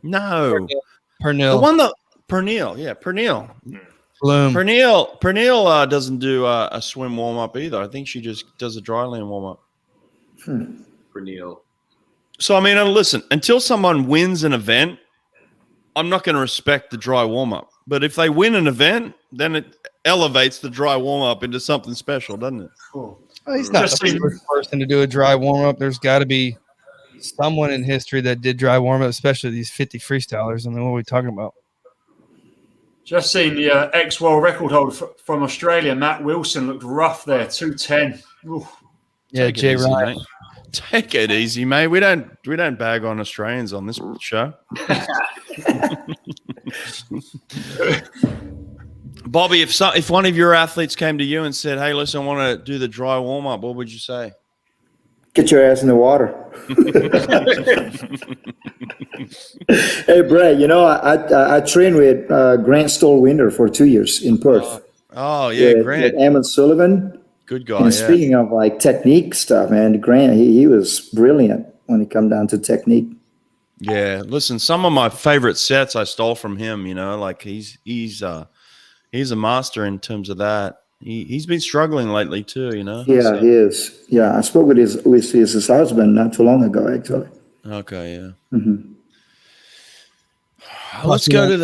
Pernil. The one that Pernil, yeah, Pernil. Bloom. Pernil doesn't do a swim warm up either. I think she just does a dry land warm up. Pernil. So I mean, listen. Until someone wins an event, I'm not going to respect the dry warm up. But if they win an event, then it elevates the dry warm up into something special, doesn't it? Cool. Well, he's not the first person to do a dry warm up. There's got to be someone in history that did dry warm up, especially these 50 freestylers. I mean, what are we talking about? Just seen the ex-world record holder from Australia, Matt Wilson, looked rough there, 210. Ooh. Yeah, Jay Ryan. Take it easy, mate. We don't bag on Australians on this show. Bobby, if one of your athletes came to you and said, "Hey, listen, I want to do the dry warm up," what would you say? Get your ass in the water. Hey, Brad, I trained with Grant Stolwinder for 2 years in Perth. Grant. With Eamon Sullivan. Good guy. And speaking of like technique stuff, man, Grant, he was brilliant when it come down to technique. Yeah, listen, some of my favorite sets I stole from him. Like he's a master in terms of that. He's been struggling lately too, Yeah, so. He is. Yeah, I spoke with his husband not too long ago, actually. Okay, yeah. Mm-hmm. Let's go to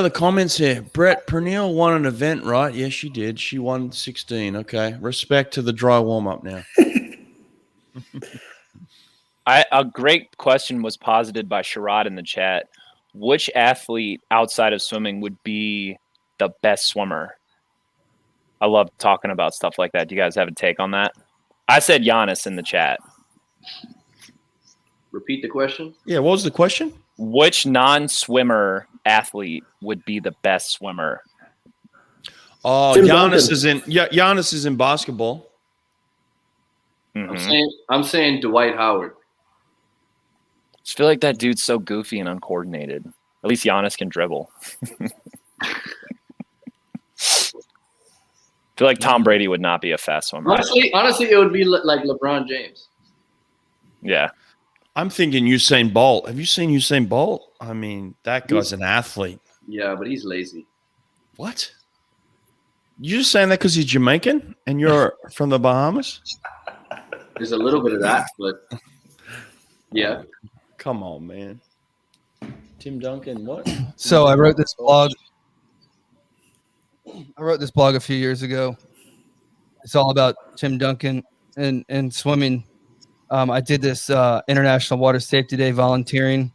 the comments here. Brett Pernil won an event, right? Yes, she did. She won 16. Okay, respect to the dry warm up now. A great question was posited by Sherrod in the chat. Which athlete outside of swimming would be the best swimmer? I love talking about stuff like that. Do you guys have a take on that? I said Giannis in the chat. Repeat the question. Yeah, what was the question? Which non-swimmer athlete would be the best swimmer? Oh, Giannis is in basketball. Mm-hmm. I'm saying Dwight Howard. I just feel like that dude's so goofy and uncoordinated. At least Giannis can dribble. I feel like Tom Brady would not be a fast swimmer. Honestly, it would be like LeBron James. Yeah. I'm thinking Usain Bolt. Have you seen Usain Bolt? I mean, that guy's an athlete. Yeah, but he's lazy. What? You just saying that because he's Jamaican and you're from the Bahamas? There's a little bit of that, but yeah. Come on, man. Tim Duncan, what? So I wrote this blog. A few years ago. It's all about Tim Duncan and swimming. I did this International Water Safety Day volunteering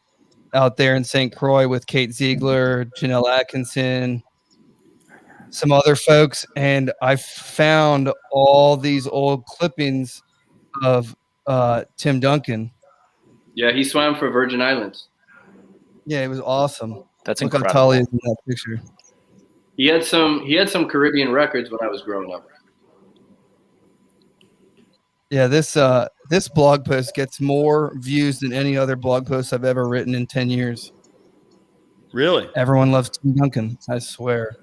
out there in St. Croix with Kate Ziegler, Janelle Atkinson, some other folks, and I found all these old clippings of Tim Duncan. Yeah, he swam for Virgin Islands. Yeah, it was awesome. That's Look incredible. how tall he is in that picture. He had some Caribbean records when I was growing up. Yeah, this blog post gets more views than any other blog post I've ever written in 10 years. Really? Everyone loves Tim Duncan, I swear.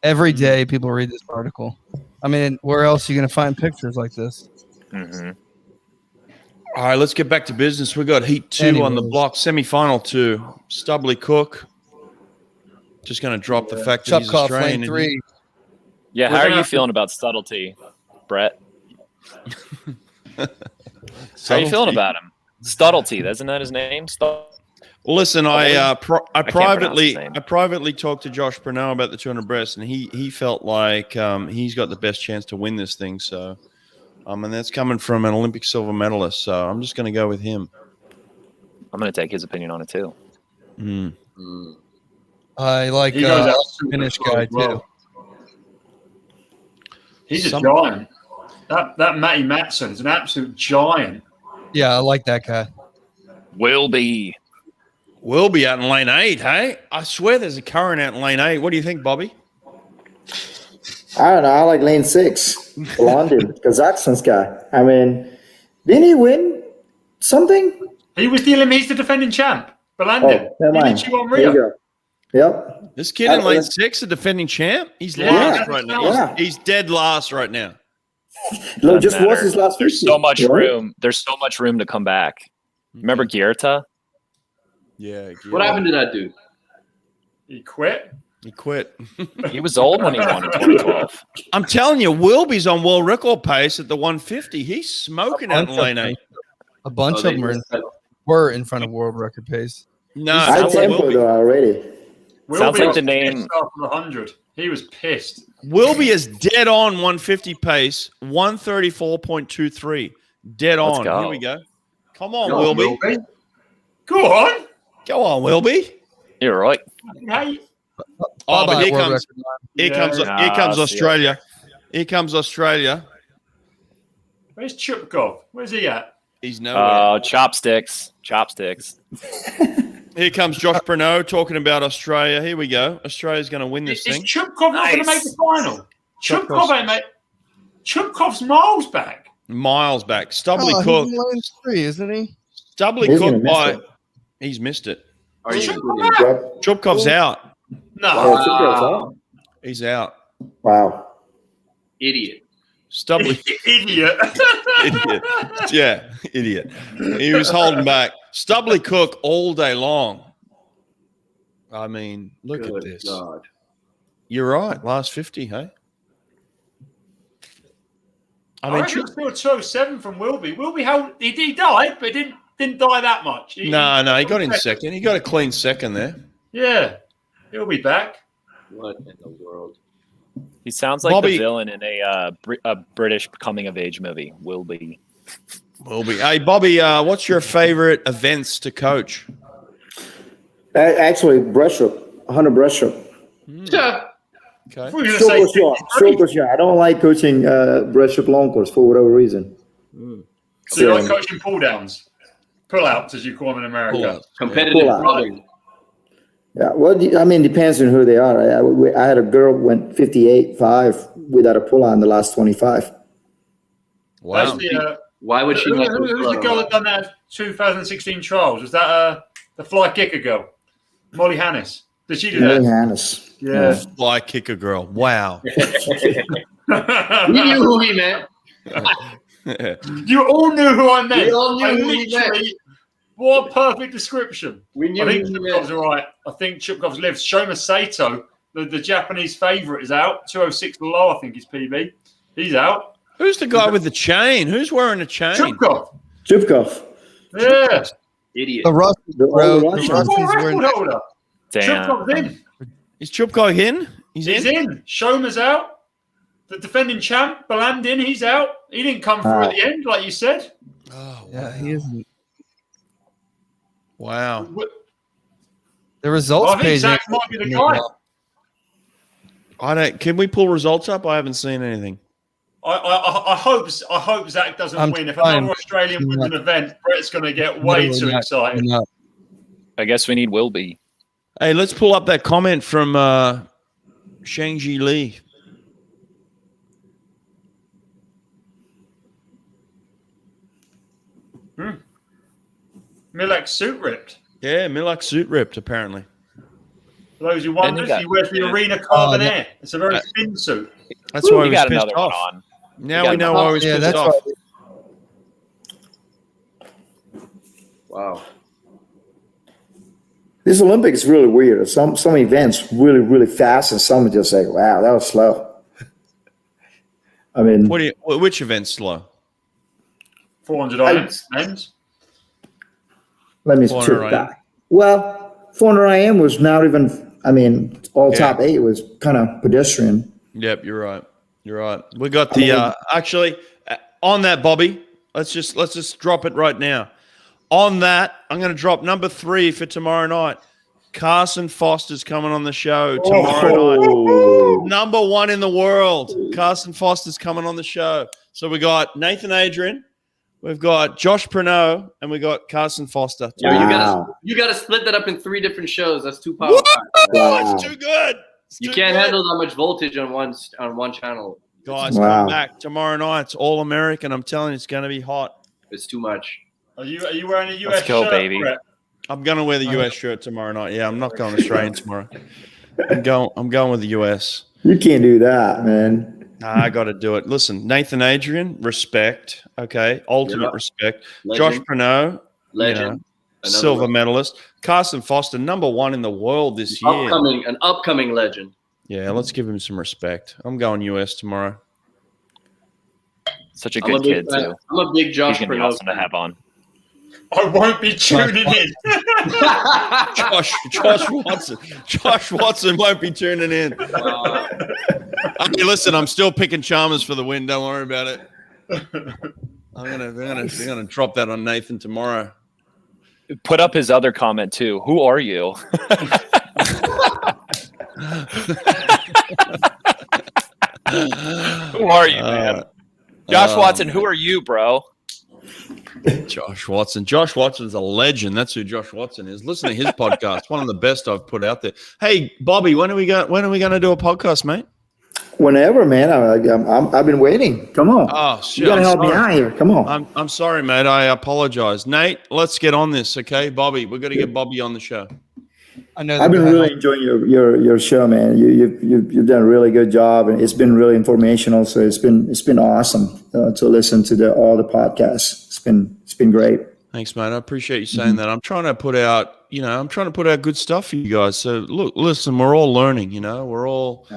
Every day people read this article. I mean, where else are you going to find pictures like this? Mm-hmm. All right, let's get back to business. We got heat 2 on the block, semi-final 2. Stubbly Cook. Just going to drop the fact that he's Australian. Lane 3. Yeah, how are you feeling about subtlety, Brett? How are you feeling about him? Subtlety, isn't that his name? Well, listen, I privately talked to Josh Pernell about the 200 breast, and he felt like he's got the best chance to win this thing. So, and that's coming from an Olympic silver medalist. So I'm just going to go with him. I'm going to take his opinion on it too. I like Finnish guy too. He's a giant. That Matty Matson is an absolute giant. Yeah, I like that guy. Will be out in lane 8, hey? I swear there's a current out in lane 8. What do you think, Bobby? I don't know. I like lane 6, London, Kazakhstan's guy. I mean, didn't he win something? He's the defending champ. Balandin. Never mind. He on There you Rio. go. Yep. This kid in lane 6, a defending champ? He's last right now. Yeah. He's dead last right now. Look, just watch his last There's so much room. There's so much room to come back. Remember Gierta? Yeah. What happened to that dude? He quit. He was old when he won in 2012. I'm telling you, Wilby's on world record pace at the 150. He's smoking out in lane 8. A bunch of them were in front of world record pace. No, I tempo though already. Sounds like the name. After 100, he was pissed. Wilby is dead on 150 pace, 134.23. Dead on. go. Here we go. Come on, Wilby. Go on. Go on, Wilby. You're right. Hey. But here comes Ah, Australia. Here comes Australia. Where's Chupkov? Where's he at? He's nowhere. Oh, chopsticks. Here comes Josh Bruneau talking about Australia. Here we go. Australia's going to win this thing. Is Chupkov not going to make the final? Chupkov ain't mate. Chupkov's miles back. Miles back. Stubbly Cook. He's in lane 3, isn't he? Stubbly Cook by. He's missed it. Are you Chupkov's out. No. He's out. Wow. idiot? Stubbly. Idiot. Idiot. Yeah, idiot. He was holding back. Stubbly Cook all day long. I mean, look at this. God. You're right. Last 50, hey? I mean, still 207 from Wilby. Wilby, he died, but didn't die that much. He got in second. He got a clean second there. Yeah, he'll be back. What in the world? He sounds like Bobby, the villain in a British coming-of-age movie. Wilby. Hey, Bobby, what's your favorite events to coach? Actually, breaststroke, 100 breaststroke. Yeah. Okay. Super shot. I don't like coaching breaststroke long course for whatever reason. So you like coaching pull-downs? Pull-outs, as you call them in America. Competitive running. Yeah, well, I mean, depends on who they are. I had a girl went 58.5 without a pull-out in the last 25. Wow. Why would she not? Who's the girl that done that 2016 trials? Was that the fly kicker girl? Molly Hannes. Did she do that? Molly Hannes. Yeah. Fly kicker girl. Wow. We knew who he meant. You all knew who I meant. We all knew who he meant. What a perfect description. We knew I think who he Chupkov's meant. all right. I think Chupkov's lives. Shoma Sato, the Japanese favourite, is out. 206 below, I think, is PB. He's out. Who's the guy with the chain? Who's wearing a chain? Chupkov. Yeah. Idiot. The Russians Record were holder. Damn. Chupkov's in. Is Chupkov in? He's in. Shoma's out. The defending champ, Balandin, he's out. He didn't come through at the end, like you said. Oh, Yeah, he isn't. Wow. The results I think page. Zach might be the guy. Can we pull results up? I haven't seen anything. I hope Zach doesn't win. If another Australian wins an event, Brett's going to get way too excited. I guess we need Wilby. Hey, let's pull up that comment from Shangji Lee. Milak's suit ripped. Yeah, Milak's suit ripped, apparently. For those who wonder, he wears the Arena Carbon Air. It's a very thin suit. That's why he was got pissed another off. one on. Now we know why he was pissed off. Wow. This Olympics is really weird. Some events really, really fast, and some are just like, wow, that was slow. I mean, which event's slow? 400 IMs. Let me check back. Well, 400 IM was not even. I mean, top 8 was kind of pedestrian. Yep, you're right. You're right. We got the actually on that, Bobby. Let's just drop it right now. On that, I'm going to drop number 3 for tomorrow night. Carson Foster's coming on the show tomorrow night. Number 1 in the world. Carson Foster's coming on the show. So we got Nathan Adrian, we've got Josh Pernot, and we got Carson Foster. Wow. You gotta split that up in 3 different shows. That's too powerful. Wow. It's too good. You can't handle that much voltage on one channel. Guys, come back tomorrow night. It's all American. I'm telling you, it's going to be hot. It's too much. Are you wearing a US Let's go, shirt, baby. Brett? I'm going to wear the US shirt tomorrow night. Yeah, I'm not going Australian tomorrow. I'm going with the US. You can't do that, man. Nah, I got to do it. Listen, Nathan Adrian, respect. Okay, ultimate respect. Legend. Josh Pernot, Legend. Silver medalist. Carson Foster, number 1 in the world this year. An upcoming legend. Yeah, let's give him some respect. I'm going US tomorrow. Such a good kid, too. I'm a big Josh He's going to be awesome to have on. I won't be tuning in. Josh Watson won't be tuning in. Hey, listen, I'm still picking Chalmers for the win. Don't worry about it. They're gonna drop that on Nathan tomorrow. Put up his other comment, too. Who are you? Who are you, man? Josh Watson, who are you, bro? Josh Watson. Josh Watson's a legend. That's who Josh Watson is. Listen to his podcast. One of the best I've put out there. Hey, Bobby, when are we going to do a podcast, mate? Whenever, man. I've been waiting. Come on. Oh, shit. You got to help me out here. Come on. I'm sorry, mate. I apologize. Nate, let's get on this, okay? Bobby, we've got to get Bobby on the show. I know. I've been really enjoying your show, man. You've done a really good job, and it's been really informational. So it's been awesome to listen to all the podcasts. It's been great. Thanks, mate. I appreciate you saying that. I'm trying to put out good stuff for you guys. So look, listen, we're all learning. We're all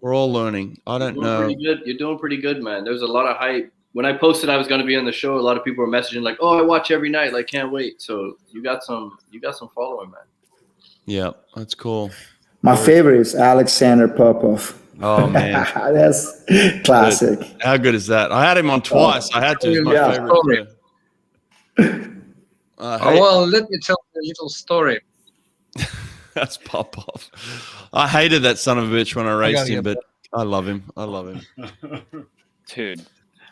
learning. I don't know. You're doing pretty good, man. There's a lot of hype. When I posted I was going to be on the show, a lot of people were messaging like, "Oh, I watch every night. Like, can't wait." So you got some following, man. Yeah, that's cool. My favorite is Alexander Popov. Oh, man. That's classic. Good. How good is that? I had him on twice. I had to. He's my favorite too. Well, let me tell you a little story. That's Popov. I hated that son of a bitch when I raced him, but I love him. Dude,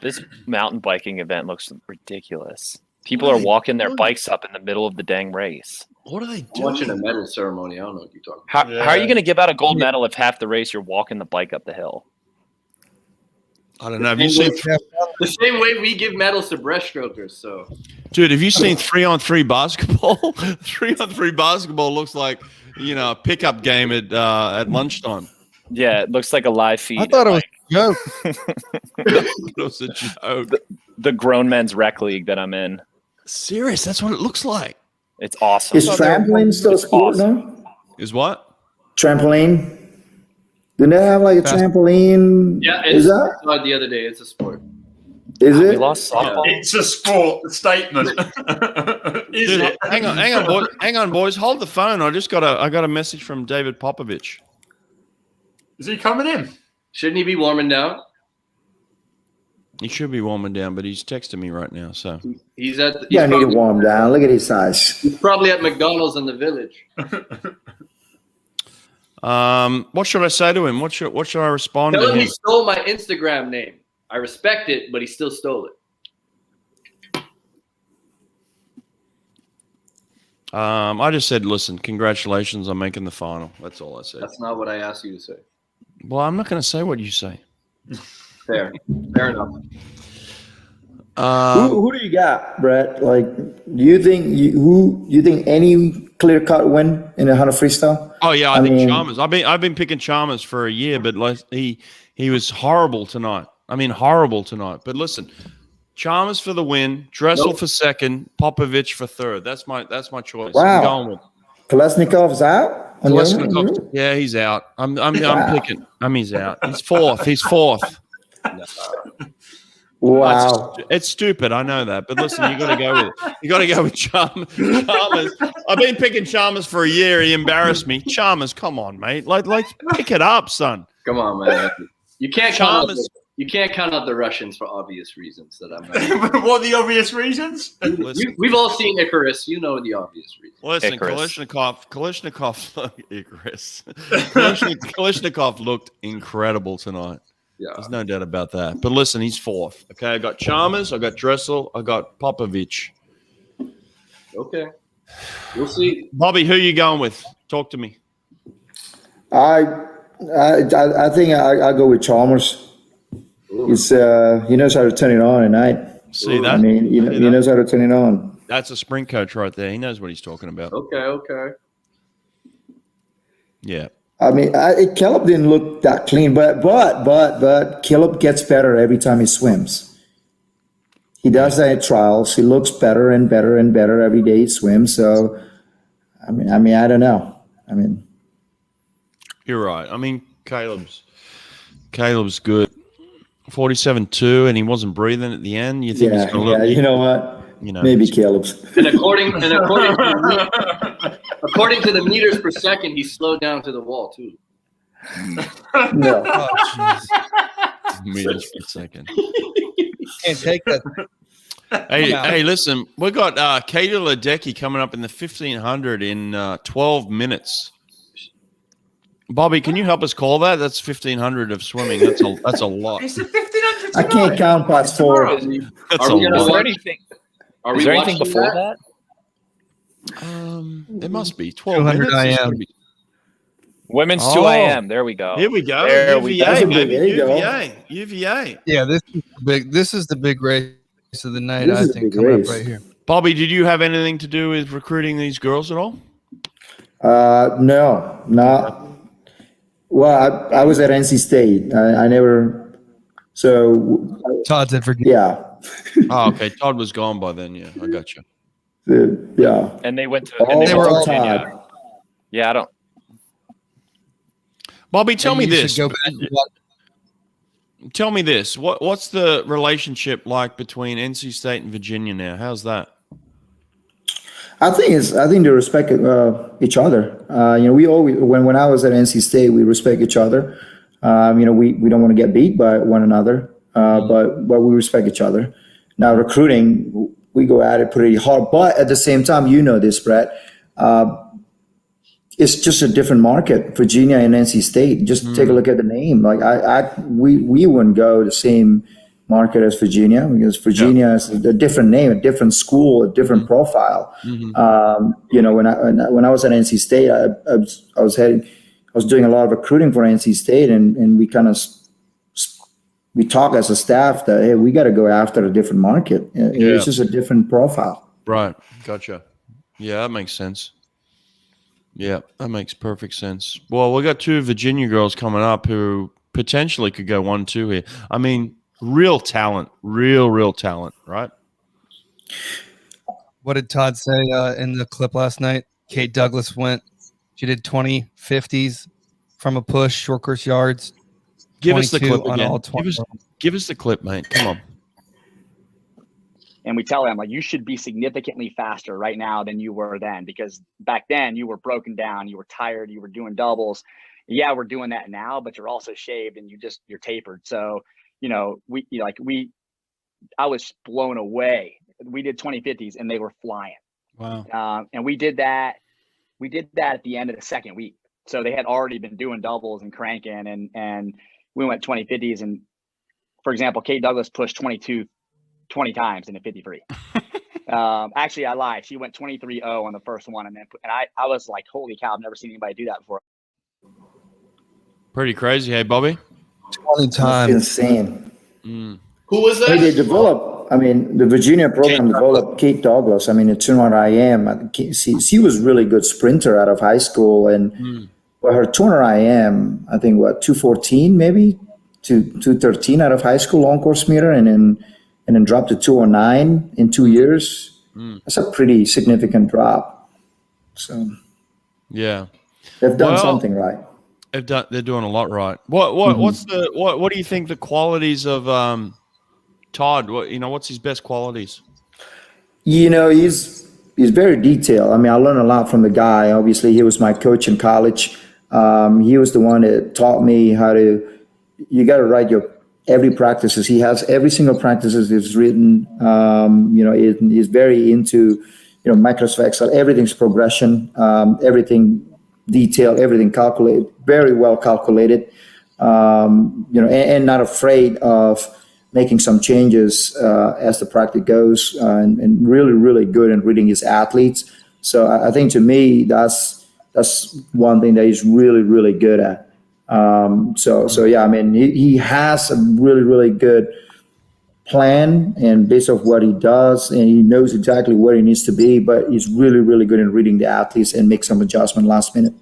this mountain biking event looks ridiculous. People are walking their bikes up in the middle of the dang race. What are they doing? I'm watching a medal ceremony. I don't know what you're talking about. How are you going to give out a gold medal if half the race you're walking the bike up the hill? I don't know. Have you seen the same way we give medals to breaststrokers? So, dude, have you seen 3-on-3 basketball? 3-on-3 basketball looks like a pickup game at lunchtime. Yeah, it looks like a live feed. I thought it was a joke. It was a joke. The grown men's rec league that I'm in. Serious? That's what it looks like. It's awesome. Is trampoline still sport now? Is what? Trampoline. Didn't they have like a trampoline? Yeah, is that the other day? It's a sport. Is it? We lost softball. It's a sport statement. Dude, it? Hang on, boys. Hold the phone. I got a message from David Popovici. Is he coming in? Shouldn't he be warming down? He should be warming down, but he's texting me right now. So he's at. Yeah, I need to warm down. Look at his size. He's probably at McDonald's in the village. What should I say to him? What should I respond Tell to him him? he stole my Instagram name. I respect it, but he still stole it. I just said, listen, congratulations on making the final. That's all I said. That's not what I asked you to say. Well, I'm not going to say what you say. Fair enough. Who do you got, Brett? Like, do you think any clear cut win in the 100 freestyle? Oh yeah, I think Chalmers. I've been picking Chalmers for a year, but like he was horrible tonight. I mean, horrible tonight. But listen, Chalmers for the win, Dressel Nope. for second, Popovici for third. That's my choice. Wow. I'm going with Kolesnikov's out? On the other Kolesnikov. one? Yeah, he's out. I'm Wow. picking. He's out. He's fourth. He's fourth. Wow. It's stupid. I know that, but listen, you got to go with it. You got to go with Chalmers. I've been picking Chalmers for a year. He embarrassed me. Chalmers, come on, mate. Like pick it up, son. Come on, man. You can't Chalmers. You can't count out the Russians for obvious reasons that I'm not. What are the obvious reasons? We've all seen Icarus. You know the obvious reasons. Listen, Icarus. Kalishnikov looked incredible tonight. Yeah. There's no doubt about that. But listen, he's fourth. Okay, I got Chalmers, I got Dressel, I got Popovici. Okay. We'll see. Bobby, who you going with? Talk to me. I think I go with Chalmers. It's he knows how to turn it on at night. See that? I mean, he knows how to turn it on. That's a sprint coach right there. He knows what he's talking about. Okay. Yeah. I mean, Caeleb didn't look that clean, but Caeleb gets better every time he swims. He does that at trials. He looks better and better and better every day he swims. So, I mean, I don't know. I mean, You're right. I mean, Caleb's good. 47-2, and he wasn't breathing at the end. You think he's going to look? You know what? Maybe Caeleb's. And according to the meters per second, he slowed down to the wall too. No. Oh, jeez. Meters per second. Can't take that. Hey, listen, we got Ledecky coming up in the 1500 in 12 minutes. Bobby, can you help us call that? That's 1,500 of swimming. That's a lot. It's a 1,500. I can't count past 4. That's a Is lot. there anything? Are Is we there anything watching before that? that? It must be 12 200 minutes. It's IM. gonna be- Women's Oh. 2 a.m. There we go. Here we go. There we UVA, go. baby. There you go. UVA. Yeah, this is the big race of the night. This I is the think big coming race. up right here. Bobby, did you have anything to do with recruiting these girls at all? No, not. Well, I was at NC State. I never. So Todd's at Virginia. yeah, Oh, okay. Todd was gone by then. Yeah, I got you. yeah. And they went to. All And they went to all Virginia. Todd. Yeah, I don't. Bobby, tell me You should this. go back and watch. Tell me this. What's the relationship like between NC State and Virginia now? How's that? I think they respect each other. We always when I was at NC State, we respect each other. We don't want to get beat by one another, but we respect each other. Now recruiting, we go at it pretty hard, but at the same time, this, Brett. It's just a different market, Virginia and NC State. Just take a look at the name. Like we wouldn't go the same market as Virginia because Virginia is a different name, a different school, a different profile. When I was at NC State, I was doing a lot of recruiting for NC State, and we kind of we talk as a staff that hey, we got to go after a different market. It's just a different profile. Right. Gotcha. Yeah, that makes sense. Yeah, that makes perfect sense. Well, we got 2 Virginia girls coming up who potentially could go 1-2 here. I mean, real talent, real talent, right? What did Todd say in the clip last night? Kate Douglas went. She did 20 50s from a push, short course yards. Give us the 22 clip on again. all 20. Give us the clip, mate. Come on. And we tell them, like, you should be significantly faster right now than you were then, because back then you were broken down, you were tired, you were doing doubles. Yeah, we're doing that now, but you're also shaved and you're tapered. So, I was blown away. We did 2050s and they were flying. Wow. And we did that at the end of the second week. So they had already been doing doubles and cranking, and we went 2050s. And for example, Kate Douglas pushed 22 20 times in a 53. Actually, I lied. She went 23-0 on the first one, and I was like, holy cow, I've never seen anybody do that before. Pretty crazy, hey, Bobby? 20 times. Insane. Who was that? Hey, they developed. I mean, the Virginia program developed Kate Douglas. I mean, at 200 IM, she was really good sprinter out of high school, and her 200 IM, I think 214 maybe, 213 out of high school long course meter, and and then drop to 209 in 2 years. That's a pretty significant drop. So yeah, they've done something right. They're doing a lot right. What do you think the qualities of Todd? What's his best qualities? He's very detailed. I mean, I learned a lot from the guy. Obviously, he was my coach in college. He was the one that taught me how to. You got to write your every practices. He has every single practices is written. He's very into microspecs. Everything's progression. Everything detailed. Everything calculated. Very well calculated. And not afraid of making some changes as the practice goes, and really, really good in reading his athletes. So I think to me, that's one thing that he's really, really good at. So yeah, I mean, he has a really, really good plan and based off what he does, and he knows exactly where he needs to be, but he's really, really good in reading the athletes and make some adjustment last minute.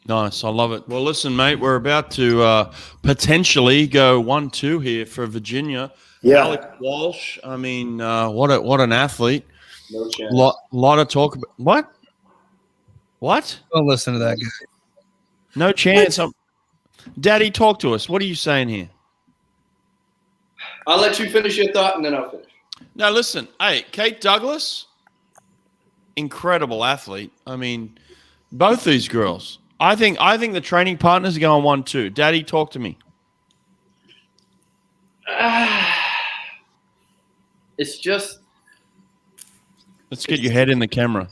Nice. I love it. Well, listen, mate, we're about to potentially go 1-2 here for Virginia. Yeah. Alex Walsh, I mean, what an athlete. No chance. Lot of talk about what? Don't listen to that guy. No chance. Daddy, talk to us. What are you saying here? I'll let you finish your thought and then I'll finish. Now, listen. Hey, Kate Douglas, incredible athlete. I mean, both these girls. I think the training partners are going 1-2. Daddy, talk to me. It's just. Let's get your head in the camera.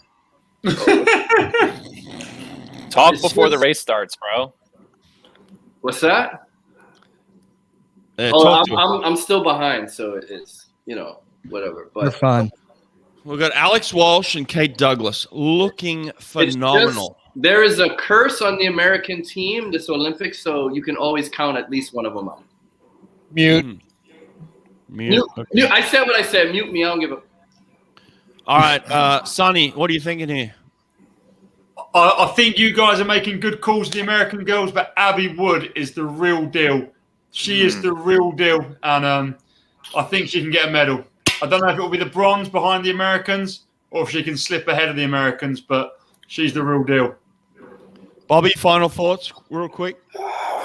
Talk before the race starts, bro. What's that? I'm still behind, so it's whatever. But You're fine. We've got Alex Walsh and Kate Douglas looking phenomenal. There is a curse on the American team this Olympics, so you can always count at least one of them out. Mute. Mute. Mute. I said what I said. Mute me. I don't give a. All right, Sonny, what are you thinking here? I think you guys are making good calls to the American girls, but Abby Wood is the real deal. She is the real deal, and I think she can get a medal. I don't know if it will be the bronze behind the Americans or if she can slip ahead of the Americans, but she's the real deal. Bobby, final thoughts real quick?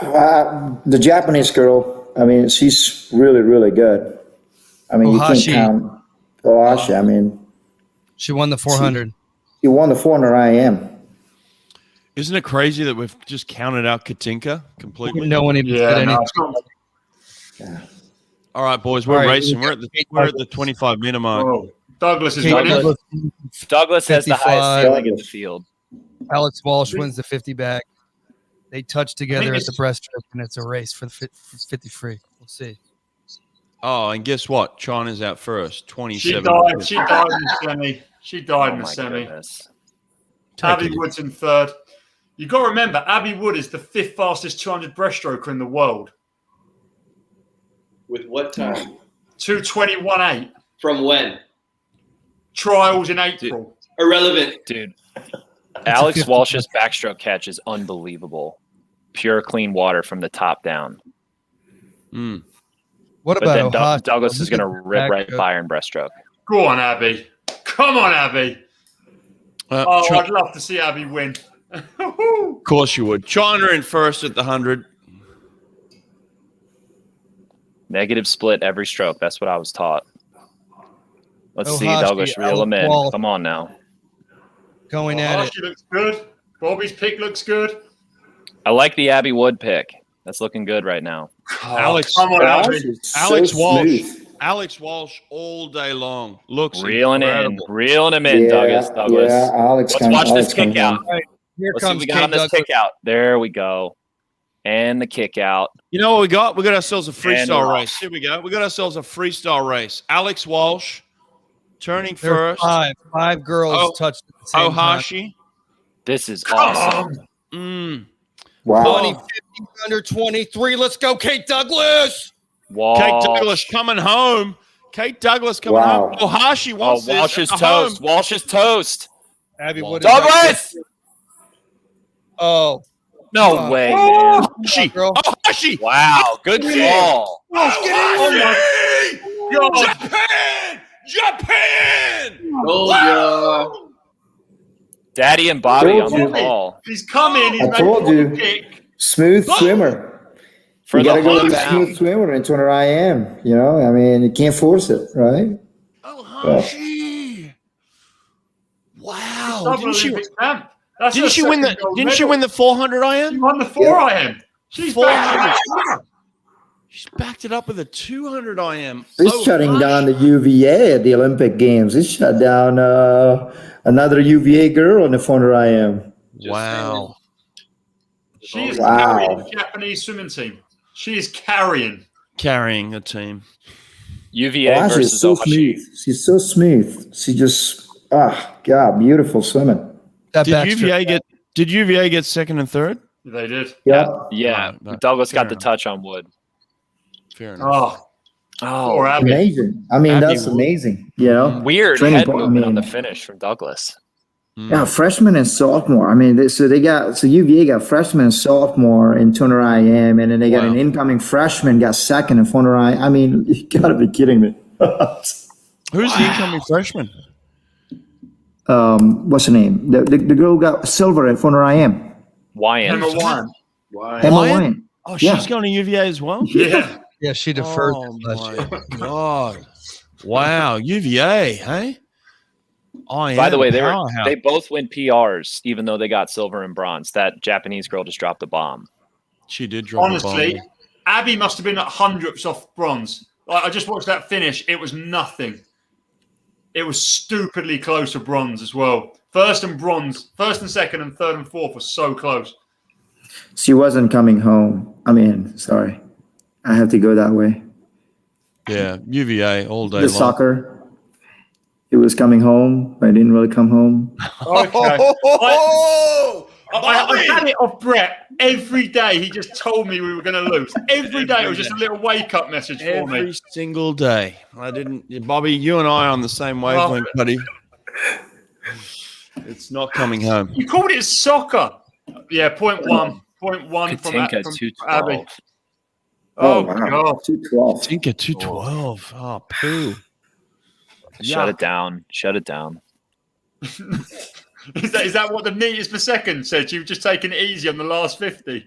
The Japanese girl, I mean, she's really, really good. I mean, Ohashi. You can't count Ohashi. I mean, she won the 400. She won the 400 IM. Isn't it crazy that we've just counted out Katinka completely? No one even said anything. All right, boys, we're racing. We're at the 25-minute mark. Oh, Douglas is winning. Douglas has the 55. highest ceiling in the field. Alex Walsh wins the 50 back. They touch together at the breaststroke, and it's a race for the 50 free. We'll see. Oh, and guess what? China's out first, 27. She died in the semi. She died in the semi. Abby Wood's in third. You've got to remember, Abby Wood is the 5th fastest 200 breaststroker in the world. With what time? 2:21.8. From when? Trials in April. Irrelevant. Dude. Alex Walsh's backstroke catch is unbelievable. Pure, clean water from the top down. What about then Douglas is going to rip right by her in breaststroke. Go on, Abby. Come on, Abby. I'd love to see Abby win. Of course you would. China in first at the 100. Negative split every stroke. That's what I was taught. Let's see, Ohashi, Douglas, reel him in. Walsh. Come on now. Going at it. She looks good. Bobby's pick looks good. I like the Abby Wood pick. That's looking good right now. Alex Walsh all day long. Looks reeling incredible. Reeling him in, Douglas. Yeah, Alex. Let's watch this kick out. Right, here Let's see comes what we got on this kick out. There we go. And the kick out. You know what we got? We got ourselves a freestyle race. Here we go. We got ourselves a freestyle race. Alex Walsh turning first. Five girls touched at the same time. Ohashi. This is awesome. Wow. 20, 50, under 23. Let's go, Kate Douglas. Wow. Kate Douglas coming home. Kate Douglas coming home. Ohashi wants this. Walsh is toast. Home. Walsh is toast. Abby Wood. Douglas! Oh. No way, man. Ohashi. Wow. Good call. Japan! Japan. Oh, Daddy and Bobby Told on you. the call. He's coming. He's I told making you. a kick. Smooth swimmer. For You the gotta go with hometown. smooth swimmer in 200 IM. You know, I mean, you can't force it, right? Oh, Hashi. Wow. Double Olympic champ. That's her Didn't she win the second gold Didn't she medal. win the 400 She IM? won the 4 IM. She's 400. back. She's backed it up with a 200 IM. He's shutting down the UVA at the Olympic Games. He shut down another UVA girl in the 400 IM. Wow. She is Wow. carrying the Japanese swimming team. She is carrying. Carrying the team. UVA Wow, she's versus so Ohashi. smooth. She's so smooth. She just, God, beautiful swimming. That Did backstroke. UVA get second and third? They did. Yeah. Yeah, No, Douglas got fair the touch on wood. Fair enough. Oh, poor Abby. Amazing. I mean, Abby that's Wood. amazing. You know, Weird Training head point, I movement on the mean- finish from Douglas. yeah, freshman and sophomore. I mean, so UVA got freshman and sophomore in 200 IM, and then they got Wow. an incoming freshman got second in 400 IM. I mean, you gotta be kidding me. Who's the incoming freshman? What's her name? The girl who got silver at 400 IM. Wyan. Number one. Why? Emma Wyan? Wayne. Oh, Yeah. she's going to UVA as well? Yeah. Yeah, she deferred. Oh, last year. my God. Wow. UVA, hey? By the way, they both win PRs, even though they got silver and bronze. That Japanese girl just dropped a bomb. She did drop Honestly, a bomb. Abby must have been at hundredths off bronze. Like, I just watched that finish. It was nothing. It was stupidly close to bronze as well. First and second and third and fourth were so close. She wasn't coming home. I mean, sorry. I have to go that way. Yeah, UVA all day The long. soccer. It was coming home, but I didn't really come home. Okay. I had it off Brett every day. He just told me we were going to lose. Every day it was just a little wake-up message for Every me. single day. I didn't. Bobby, you and I are on the same wavelength, buddy. It's not coming home. You called it soccer. Yeah, point one. Point one from Katinka from 212. Abby. Oh, wow. God. 212. Tinker 212. Oh, poo. Shut it down. Shut it down. Is that what the meters per second said? You've just taken it easy on the last 50.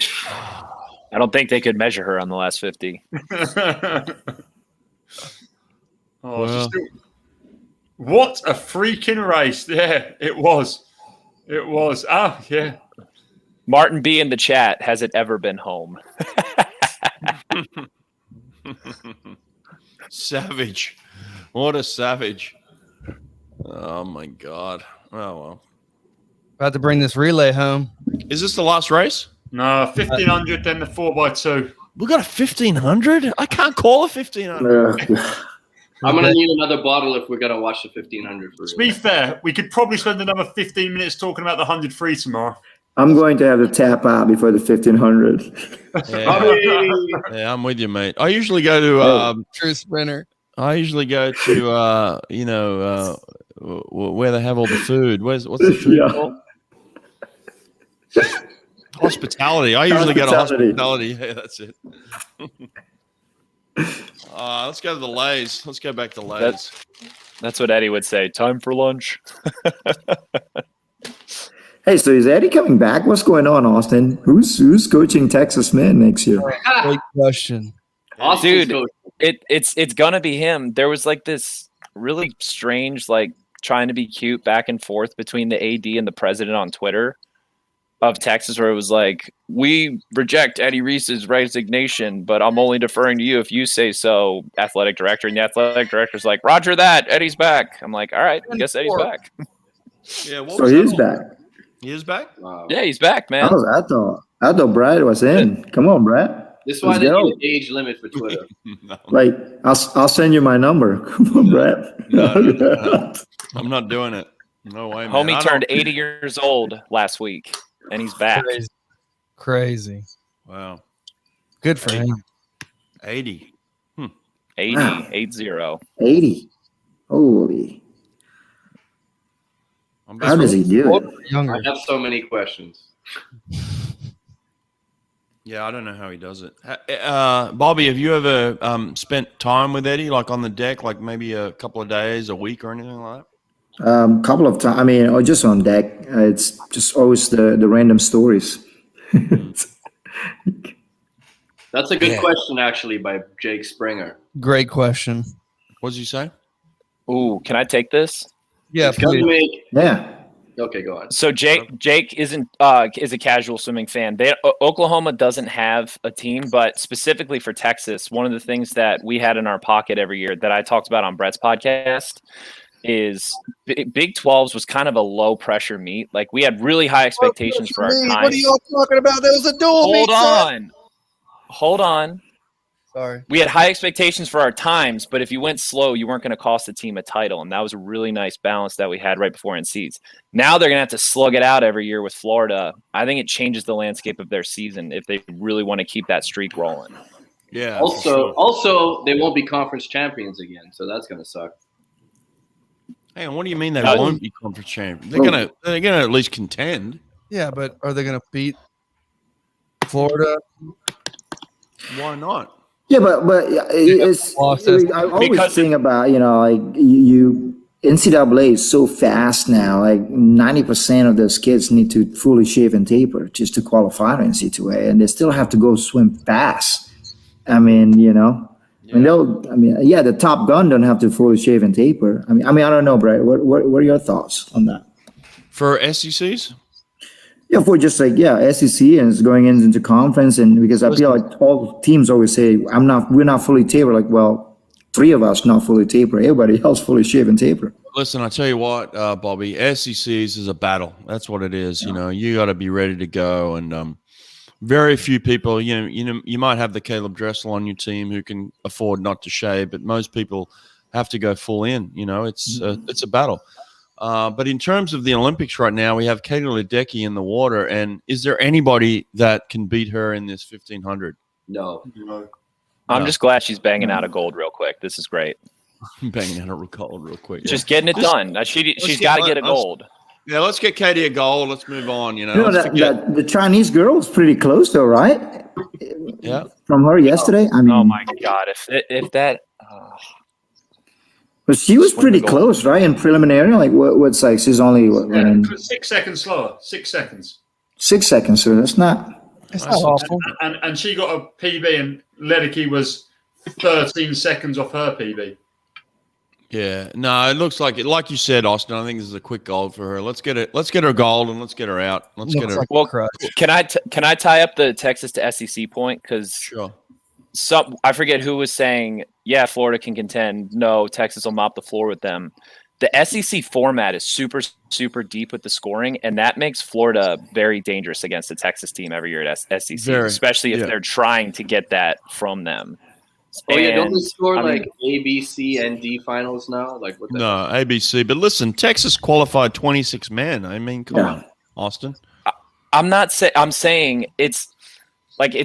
I don't think they could measure her on the last 50. Well. What a freaking race. Yeah, it was. It was. Ah, yeah. Martin B in the chat, has it ever been home? Savage. What a savage. Oh, my God. Oh, well. About to bring this relay home. Is this the last race? No, 1500, then the 4x2. We got a 1500? I can't call a 1500. I'm going to need another bottle if we're going to watch the 1500. To be fair, we could probably spend another 15 minutes talking about the 100 free tomorrow. I'm going to have to tap out before the 1500. Yeah, I'm with you, mate. I usually go to True sprinter. I usually go to where they have all the food. What's the food Yeah. called? Hospitality. I usually go to hospitality. Yeah, that's it. Let's go to the Lays. Let's go back to Lays. That's what Eddie would say. Time for lunch. Hey, so is Eddie coming back? What's going on, Austin? Who's coaching Texas men next year? Great question. Dude, it's gonna be him. There was like this really strange, like trying to be cute back and forth between the AD and the president on Twitter of Texas, where it was like, we reject Eddie Reese's resignation, but I'm only deferring to you if you say so, athletic director. And the athletic director's like, Roger that, Eddie's back. I'm like, all right, I guess Eddie's back. Yeah, So he's back. He is back? Wow. Yeah, he's back, man. I thought Brad was in. Come on, Brad. This is why Let's they go. need an age limit for Twitter. No, Like, I'll send you my number. Come on, Brad. no. I'm not doing it. No way, man. Homie turned 80 years old last week, and he's back. Crazy. Wow. Good for him. 80. 80, Wow. 80. 80. Holy. How does he do it? Younger. I have so many questions. Yeah, I don't know how he does it. Bobby, have you ever spent time with Eddie, like on the deck, like maybe a couple of days, a week, or anything like that? Couple of times. I mean, or just on deck. It's just always the random stories. That's a good question, actually, by Jake Springer. Great question. What did you say? Ooh, can I take this? Yeah, please. Yeah. Okay, go on. So Jake isn't is a casual swimming fan. Oklahoma doesn't have a team, but specifically for Texas, one of the things that we had in our pocket every year that I talked about on Brett's podcast is Big 12s was kind of a low pressure meet. Like we had really high expectations for our time. What are y'all talking about? There was a dual meet. Hold on. Sorry. We had high expectations for our times, but if you went slow, you weren't going to cost the team a title. And that was a really nice balance that we had right before NCs. Now they're going to have to slug it out every year with Florida. I think it changes the landscape of their season if they really want to keep that streak rolling. Yeah. Also, they won't be conference champions again, so that's going to suck. Hey, what do you mean they won't be conference champions? They're gonna at least contend. Yeah, but are they gonna beat Florida? Why not? Yeah, but it's I always think about like you NCAA is so fast now. Like 90% of those kids need to fully shave and taper just to qualify to NCAA, and they still have to go swim fast. I mean, the Top Gun don't have to fully shave and taper. I mean, I don't know, Brett. What are your thoughts on that? For SECs? Yeah, for just SEC and it's going into conference, and because I feel like all teams always say we're not fully taper. Like, well, 3 of us not fully taper, everybody else fully shave and taper. Listen, I tell you what, Bobby, SECs is a battle. That's what it is. You know, you got to be ready to go, and very few people. You might have the Caeleb Dressel on your team who can afford not to shave, but most people have to go full in. It's a battle. But in terms of the Olympics right now, we have Katie Ledecky in the water. And is there anybody that can beat her in this 1500? No. I'm just glad she's banging out a gold real quick. This is great. Banging out a gold real quick. Just getting it done. She's got to get a gold. Yeah, let's get Katie a gold. Let's move on. The Chinese girl is pretty close, though, right? Yeah. From her yesterday. I mean, oh my God! If that. But she was pretty close, right? In preliminary, like what's like she's only 6 seconds slower. 6 seconds. 6 seconds, so that's not awful. And she got a PB, and Ledecky was 13 seconds off her PB. Yeah, no, it looks like it. Like you said, Austin, I think this is a quick gold for her. Let's get it. Let's get her gold and let's get her out. Let's get her. Like well, can I tie up the Texas to SEC point? Because sure. I forget who was saying, yeah, Florida can contend. No, Texas will mop the floor with them. The SEC format is super, super deep with the scoring, and that makes Florida very dangerous against the Texas team every year at SEC, especially if they're trying to get that from them. Oh, yeah, don't they score A, B, C, and D finals now? Like what? No, ABC. But listen, Texas qualified 26 men. I mean, come on, Austin. I'm saying it's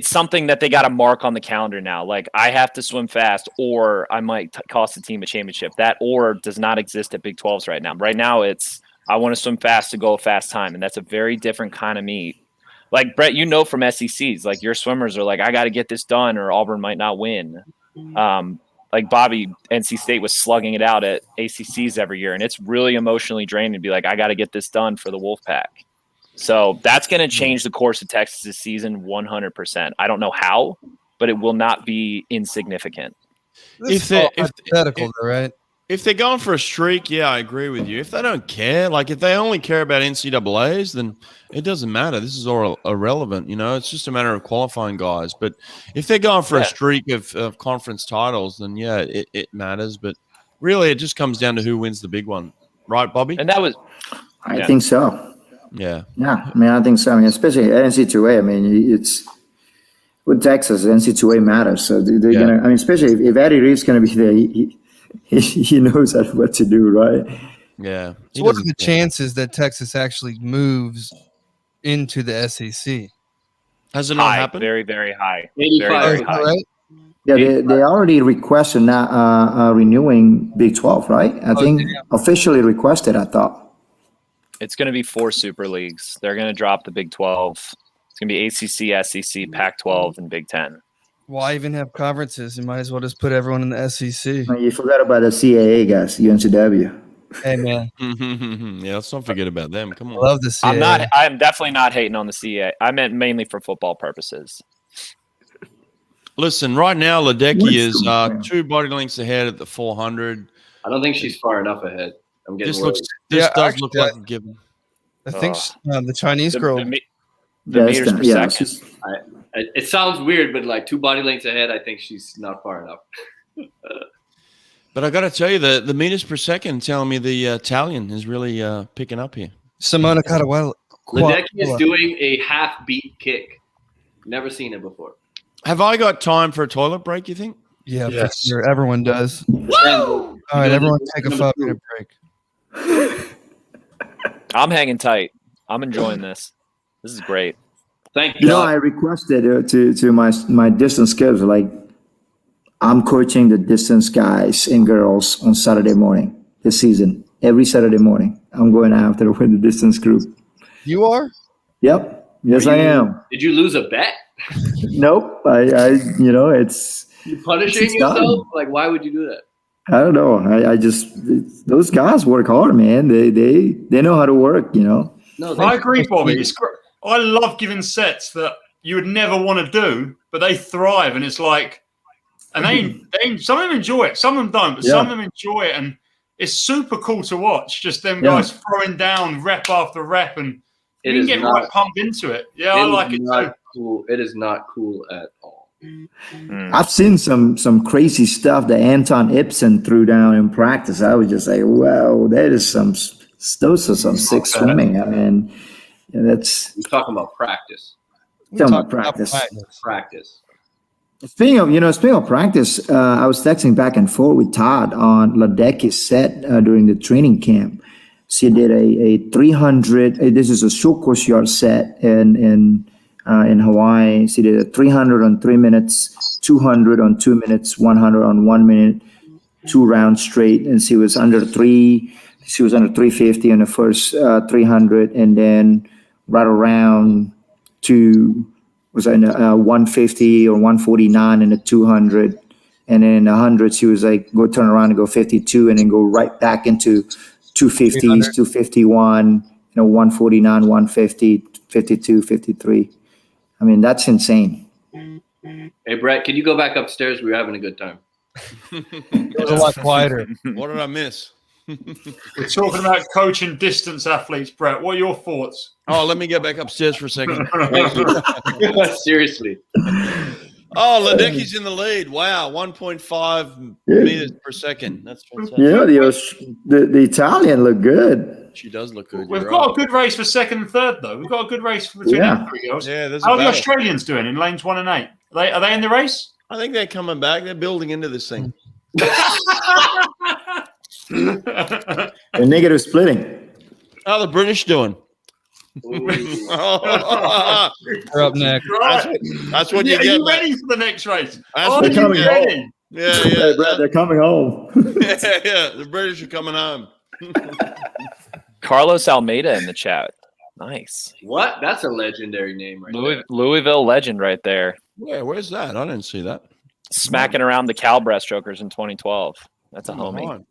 something that they got to mark on the calendar now. Like I have to swim fast, or I might cost the team a championship. That or does not exist at Big 12s right now. Right now, it's I want to swim fast to go a fast time, and that's a very different kind of meet. Like Brett, from SECs, like your swimmers are like, I got to get this done, or Auburn might not win. Like Bobby, NC State was slugging it out at ACCs every year, and it's really emotionally draining to be like, I got to get this done for the Wolfpack. So that's going to change the course of Texas' season 100%. I don't know how, but it will not be insignificant. If hypothetical, right? If they're going for a streak, yeah, I agree with you. If they don't care, like if they only care about NCAAs, then it doesn't matter. This is all irrelevant, It's just a matter of qualifying guys. But if they're going for a streak of conference titles, then yeah, it matters. But really, it just comes down to who wins the big one, right, Bobby? And that was, I think so. Yeah. Yeah, I think so. Especially NCAA. It's with Texas, NCAA matters. So they're gonna. Especially if Eddie Reed's gonna be there. He knows what to do, right? Yeah. So what are the chances that Texas actually moves into the SEC? Has it not happened? Very, very high. 85. Very, very high. Right? Yeah, they already requested renewing Big 12, right? I think officially requested, I thought. It's going to be 4 super leagues. They're going to drop the Big 12. It's going to be ACC, SEC, Pac-12, and Big Ten. Why even have conferences? You might as well just put everyone in the SEC. You forgot about the CAA guys, UNCW. Hey, man. Yeah, let's not forget about them. Come on. I love the CAA. I'm definitely not hating on the CAA. I meant mainly for football purposes. Listen, right now, Ledecky is 2 body lengths ahead at the 400. I don't think she's far enough ahead. I'm getting This worried. does look like a given. I think the Chinese girl. The meters per second. It sounds weird, but like 2 body lengths ahead, I think she's not far enough. But I got to tell you, the meters per second telling me the Italian is really picking up here. Simona Cadwell. Ledecky is doing a half-beat kick. Never seen it before. Have I got time for a toilet break, you think? Yeah, for sure. Everyone does. Woo! All right, everyone take a 5-minute break. I'm hanging tight. I'm enjoying this. This is great. Thank you. You know, I requested to my distance kids, like, I'm coaching the distance guys and girls on Saturday morning this season. Every Saturday morning, I'm going after with the distance group. You are? Yep. Yes, I am. Did you lose a bet? Nope. It's You punishing yourself? Like, why would you do that? I don't know. I just those guys work hard, man. They know how to work. No, I agree, Bobby. It's great. I love giving sets that you would never want to do, but they thrive, and it's like, and they some of them enjoy it, some of them don't, but some of them enjoy it, and it's super cool to watch. Just them guys throwing down rep after rep, and you can get right pumped into it. Yeah, I like it too. Cool. It is not cool at all. I've seen some crazy stuff that Anton Ibsen threw down in practice. I would just say, wow, those are some sick swimming. I mean, that's. We're talking about practice. Talking about practice. Practice. Speaking of practice, I was texting back and forth with Todd on Ledecky's set during the training camp. She did a 300. This is a short course yard set in Hawaii. She did a 300 on 3 minutes, 200 on 2 minutes, 100 on 1 minute, 2 rounds straight, and she was under 350 on the first 300, and then right around to was in 150 or 149 in the 200, and then in the 100 she was like go turn around and go 52, and then go right back into 250s, 251, 149, 150, 52, 53. I mean, that's insane. Hey, Brett, can you go back upstairs? We were having a good time. It was a lot quieter. What did I miss? We're talking about coaching distance athletes, Brett. What are your thoughts? Oh, let me get back upstairs for a second. Seriously. Oh, Ledecky's in the lead. Wow, 1.5 meters per second. That's fantastic. Yeah, the Italian looked good. She does look good. We've got a good race for second and third, though. We've got a good race between them three girls. Yeah, how are the Australians doing in lanes 1 and 8? Are they in the race? I think they're coming back. They're building into this thing. The negative splitting. How are the British doing? They're up next. That's what you Are get. you ready for the next race? They're coming home. Yeah. Brad, they're coming home. Yeah. The British are coming home. Carlos Almeida in the chat. Nice. What? That's a legendary name right there. Louisville legend right there. Where's that? I didn't see that. Smacking around the Cal breaststrokers in 2012. That's a homie.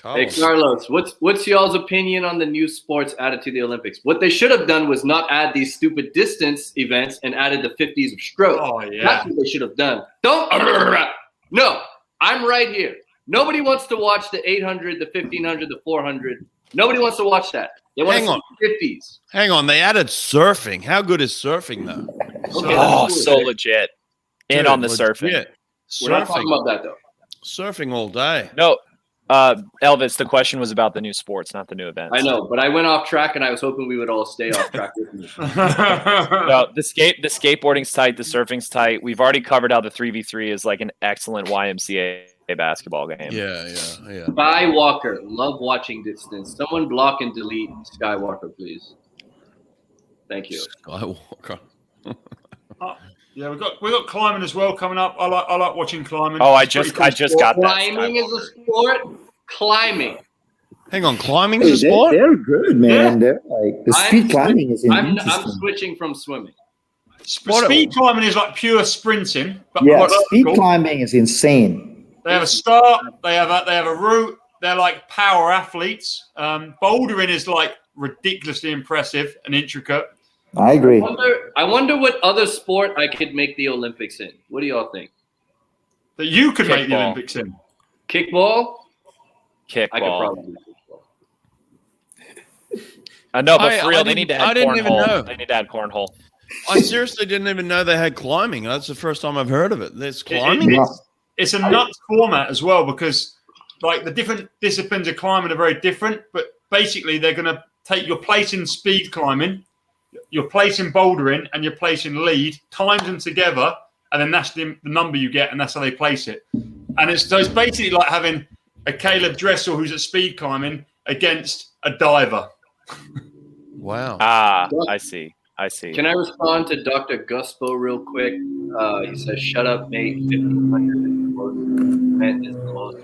Hey, Carlos, what's y'all's opinion on the new sports added to the Olympics? What they should have done was not add these stupid distance events and added the 50s of stroke. Oh, yeah. That's what they should have done. No, I'm right here. Nobody wants to watch the 800, the 1500, the 400. Nobody wants to watch that. They want to see 50s. Hang on. They added surfing. How good is surfing, though? Okay, so legit. In on the surfing. We're not talking about that, though. Surfing all day. No. Elvis, the question was about the new sports, not the new events. I know, but I went off track, and I was hoping we would all stay off track with me. No, the skateboarding's tight, the surfing's tight. We've already covered how the 3v3 is like an excellent YMCA basketball game. Yeah. Skywalker, love watching distance. Someone block and delete Skywalker, please. Thank you. Skywalker. Yeah, we got climbing as well coming up. I like watching climbing. Oh, I just got that. Climbing is a sport. Climbing. Hang on, climbing is a sport? They're good, man. Yeah. They're like the street climbing is I'm interesting. switching from swimming. Speed climbing is like pure sprinting. But Yeah, speed climbing is insane. They have a start. They have a route. They're like power athletes. Bouldering is like ridiculously impressive and intricate. I agree. I wonder what other sport I could make the Olympics in. What do y'all think? That you could make the Kickball. Olympics in. Kickball? I could Kickball. probably do kickball. No, but I for real, they need to add I didn't even know. cornhole. They need to add cornhole. I seriously didn't even know they had climbing. That's the first time I've heard of it. There's climbing. It's a nuts format as well because like the different disciplines of climbing are very different, but basically they're going to take your place in speed climbing, your place in bouldering, and your place in lead, times them together, and then that's the number you get, and that's how they place it. And it's basically like having a Caeleb Dressel who's at speed climbing against a diver. Wow. I see. Can I respond to Dr. Guspo real quick? He says, "Shut up, mate. 1500 is the most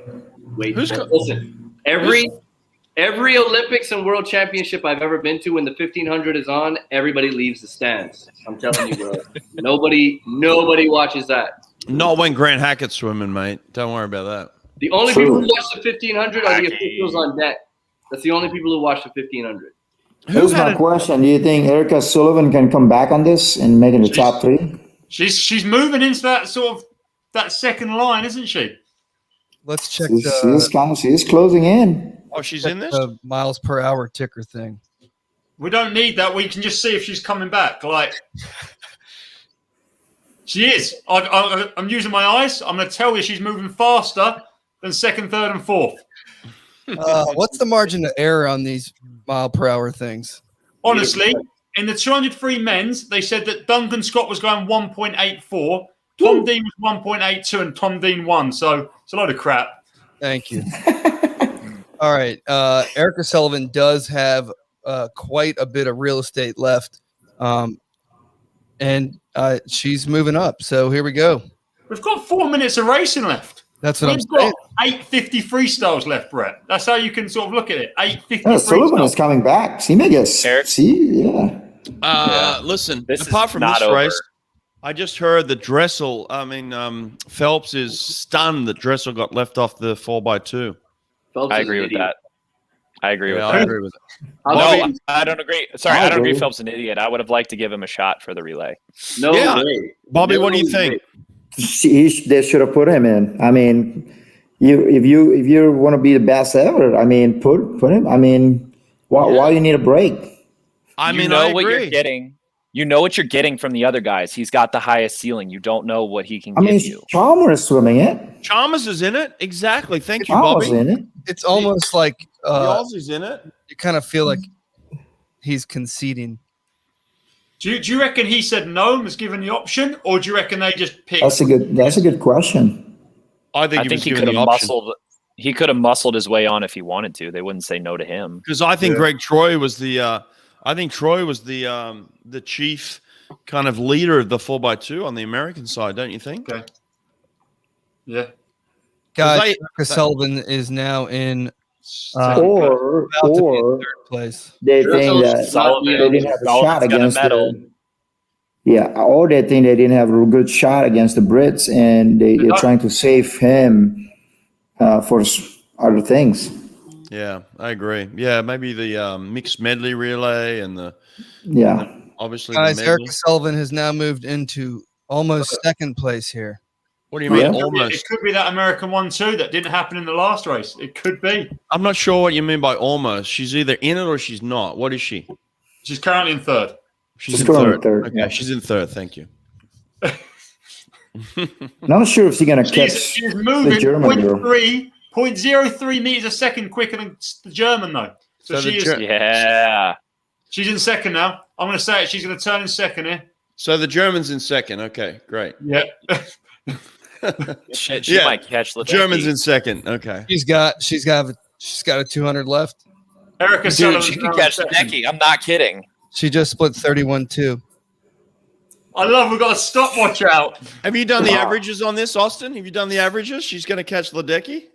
weight." Listen, every Olympics and World Championship I've ever been to, when the 1500 is on, everybody leaves the stands. I'm telling you, bro. Nobody watches that. Not when Grant Hackett's swimming, mate. Don't worry about that. The only people who watch the 1500 are the officials on deck. That's the only people who watch the 1500. Here's my question. Do you think Erica Sullivan can come back on this and make it the top 3? She's moving into that sort of that second line, isn't she? Let's check She is closing in. Oh, she's in this? The miles per hour ticker thing. We don't need that. We can just see if she's coming back. Like she is. I'm using my eyes. I'm going to tell you she's moving faster than second, third, and fourth. What's the margin of error on these mile per hour things? Honestly, in the 200 free men's, they said that Duncan Scott was going 1.84, Tom Dean was 1.82, and Tom Dean won. So it's a load of crap. Thank you. All right. Erica Sullivan does have quite a bit of real estate left. And she's moving up. So here we go. We've got 4 minutes of racing left. That's what I'm We've saying. got 850 freestyles left, Brett. That's how you can sort of look at it. 850 Yeah, Sullivan freestyles. is coming back. See, Listen, This apart is from not this over. race, I just heard that Dressel, Phelps is stunned that Dressel got left off the 4x2. I agree with that. I agree with I that. agree with it. No, I don't agree. Sorry, I don't agree. agree. Phelps is an idiot. I would have liked to give him a shot for the relay. No Yeah. way. Bobby, No what do you way. think? they should have put him in. I mean, if you want to be the best ever, I mean, put him. I mean, why you need a break? I You mean, know I what agree. you're getting. You know what you're getting from the other guys. He's got the highest ceiling. You don't know what he can I give mean, you. Chalmers is swimming it. Chalmers is in it. Exactly. Thank you, Chalmers Bobby. in it. It's almost like The Aussie's in it. you kind of feel like he's conceding. Do you reckon he said no and was given the option, or do you reckon they just picked? That's a good question. I think I think he was could given have the option. muscled. He could have muscled his way on if he wanted to. They wouldn't say no to him. Because I think Greg Troy was the the chief kind of leader of the 4x2 on the American side, don't you think? Okay. Yeah. Guys, they- Erica Sullivan is now in Or about to be in third place. they think that Sullivan- they didn't have a Sullivan's shot got a against medal. or they think they didn't have a good shot against the Brits, and they're trying to save him for other things. Yeah, I agree. Yeah, maybe the mixed medley relay and the obviously Guys, the medley. Erica Sullivan has now moved into almost second place here. What do you mean Yeah. It almost? could be that American one too that didn't happen in the last race. It could be. I'm not sure what you mean by almost. She's either in it or she's not. What is she? She's currently in third. She's She's in currently third. third, Okay, yeah. she's in third. Thank you. Not sure if she's gonna She's catch the moving German girl. 0.03 meters a second quicker than the German though. So So the she is. Ger- Yeah. She's in second now. I'm going to say it. She's going to turn in second here. So the German's in second. Okay, great. Yeah. Shit, she Yeah. might catch the German's in second. Okay. She's got a 200 left. Erica Dude, Sullivan. she can catch Ledecky. I'm not kidding. She just split 31-2. I love we've got a stopwatch out. Have you done the averages on this, Austin? Have you done the averages? She's going to catch Ledecky?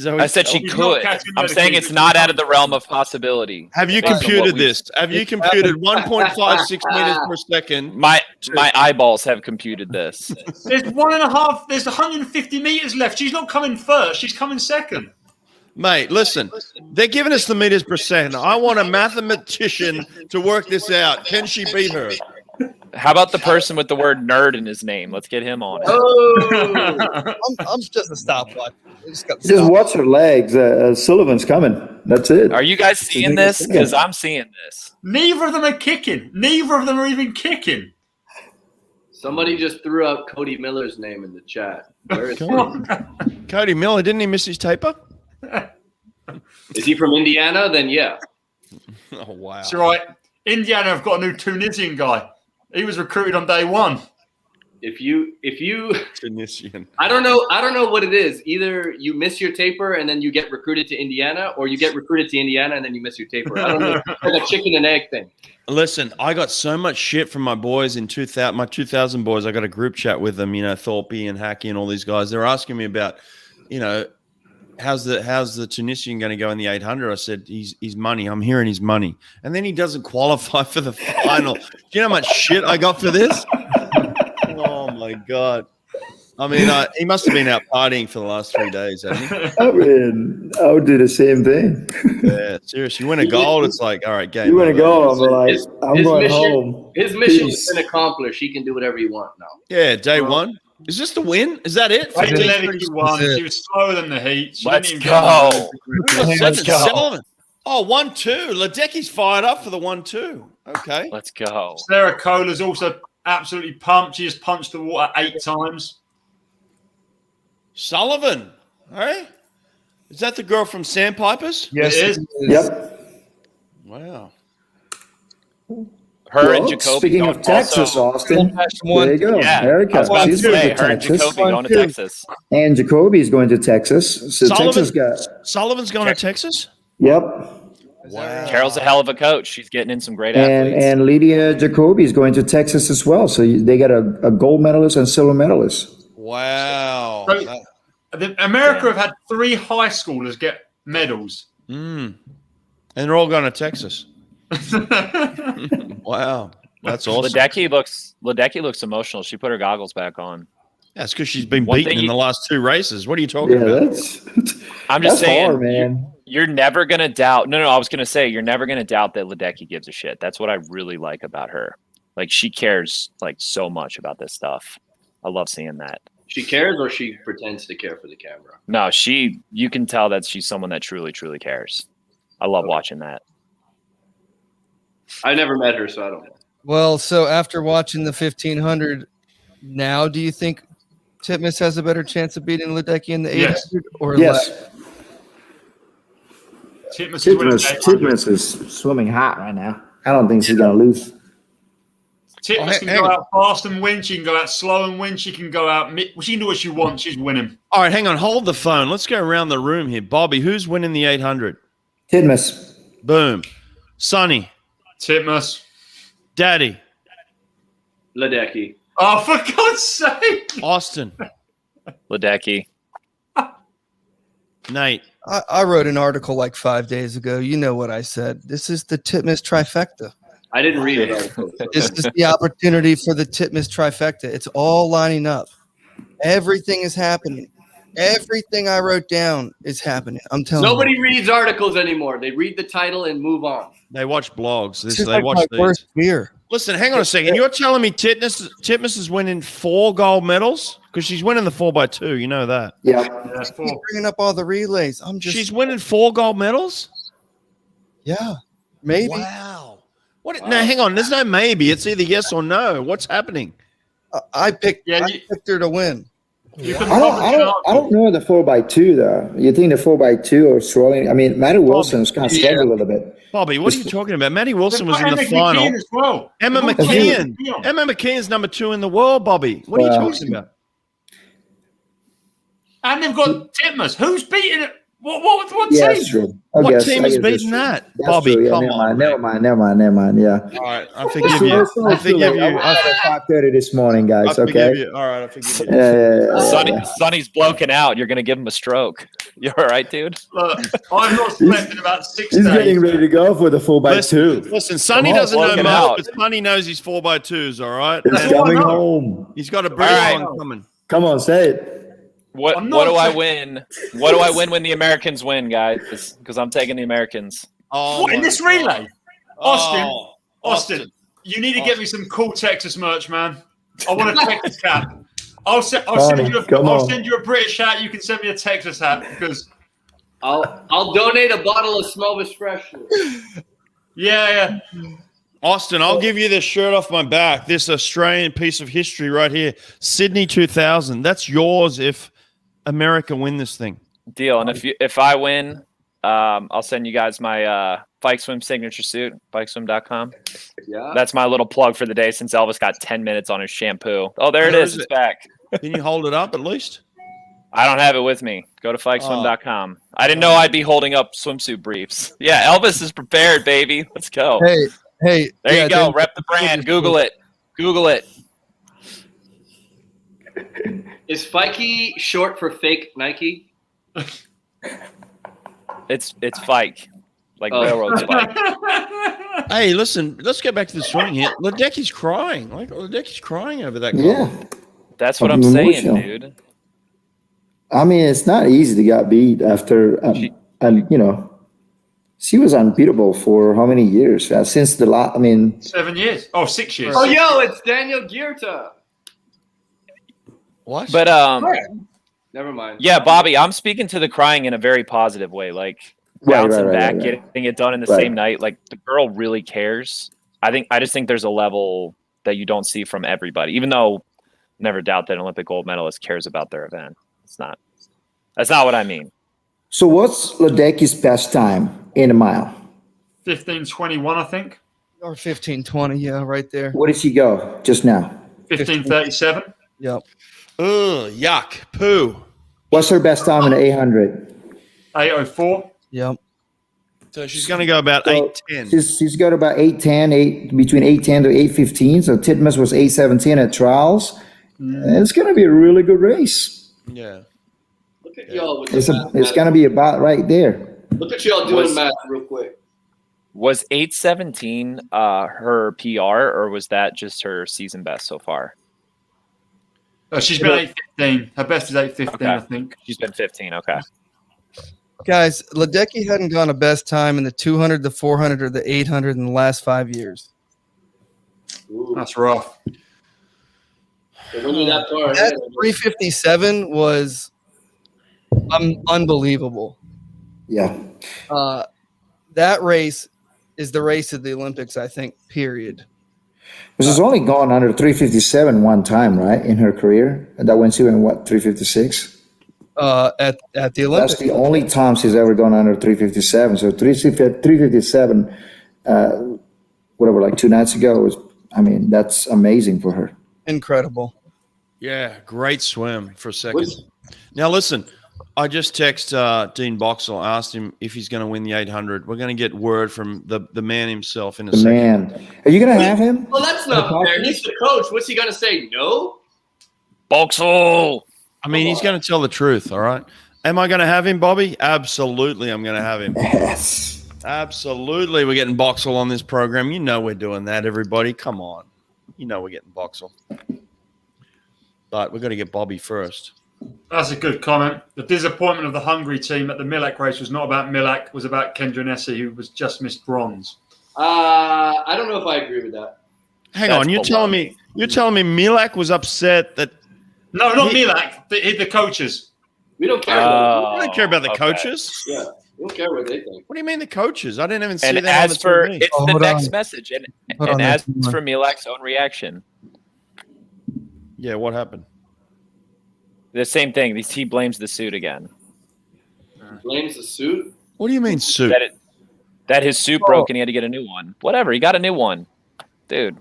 I said she could. I'm saying it's not out of the realm of possibility. Have you computed this? Have you computed 1.56 meters per second? My eyeballs have computed this. There's 1.5. There's 150 meters left. She's not coming first. She's coming second. Mate, listen. They're giving us the meters per second. I want a mathematician to work this out. Can she beat her? How about the person with the word nerd in his name? Let's get him on it. Oh, I'm just a stopwatch. Just watch her legs. Sullivan's coming. That's it. Are you guys seeing this? Because I'm seeing this. Neither of them are kicking. Neither of them are even kicking. Somebody just threw out Cody Miller's name in the chat. Where is Cody Miller, didn't he miss his taper? Is he from Indiana? Then yeah. Oh wow. That's right. Indiana have got a new Tunisian guy. He was recruited on day one. If you Tunisian. I don't know what it is. Either you miss your taper and then you get recruited to Indiana, or you get recruited to Indiana and then you miss your taper. I don't know. It's like a chicken and egg thing. Listen, I got so much shit from my boys in 2000. My 2000 boys. I got a group chat with them. You know, Thorpe and Hackey and all these guys. They're asking me about, you know, how's the Tunisian going to go in the 800? I said, he's money. I'm hearing he's money. And then he doesn't qualify for the final. Do you know how much shit I got for this? Oh, my God. I mean, he must have been out partying for the last 3 days, hasn't he? I mean, I would do the same thing. Yeah, seriously. You win a gold, it's like, all right, game. You win a gold, I'm like, I'm going home. His mission has been accomplished. He can do whatever he wants now. Yeah, day one. Is this the win? Is that it? Ledecky won. She was slower than the heat. Let's go. Let's go. Oh, 1-2. Ledecky's fired up for the 1-2. Okay. Let's go. Sarah Kohler's also absolutely pumped. She just punched the water 8 times. Sullivan. Hey? Is that the girl from Sandpipers? Yes, it is. Yep. Wow. Her and Jacoby. Speaking of Texas, Austin, there you go. Yeah, Erica, she's going to her and Texas. Jacoby going to Texas. And Jacoby's going to Texas. So Texas got. Sullivan's going to Texas? Yep. Wow. Carol's a hell of a coach. She's getting in some great athletes. And Lydia Jacoby's going to Texas as well. So they got a gold medalist and silver medalist. Wow. So, America have had 3 high schoolers get medals. And they're all going to Texas. Wow, that's awesome. Ledecky looks emotional. She put her goggles back on. That's because she's been beaten in the last 2 races. What are you talking about? I'm just saying, hard, man. You're never gonna doubt. No, I was gonna say you're never gonna doubt that Ledecky gives a shit. That's what I really like about her. Like she cares like so much about this stuff. I love seeing that. She cares, or she pretends to care for the camera? No, you can tell that she's someone that truly, truly cares. I love watching that. I never met her, so I don't know. Well, so after watching the 1500, now do you think Titmus has a better chance of beating Ledecky in the 800? Yes. Or Yes. Titmus is swimming hot right now. I don't think she's going to lose. Titmus can go out fast and win. She can go out slow and win. She can go out mid. She can do what she wants. She's winning. All right, hang on. Hold the phone. Let's go around the room here. Bobby, who's winning the 800? Titmus. Boom. Sonny. Titmus. Daddy. Ledecky. Oh, for God's sake. Austin. Ledecky. Nate. I wrote an article like 5 days ago. You know what I said. This is the Titmus trifecta. I didn't read it. This is the opportunity for the Titmus trifecta. It's all lining up. Everything is happening. Everything I wrote down is happening. I'm telling you. Nobody reads articles anymore. They read the title and move on. They watch blogs. This is like my worst fear. Listen, hang on a second. You're telling me Titmus is winning 4 gold medals? Because she's winning the 4x2. You know that. Yeah. She's bringing up all the relays. She's winning 4 gold medals? Yeah. Maybe. Wow. What? Now, hang on. There's no maybe. It's either yes or no. What's happening? I picked her to win. I don't know the 4x2 though. You think the 4x2 or swirling? I mean, Maddie Wilson's kind of struggled a little bit. Bobby, what are you talking about? Maddie Wilson was in the final. As well. Emma McKeon. Emma McKeon's number 2 in the world, Bobby. What are you talking about? And they've got Titmus. Who's beating it? What Yeah, team? that's true. What team is beating that? That's Bobby, true. Yeah, come never on. mind. Never mind. Yeah. All right, I forgive you. I forgive you. I at 5:30 this morning, guys. I Okay. forgive you. All right, I forgive you. Sonny's bloking out. You're gonna give him a stroke. You all right, dude? Look, I've not slept in about 6 He's days. getting ready to go for the 4x2. Listen, Sonny Come on, doesn't know bloke it much, out. but Sonny knows he's 4x2s. All right, He's And coming home. he's got a British right. one coming. Come on, say it. What do I win? What do I win when the Americans win, guys? Because I'm taking the Americans. Oh, What in my this God. relay? Austin, Oh, Austin, you need to get me some cool Texas merch, man. I want a Texas hat. I'll send you a British hat. You can send me a Texas hat because I'll donate a bottle of Smelvis Fresh. yeah. Austin, I'll give you this shirt off my back. This Australian piece of history right here. Sydney 2000. That's yours if America win this thing. Deal. And if I win, I'll send you guys my Bike Swim signature suit, bikeswim.com. Yeah. That's my little plug for the day since Elvis got 10 minutes on his shampoo. Oh, there it is. It's back. Can you hold it up at least? I don't have it with me. Go to bikeswim.com. I didn't know I'd be holding up swimsuit briefs. Yeah, Elvis is prepared, baby. Let's go. Hey, there you go. Rep the brand. Google it. Is Fikey short for fake Nike? It's Fike, like railroad spike. Hey, listen, let's get back to the swimming here. Ledecky's crying. Ledecky's crying over that goal. Yeah. That's what I'm saying, dude. I mean, it's not easy to get beat after, she was unbeatable for how many years? Since the last, 7 years. Oh, 6 years. Oh, yo, it's Daniel Gierta. What? But Never mind. yeah, Bobby, I'm speaking to the crying in a very positive way. Like bouncing back, getting it done in the same night. Like the girl really cares. I just think there's a level that you don't see from everybody. Even though never doubt that an Olympic gold medalist cares about their event. That's not what I mean. So what's Ledecky's best time in a mile? 15:21, I think. Or 15:20, yeah, right there. Where did she go just now? 15:37. Yep. Ugh, yuck, poo. What's her best time in the 800? 8:04. Yep. So she's going to go about 8:10. She's got about 8:10, between 8:10 to 8:15. So Titmus was 8:17 at trials. It's going to be a really good race. Yeah. Look at y'all. With It's going to be about right there. Look at y'all doing math real quick. Was 8:17 her PR, or was that just her season best so far? She's been 8:15. Her best is 8:15, Okay. I think. She's been 15. Okay. Guys, Ledecky hadn't gone a best time in the 200, the 400, or the 800 in the last 5 years. Ooh. That's rough. So when you're that far That ahead, 357 was unbelievable. Yeah. That race is the race of the Olympics, I think, period. She's only gone under 357 one time, right, in her career? And that when she went, 356? At the Olympics. That's the only time she's ever gone under 357. So 357, whatever, like 2 nights ago, that's amazing for her. Incredible. Yeah, great swim for a second. Now, listen, I just texted Dean Boxall, asked him if he's going to win the 800. We're going to get word from the man himself in a second. Man. Are you going to have him? well, that's not fair. He's the coach. What's he gonna say? No. Boxall. I mean, he's going to tell the truth, all right? Am I going to have him, Bobby? Absolutely, I'm going to have him. Yes. Absolutely, we're getting Boxall on this program. You know we're doing that, everybody. Come on. You know we're getting Boxall. But we're going to get Bobby first. That's a good comment. The disappointment of the Hungary team at the Milak race was not about Milak, it was about Kendra Nessie, who was just missed bronze. I don't know if I agree with that. Hang on, you're telling me Milak was upset that No, not Milak, the coaches. We don't care. we don't care about the coaches. Yeah, we don't care what they think. What do you mean the coaches? I didn't even see And that. as for on the TV. it's the hold next on. message, and Hold on, as that's for Milak's own reaction, Yeah, what happened? the same thing. He blames the suit again. Blames the suit. What do you mean suit? That his suit broke and he had to get a new one. Whatever, he got a new one, dude.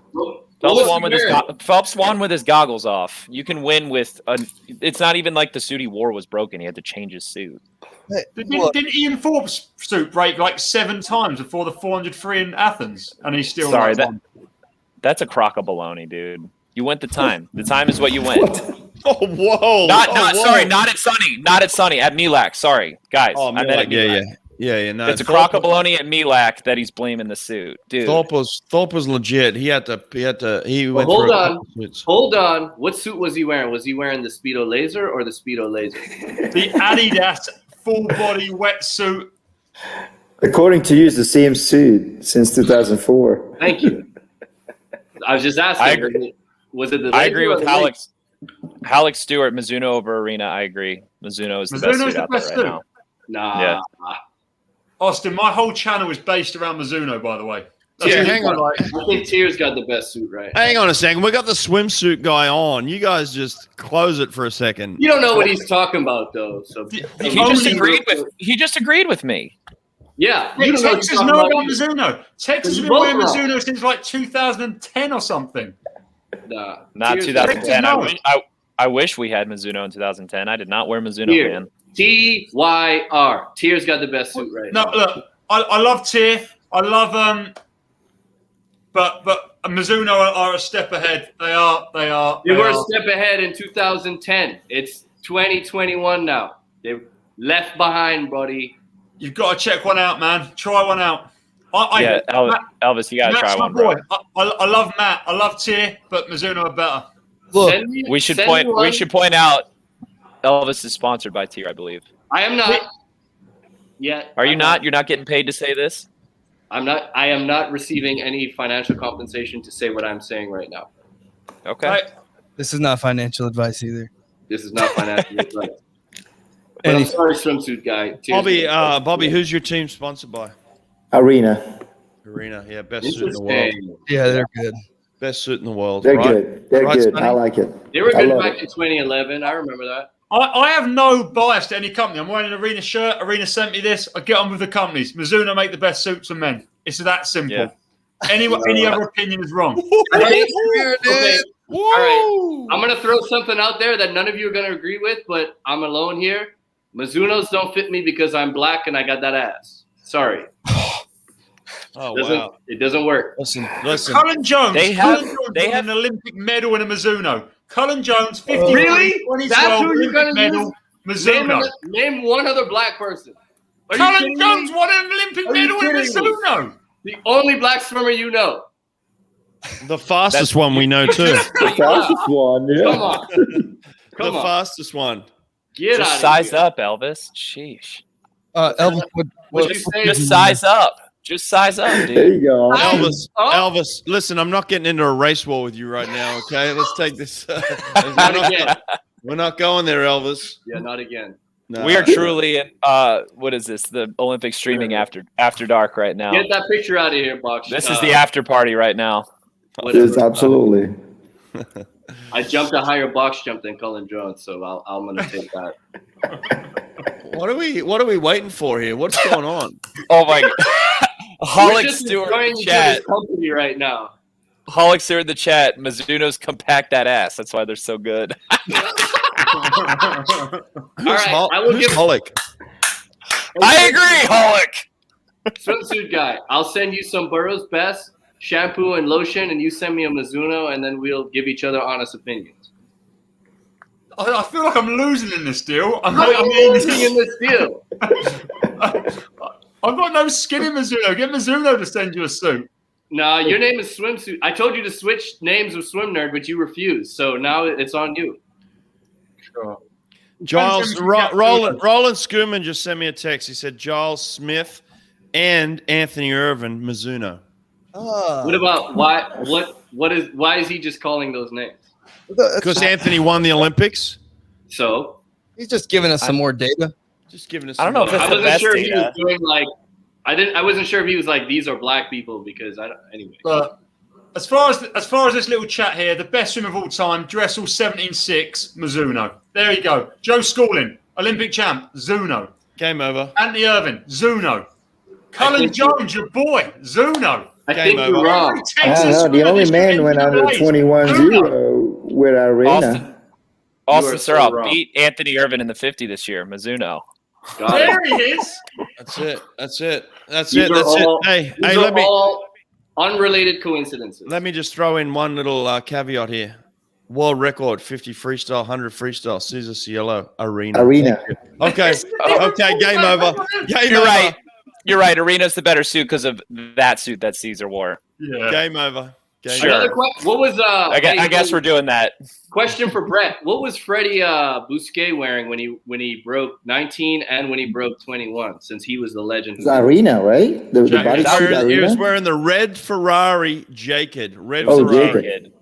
Phelps won with his goggles off. You can win with it's not even like the suit he wore was broken. He had to change his suit. Didn't Ian Forbes' suit break like 7 times before the 400 free in Athens? And he's still that's a crock of baloney, dude. You went the time. The time is what you went. Oh, whoa. Sorry, not at Sonny. Not at Sonny. At Milak. Sorry, guys. Oh, Milak, yeah. No, it's a crock of baloney at Milak that he's blaming the suit, dude. Thorpe was legit. He went Hold on. What suit was he wearing? Was he wearing the Speedo Laser or the Speedo Laser? The Adidas full body wetsuit. According to you, it's the same suit since 2004. Thank you. I was just asking. I agree. Was it the? I agree with Alex. Alex Stewart, Mizuno over Arena. I agree. Mizuno is the best suit out there right now. Nah. Yeah. Austin, my whole channel is based around Mizuno, by the way. Hang on. I think Tier's got the best suit, right? Hang on a second. We got the swimsuit guy on. You guys just close it for a second. You don't know what he's talking about, though. So he just agreed with me. Yeah. Texas know about Mizuno. Texas has been wearing Mizuno since like 2010 or something. Nah. Not 2010. I wish we had Mizuno in 2010. I did not wear Mizuno, man. TYR. Tier's got the best suit right now. No, look, I love Tier. I love but Mizuno are a step ahead. They were a step ahead in 2010. It's 2021 now. They're left behind, buddy. You've got to check one out, man. Try one out. Elvis, you got to try one, bro. I love Matt. I love Tier, but Mizuno are better. Look, we should point out Elvis is sponsored by Tier, I believe. I am not. Yet. Are you not? You're not getting paid to say this? I'm not. I am not receiving any financial compensation to say what I'm saying right now. Okay. This is not financial advice either. This is not financial advice. But I'm sorry, swimsuit guy. Bobby, who's your team sponsored by? Arena. Yeah, best suit in the world. Yeah, they're good. Best suit in the world. They're good. They're good. Sonny? I like it. They were good back in 2011. I remember that. I have no bias to any company. I'm wearing an Arena shirt. Arena sent me this. I get on with the companies. Mizuno make the best suits for men. It's that simple. Yeah. Any other opinion is wrong. Okay. All right. I'm going to throw something out there that none of you are going to agree with, but I'm alone here. Mizunos don't fit me because I'm black and I got that ass. Sorry. Wow. It doesn't work. Listen. Cullen Jones. They have an Olympic medal in a Mizuno. Cullen Jones, 50. Really? That's who you're going to medal. Mizuno. Name one other black person. Cullen Jones won an Olympic medal in Mizuno. The only black swimmer you know. The fastest one we know too. The fastest one, yeah. Come on. The fastest one. Get just out size here. up, Elvis. Sheesh. Elvis, What'd you say? Just size up. Just size up, dude. There you go. Elvis, listen, I'm not getting into a race war with you right now, okay? Let's take this. Not again. We're not going there, Elvis. Yeah, not again. No. We are truly in, what is this? The Olympic streaming after dark right now. Get that picture out of here, Box. This is the after party right now. Yes, absolutely. I jumped a higher box jump than Cullen Jones, so I'm going to take that. What are we waiting for here? What's going on? Oh my God. We're Holic just Stewart in enjoying the each other's chat. company right now. Holic Stewart in the chat. Mizuno's compact that ass. That's why they're so good. All right, I will Who's give Holic? I agree, Holic. Swimsuit guy. I'll send you some Burrows Best shampoo and lotion, and you send me a Mizuno, and then we'll give each other honest opinions. I feel like I'm losing in this deal. I'm losing in this deal. I've got no skin in Mizuno. Get Mizuno to send you a suit. No, your name is Swimsuit. I told you to switch names with Swim Nerd, but you refused. So now it's on you. Sure. Giles, Roland Schumann just sent me a text. He said Giles Smith and Anthony Irvin, Mizuno. What about why is he just calling those names? Because Anthony won the Olympics. So he's just giving us some more data. Just giving us. I don't know if it's I the wasn't best sure if he data. was doing like I wasn't sure if he was like these are black people because I don't anyway. But as far as this little chat here, the best swim of all time, Dressel 17.6, Mizuno. There you go. Joe Schooling, Olympic champ, Zuno. Game over. Anthony Irvin, Zuno. Cullen Jones, your boy, Zuno. I think you're wrong. I don't know. The only man went under 21-0 with Arena. Austin so Surhoff wrong. beat Anthony Irvin in the 50 this year. Mizuno. There he is. That's it. That's it. That's These it. are That's all- it. Hey, These let are me all unrelated coincidences. let me just throw in one little caveat here. World record 50 freestyle, 100 freestyle, Cesar Cielo Arena. Okay. Okay, game over. Game You're over. right. You're right. Arena's the better suit because of that suit that Caesar wore. Yeah. Game over. Game Sure. Another what was I guess we're doing that. question for Brett? What was Freddie Bousquet wearing when he broke 19 and when he broke 21? Since he was the legend. It's Arena, right? The bodysuit He was Arena. wearing the red Ferrari jacket. Red Oh, Ferrari. jacket.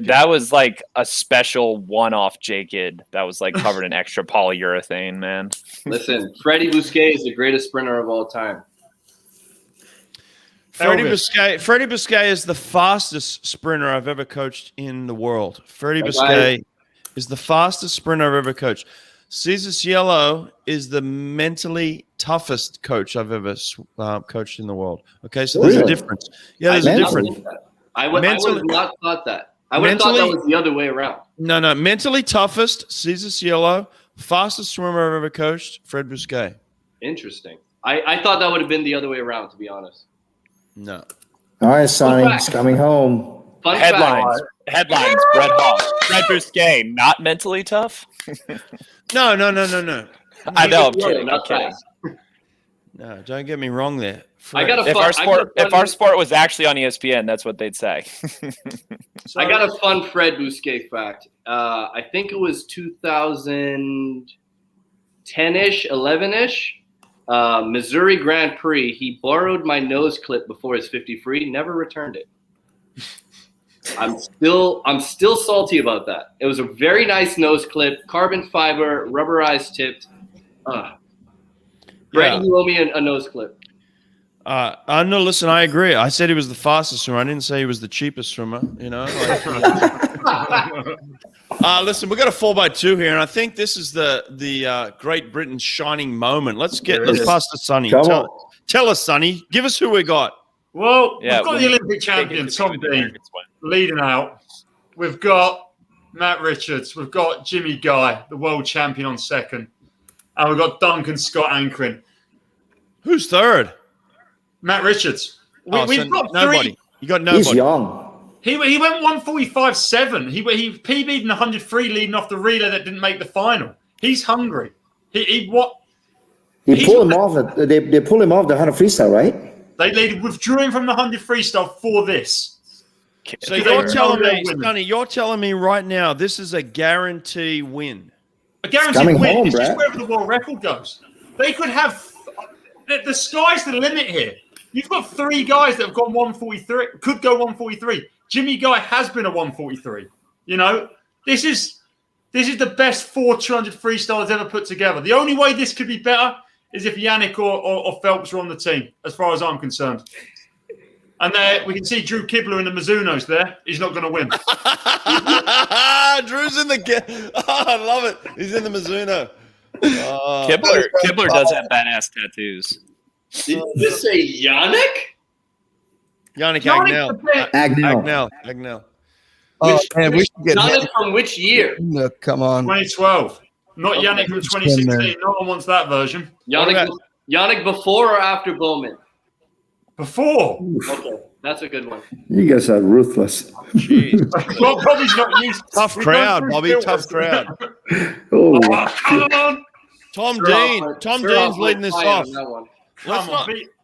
That was like a special one-off J-Kid that was like covered in extra polyurethane, man. Listen, Freddie Bousquet is the greatest sprinter of all time. Freddie Bousquet is the fastest sprinter I've ever coached in the world. Freddie Bousquet is the fastest sprinter I've ever coached. Cesar Cielo is the mentally toughest coach I've ever coached in the world. Okay, so there's a difference. Yeah, there's a difference. I would have not thought that. I would have thought that was the other way around. No. Mentally toughest, Cesar Cielo. Fastest swimmer I've ever coached, Fred Bousquet. Interesting. I thought that would have been the other way around, to be honest. No. All right, Sonny, he's coming home. Fun Headlines. fact. Headlines. Brett Hawk. Fred Bousquet, not mentally tough? No. I know. I'm kidding. I'm kidding. No, don't get me wrong there. If our sport was actually on ESPN, that's what they'd say. I got a fun Fred Bousquet fact. I think it was 2010-ish, 11-ish. Missouri Grand Prix. He borrowed my nose clip before his 50 free. Never returned it. I'm still salty about that. It was a very nice nose clip, carbon fiber, rubberized tipped. Brett, you owe me a nose clip. No, listen, I agree. I said he was the fastest swimmer. I didn't say he was the cheapest swimmer, you know. Listen, we've got a 4x2 here, and I think this is the Great Britain's shining moment. Let's pass to Sonny. Tell us, Sonny. Give us who we got. Well, we've got the Olympic champion, Tom Dean, leading out. We've got Matt Richards. We've got Jimmy Guy, the world champion, on second. And we've got Duncan Scott anchoring. Who's third? Matt Richards. We've got nobody. three. You got nobody. He's young. He went 1:45.7. He PB'd in 100 free leading off the relay that didn't make the final. He's hungry. They pull him off. They pull him off the 100 freestyle, right? They withdrew him from the 100 freestyle for this. So you're telling me, Sonny, you're telling me right now this is a guarantee win. A guaranteed win. It's just wherever the world record goes. They could have the sky's the limit here. You've got three guys that have gone 143, could go 143. Jimmy Guy has been a 143. You know, this is the best 200 freestylers ever put together. The only way this could be better is if Yannick or Phelps were on the team, as far as I'm concerned. And there we can see Drew Kibler in the Mizunos there. He's not going to win. Drew's in the I love it. He's in the Mizuno. Kibler does have badass tattoos. Did you say Yannick? Yannick Agnell. Oh, man, we should get Yannick from which year? No, come on. 2012. Not Yannick from 2016. No one wants that version. Yannick before or after Bowman? Before. Okay, that's a good one. You guys are ruthless. Jeez. Well, Bobby's not used. Tough crowd, Bobby. Tough crowd. Oh, come on. Tom Dean's leading this off. Come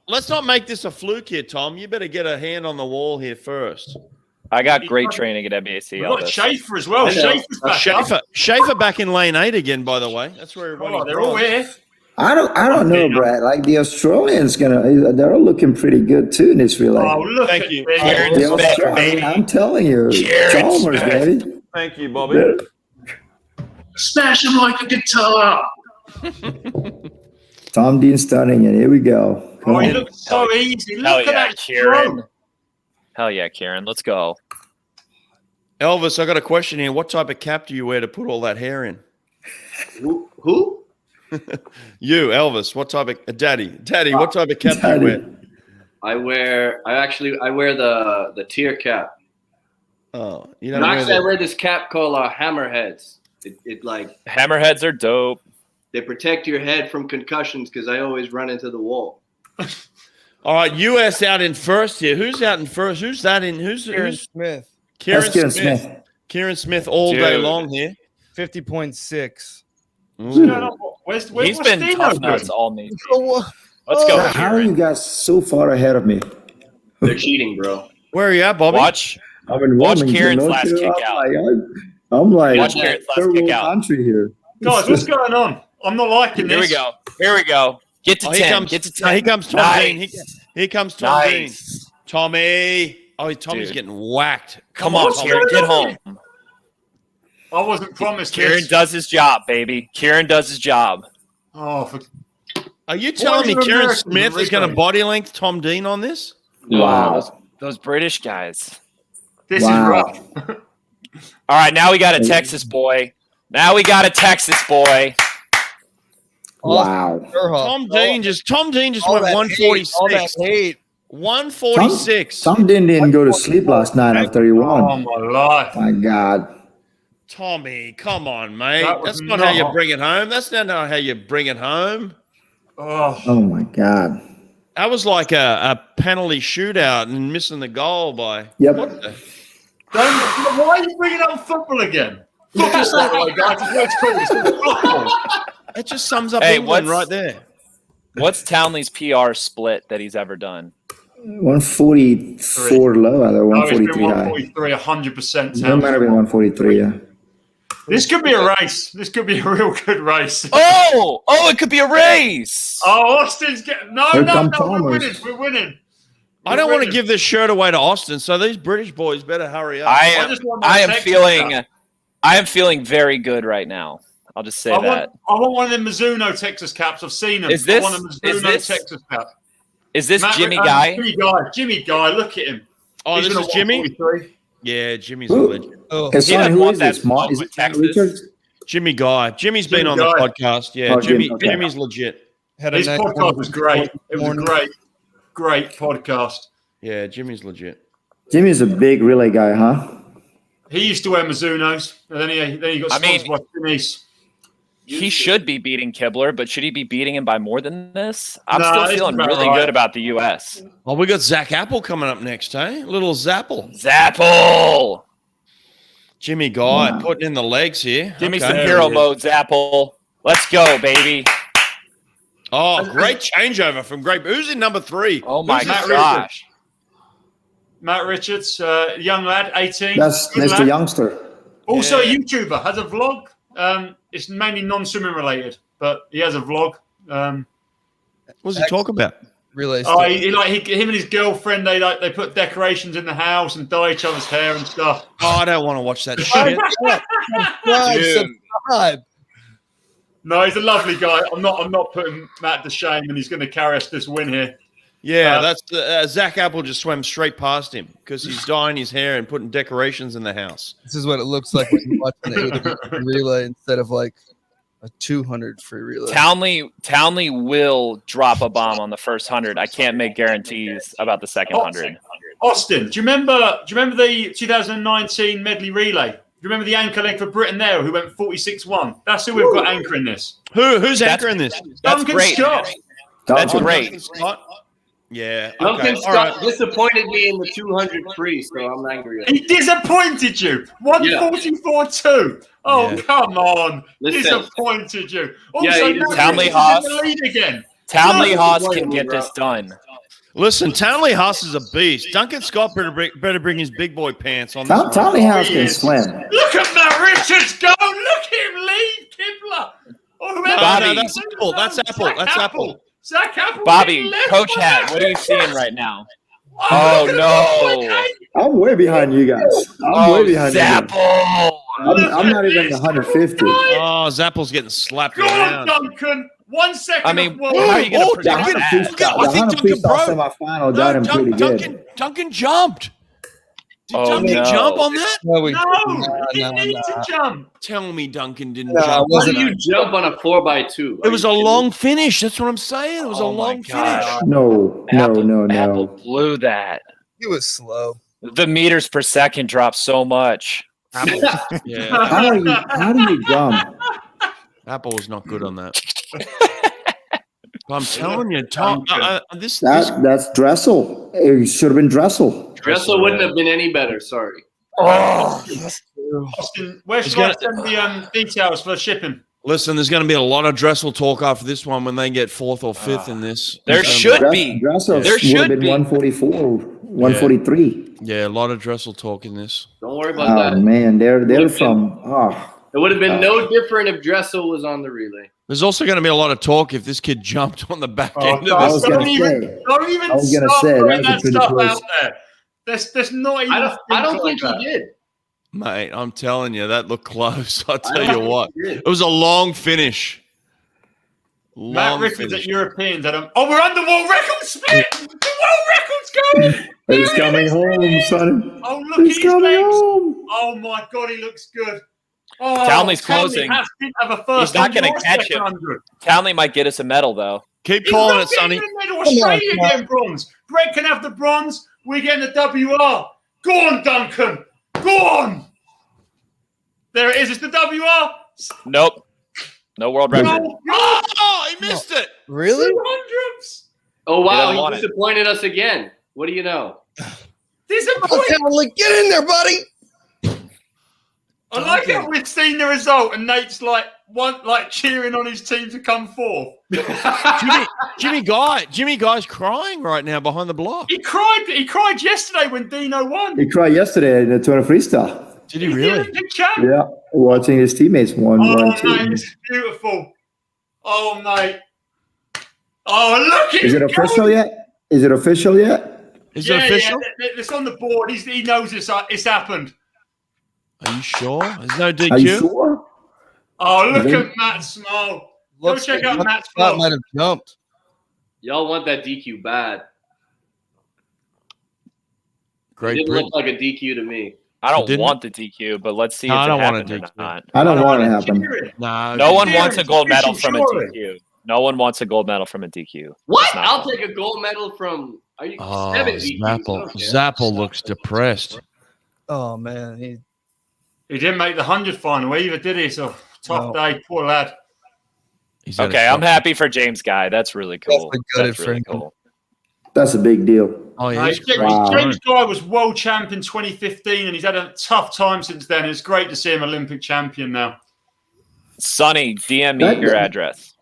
Let's not make this a fluke here, Tom. You better get a hand on the wall here first. I got great training at WAC. We've got Schaefer as well. Schaefer back in lane 8 again, by the way. That's where they're all here. I don't know, Brad. Like the Australians they're all looking pretty good too in this relay. Oh, look Thank you. The Australians, I'm telling you, Chalmers, baby. Thank you, Bobby. Smash him like a guitar. Tom Dean starting it. Here we go. Come on. He looks so easy. Look at that Kieran. throw. Hell yeah, Kieran. Let's go. Elvis, I got a question here. What type of cap do you wear to put all that hair in? Who? You, Elvis. What type of Daddy? What type of cap do you wear? I wear the tier cap. Oh, you And don't actually, I wear this cap called hammerheads. It like Hammerheads are dope. they protect your head from concussions because I always run into the wall. All right, US out in first here. Who's out in first? Who's that in? Who's Smith. Kieran That's Kieran Smith. Smith. Kieran Smith all day Dude. long here. 50.6. Where's He's been Stino tough doing? nuts all meet. Let's go, How are you Kieran. guys so far ahead of me? They're cheating, bro. Where are you at, Bobby? Watch I'm in Watch Wilmington, Kieran's North last kick Carolina. out. I'm like Watch Kieran's last third kick world out. country here. Guys, what's going on? I'm not liking Here we this. go. Here we go. Get to 10. Get to 10. Here comes Tom Nice. Dean. Here comes Tom Dean. Nice. Tommy. Oh, Tommy's Dude. getting whacked. Come on, What's Kieran. going Get on? home. I wasn't promised Kieran this. does his job, baby. Kieran does his job. Oh, for Are you telling me are Kieran Americans Smith is going to replay? body length Tom Dean on this? Wow. Those British guys. this Wow. is rough. All right, now we got a Texas boy. Now we got a Texas boy. Wow. Surhoff. Tom Dean just All went that 146. hate, all that hate. 146. Tom didn't go to sleep last night after he Oh won. my life. My God. Tommy, come on, mate. That was That's not how you not- bring it home. That's not how you bring it home. Oh, Oh my God. That was like a penalty shootout and missing the goal by. Yep. What the? why are you bringing up football again? Football's not like that. It's cool. It's football. That just sums up Hey, England what's- right there. What's Townley's PR split that he's ever done? 144 low, either No, it's been 143 high. 143, 100%. It might have been 143, yeah. This could be a race. This could be a real good race. Oh, it could be a race. Oh, Austin's getting Here no. come We're Chalmers. winning. We're winning. I don't want to give this shirt away to Austin, so these British boys better hurry up. I just want my am Texas feeling stuff. I am feeling very good right now. I'll just say I that. want one of them Mizuno Texas caps. I've seen them. Is this- I want a is Mizuno this- Texas cap. Is this Matt- Jimmy Guy? Jimmy Guy. Look at him. Oh, He's this been is a Jimmy? 143. Yeah, Jimmy's a Who? legend. Oh, Hey, Sonny, doesn't who want is that this? Mark, smoke is with it Matt Texas. Richards? Jimmy Guy. Jimmy's been Jimmy on Guy. the podcast. Yeah, Oh, Jimmy, okay. Jimmy's legit. had a His nice podcast was great. It was a morning. great podcast. Yeah, Jimmy's legit. Jimmy's a big relay guy, huh? He used to wear Mizunos, and then he got I mean- sponsored by Denise. He should be beating Kibler, but should he be beating him by more than this? I'm Nah, still this feeling is about really right. good about the U.S. Oh, we got Zach Apple coming up next, eh? Little Zapple. Zapple. Jimmy Guy putting in the legs here. Give me Okay. some hero mode, Zapple. Let's go, baby. Oh, great changeover from great. Who's in number 3? Oh, my Who's in Matt gosh. Matt Richards, young lad, 18. That's Good the lad. youngster. Also Yeah. a YouTuber, has a vlog. It's mainly non-swimming related, but he has a vlog. What's he talk about? Relay Oh, stuff. him and his girlfriend. They put decorations in the house and dye each other's hair and stuff. Oh, I don't want to watch that shit. Subscribe. No, he's a lovely guy. I'm not putting Matt to shame, and he's going to carry us this win here. Yeah, that's Zach Apple just swam straight past him because he's dyeing his hair and putting decorations in the house. This is what it looks like when you watch an 800 relay instead of like a 200 free relay. Townley will drop a bomb on the first 100. I can't make guarantees about the second 100. Austin, do you remember the 2019 medley relay? Do you remember the anchor leg for Britain there who went 46-1? That's who we've got anchoring this. Who's anchoring this? That's Duncan great. Scott. That's Duncan. great. Scott? Yeah. Duncan Okay. All Scott right. disappointed me in the 200 free, so I'm angry. He disappointed you. 144-2. Oh, Yeah. come on. Listen. Disappointed you. Also, Yeah, he Matt disappointed. Townley Richards Haas. is in the lead again. Townley No, Haas it's can get bro. this done. Listen, Townley Haas is a beast. Duncan Scott better bring his big boy pants on. This one. Townley House He can is. swim. Look at Matt Richards go. Look at him lead, Kibler. Or whoever. Bobby. No, that's Apple. That's Apple. Zach That's Apple. Zach Apple. Bobby, getting left coach by hat, Matt what are you seeing Richards. right now? Oh, look Oh, at no. the I'm way behind you guys. I'm way behind you guys. Zapple. I'm not even 150. Oh, Zapple's getting slapped Go on, around. Duncan. 1 second. I mean, of work. how are you going to The predict Hunter that? Freestyle, I think Duncan broke. semifinal got him pretty good. Duncan jumped. Did Duncan jump on that? No, He didn't need to jump. Tell me Duncan didn't No, jump. Why do you jump on a 4x2? It was a long finish. That's what I'm saying. It was a long finish. No. Apple blew that. He was slow. The meters per second dropped so much. Yeah. How do you jump? Apple was not good on that. I'm telling you, Tom. That's Dressel. It should have been Dressel. Dressel wouldn't have been any better. Sorry. Austin, where should I send the details for shipping? Listen, there's going to be a lot of Dressel talk after this one when they get 4th or 5th in this. There should be. Dressel There would have should been be. 144, 143. Yeah, a lot of Dressel talk in this. Don't worry about Oh that. man, they're from. It would have been no different if Dressel was on the relay. There's also going to be a lot of talk if this kid jumped on the back end I of was this. gonna Don't even say, start throwing that that's a pretty stuff close. out there. There's not even. I don't think he did. Mate, I'm telling you, that looked close. I'll tell you what. It was a long finish. Matt Rickles at Europeans. We're on the world record split. The world record's going. He's coming home, son. Oh, look He's at his coming legs. home. Oh, my God, he looks good. Oh, Townley's closing. Didn't have a first He's not going to 100 or catch second him. 100. Townley might get us a medal, though. Keep He's calling not it, Sonny. getting the medal. Australia getting bronze. Greg can have the bronze. We're getting the WR. Go on, Duncan. Go on. There it is. It's the WR. Nope. No world record. No. Oh, he missed it. Really? 200s. Oh, He wow. doesn't He want it. disappointed us again. What do you know? Disappointing. Get in there, buddy. I like how we've seen the result and Nate's like cheering on his team to come forth. Jimmy Guy's crying right now behind the block. He cried yesterday when Dino won. He cried yesterday in the Tour of Freestyle. Did he He's the really? Olympic champ. Yeah, watching his teammates won Oh, two. mate, it's beautiful. Oh, mate. Oh, look at Is it official yet? Is it official yet? Is it official? Yeah, it's on the board. He knows it's happened. Are you sure? There's no DQ? Are you sure? Oh, look Is it? at Matt's smile. Go check out Matt's That vlog. might have jumped. Y'all want that DQ bad. It Great didn't Britain. look like a DQ to me. I don't Didn't- want the DQ, but let's see No, I if it don't want a happened or DQ. not. I don't want it to happen. Cheering. No one wants a gold medal from a Surely. DQ. No one wants a gold medal from a DQ. What? It's not I'll fun. take a gold medal from. Are you Oh, 7 DQs? Zappel. Okay. Zappel looks depressed. Oh man, he He didn't make the 100 final either, did he? So tough day, poor lad. He's had a Okay, I'm shot. happy for James Guy. That's really cool. Definitely gutted That's for really him. cool. That's a big deal. Oh, yeah. he's James, Wow. James Guy was world champ in 2015, and he's had a tough time since then. It's great to see him Olympic champion now. Sonny, DM me That- your address.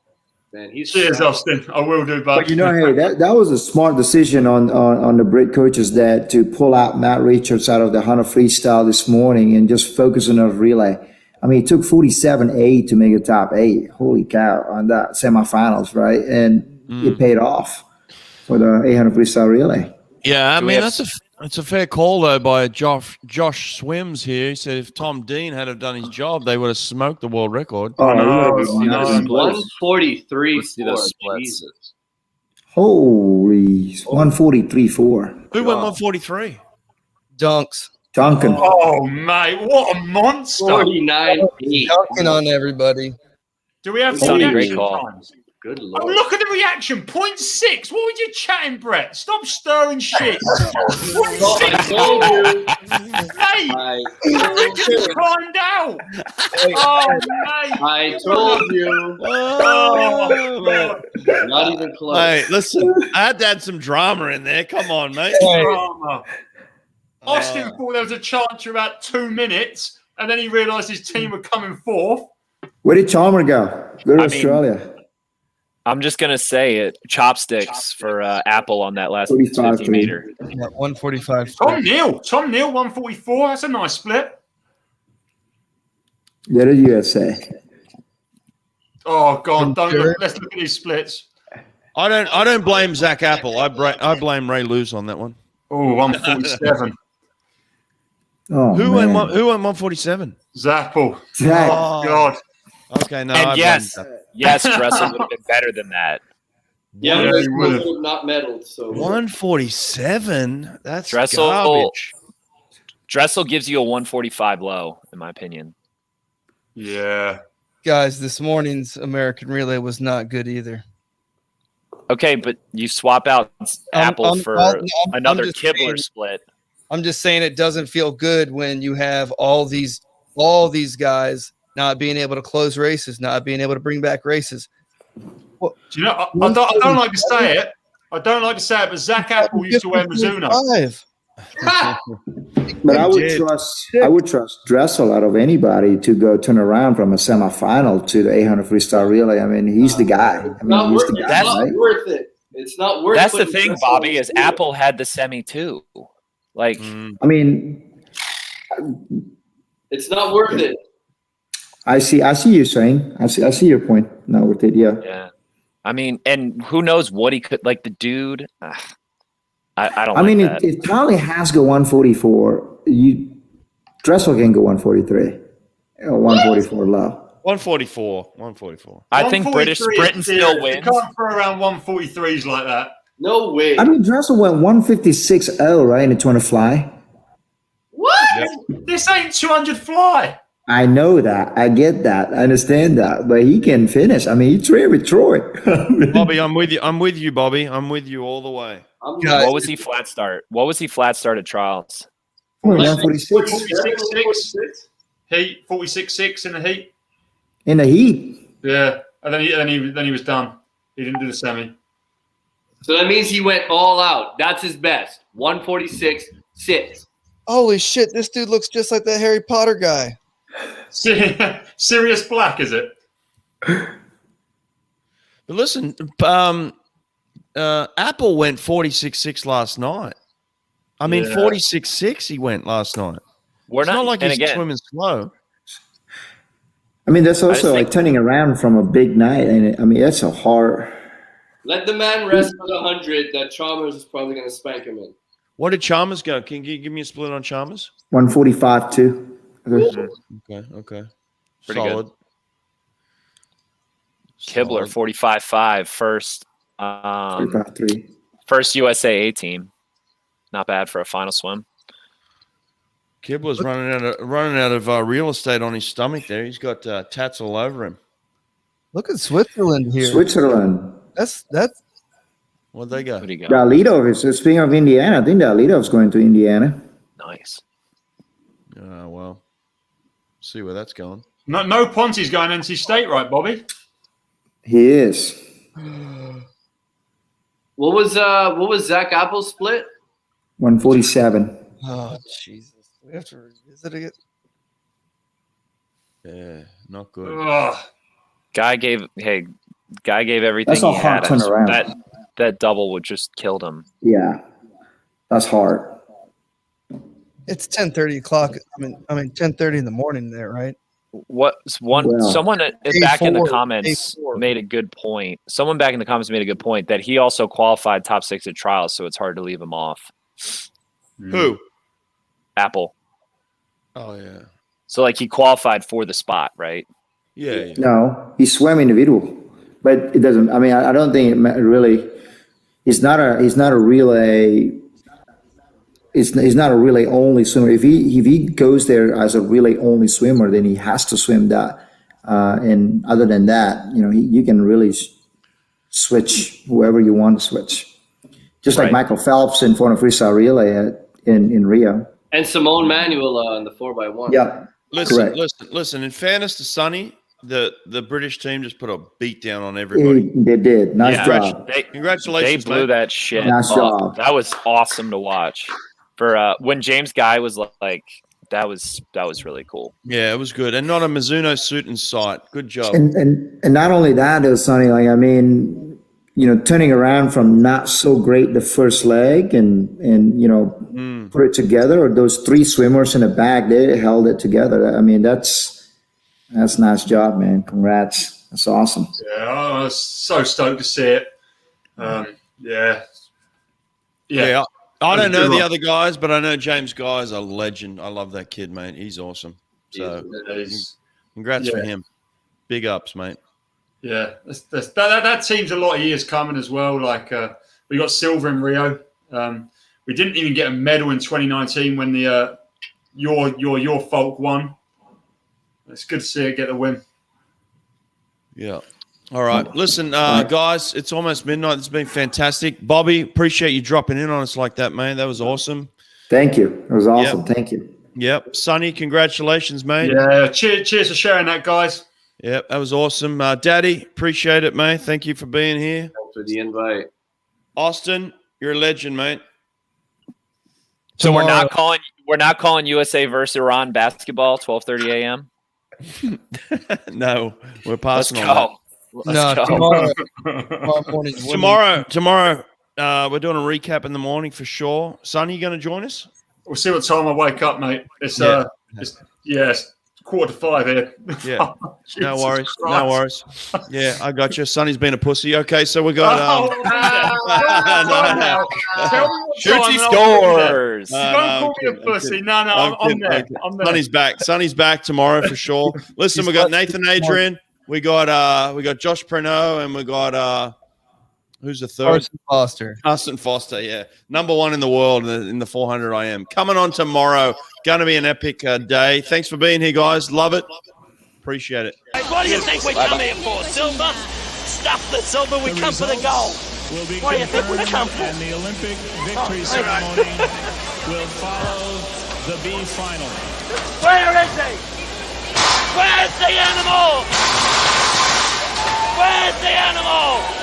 Man, he's Cheers, Austin. I will do, bud. But you know, hey, that was a smart decision on the Brit coaches that to pull out Matt Richards out of the 100 freestyle this morning and just focus on a relay. I mean, it took 47.8 to make a top 8. Holy cow, on that semifinals, right? And it paid off for the 800 freestyle relay. Yeah, I Do we mean have- that's a fair call though by Josh Swims here. He said if Tom Dean had have done his job, they would have smoked the world record. Oh, no, he would've no. won. 143. Let's see those splits. Jesus. Holy, 143.4. Who went 143? dunks. Duncan. Oh, mate, what a monster. 49.8. Dunking on everybody. Do we have Sonny, the great reaction call. times? Good Oh, lord. look at the reaction. 0.6. What were you chatting, Brett? Stop stirring shit. 0.6. I told you. Mate, Richards climbed out. Oh, mate. I told you. Oh, man. Not even close. Hey, listen, I had to add some drama in there. Come on, mate. Drama. Austin thought there was a chance for about 2 minutes, and then he realised his team were coming fourth. Where did Chalmers go? Go to I mean, Australia. I'm just going to say it. Chopsticks for Apple on that last 45 50 meter. Yeah, 145. Tom Neal, 144. That's a nice split. Go to USA. Oh, God. Sure. Let's look at these splits. I don't blame Zach Apple. I blame Ray Lewis on that one. Oh, 147. Oh, Who man. went 147? Zappel. Zach. Oh, God. Okay, no. And I yes, blame Zach. yes, Dressel would have been better than that. Yeah, Yeah, but he he would've. would have not medaled. So 147? That's Dressel- garbage. Dressel gives you a 145 low, in my opinion. Yeah. Guys, this morning's American relay was not good either. Okay, but you swap out Apple for another Kibler split. I'm just saying it doesn't feel good when you have all these guys not being able to close races, not being able to bring back races. Well, do you know? I don't like to say it. I don't like to say it, but Zach Apple used to wear Mizuno. But I would trust Dressel out of anybody to go turn around from a semifinal to the 800 freestyle relay. I mean, he's the guy. I mean, he's the guy, right? Worth it. It's not worth. That's the thing, Bobby. Is Apple had the semi too. Like, I mean, it's not worth it. I see you saying. I see your point. Not worth it. Yeah. Yeah. I mean, and who knows what he could like. The dude. I don't. I mean, that. it probably has go 144. Dressel can go 143 or 144 low. 144. I think Britain still wins. You can't throw around 143s like that. No way. I mean, Dressel went 156.0 right in the 200 fly. What? This ain't 200 fly. I know that. I get that. I understand that. But he can finish. I mean, he trained with Troy. Bobby, I'm with you. I'm with you, Bobby. I'm with you all the way. What was he flat start? What was he flat start at trials? 146. 46.6. Heat 46.6 in the heat. In the heat. Yeah, and then he was done. He didn't do the semi. So that means he went all out. That's his best. 146.6. Holy shit! This dude looks just like that Harry Potter guy. Sirius Black, is it? But listen, Apple went 46.6 last night. I mean, 46.6 he went last night. It's not like he's swimming slow. I mean, that's also like turning around from a big night. And I mean, that's a hard. Let the man rest for the 100 that Chalmers is probably going to spank him in. What did Chalmers go? Can you give me a split on Chalmers? 145 too. Okay. Pretty Solid. good. Kibler 45.5 first. 45.3. First USAA team. Not bad for a final swim. Kibler's running out of real estate on his stomach there. He's got tats all over him. Look at Switzerland here. Switzerland. That's. Where'd they go? Liendo is speaking of Indiana. I think Liedo's going to Indiana. Nice. Oh well. See where that's going. No Ponti's going NC State, right, Bobby? He is. What was Zach Apple's split? 147. Oh Jesus! We have to revisit it. Yeah, not good. Ugh. Guy gave everything That's a he hard had. turnaround. That double would just killed him. Yeah, that's hard. It's 10:30 o'clock. I mean 10:30 in the morning there, right? Someone back in the comments made a good point. Someone back in the comments made a good point that he also qualified top 6 at trials, so it's hard to leave him off. Who? Apple. Oh yeah. So like he qualified for the spot, right? Yeah. No, he swam individual, but it doesn't. I mean, I don't think it really. He's not a relay. He's not a relay only swimmer. If he goes there as a relay only swimmer, then he has to swim that. And other than that, you can really switch whoever you want to switch. Just like Michael Phelps in front of freestyle relay in Rio. And Simone Manuel in the 4x1. Yeah. Listen. In fairness to Sonny, the British team just put a beat down on everybody. They did. Nice job. Congratulations. They blew that shit. Nice job. That was awesome to watch. For when James Guy was like, that was really cool. Yeah, it was good, and not a Mizuno suit in sight. Good job. And not only that, it was Sonny. Like I mean, turning around from not so great the first leg, and put it together. Or those 3 swimmers in the back, they held it together. I mean, that's a nice job, man. Congrats. That's awesome. Yeah, I was so stoked to see it. Yeah. I don't know the other guys, but I know James Guy is a legend. I love that kid, mate. He's awesome. So, congrats for him. Big ups, mate. Yeah, that team's a lot of years coming as well. Like we got silver in Rio. We didn't even get a medal in 2019 when the your folk won. It's good to see it get the win. Yeah. All right. Listen, guys, it's almost midnight. It's been fantastic. Bobby, appreciate you dropping in on us like that, man. That was awesome. Thank you. It was awesome. Yep. Thank you. Yep. Sonny, congratulations, mate. Yeah. Cheers for sharing that, guys. Yep. That was awesome. Daddy, appreciate it, mate. Thank you for being here. Thanks for the invite. Austin, you're a legend, mate. So we're not calling USA versus Iran basketball 12:30 a.m. No, we're passing Let's on go. that. Let's go. Tomorrow, we're doing a recap in the morning for sure. Sonny, you going to join us? We'll see what time I wake up, mate. It's 4:45 here. Yeah. No worries. No worries. Yeah, I got you. Sonny's been a pussy. Okay, so we got Shooty scores. Don't call me a pussy. No, I'm there. I'm there. Sonny's back tomorrow for sure. Listen, we got Nathan Adrian, we got Josh Preno, and we got who's the third? Carson Foster, yeah. Number 1 in the world in the 400 IM. Coming on tomorrow. Going to be an epic day. Thanks for being here, guys. Love it. Appreciate it. Hey, what do you think we come here for? Silver? Stuff the silver. We come for the gold. What do you think we come for? And the Olympic victory ceremony will follow the B final. Where is he? Where's the animal? Where's the animal?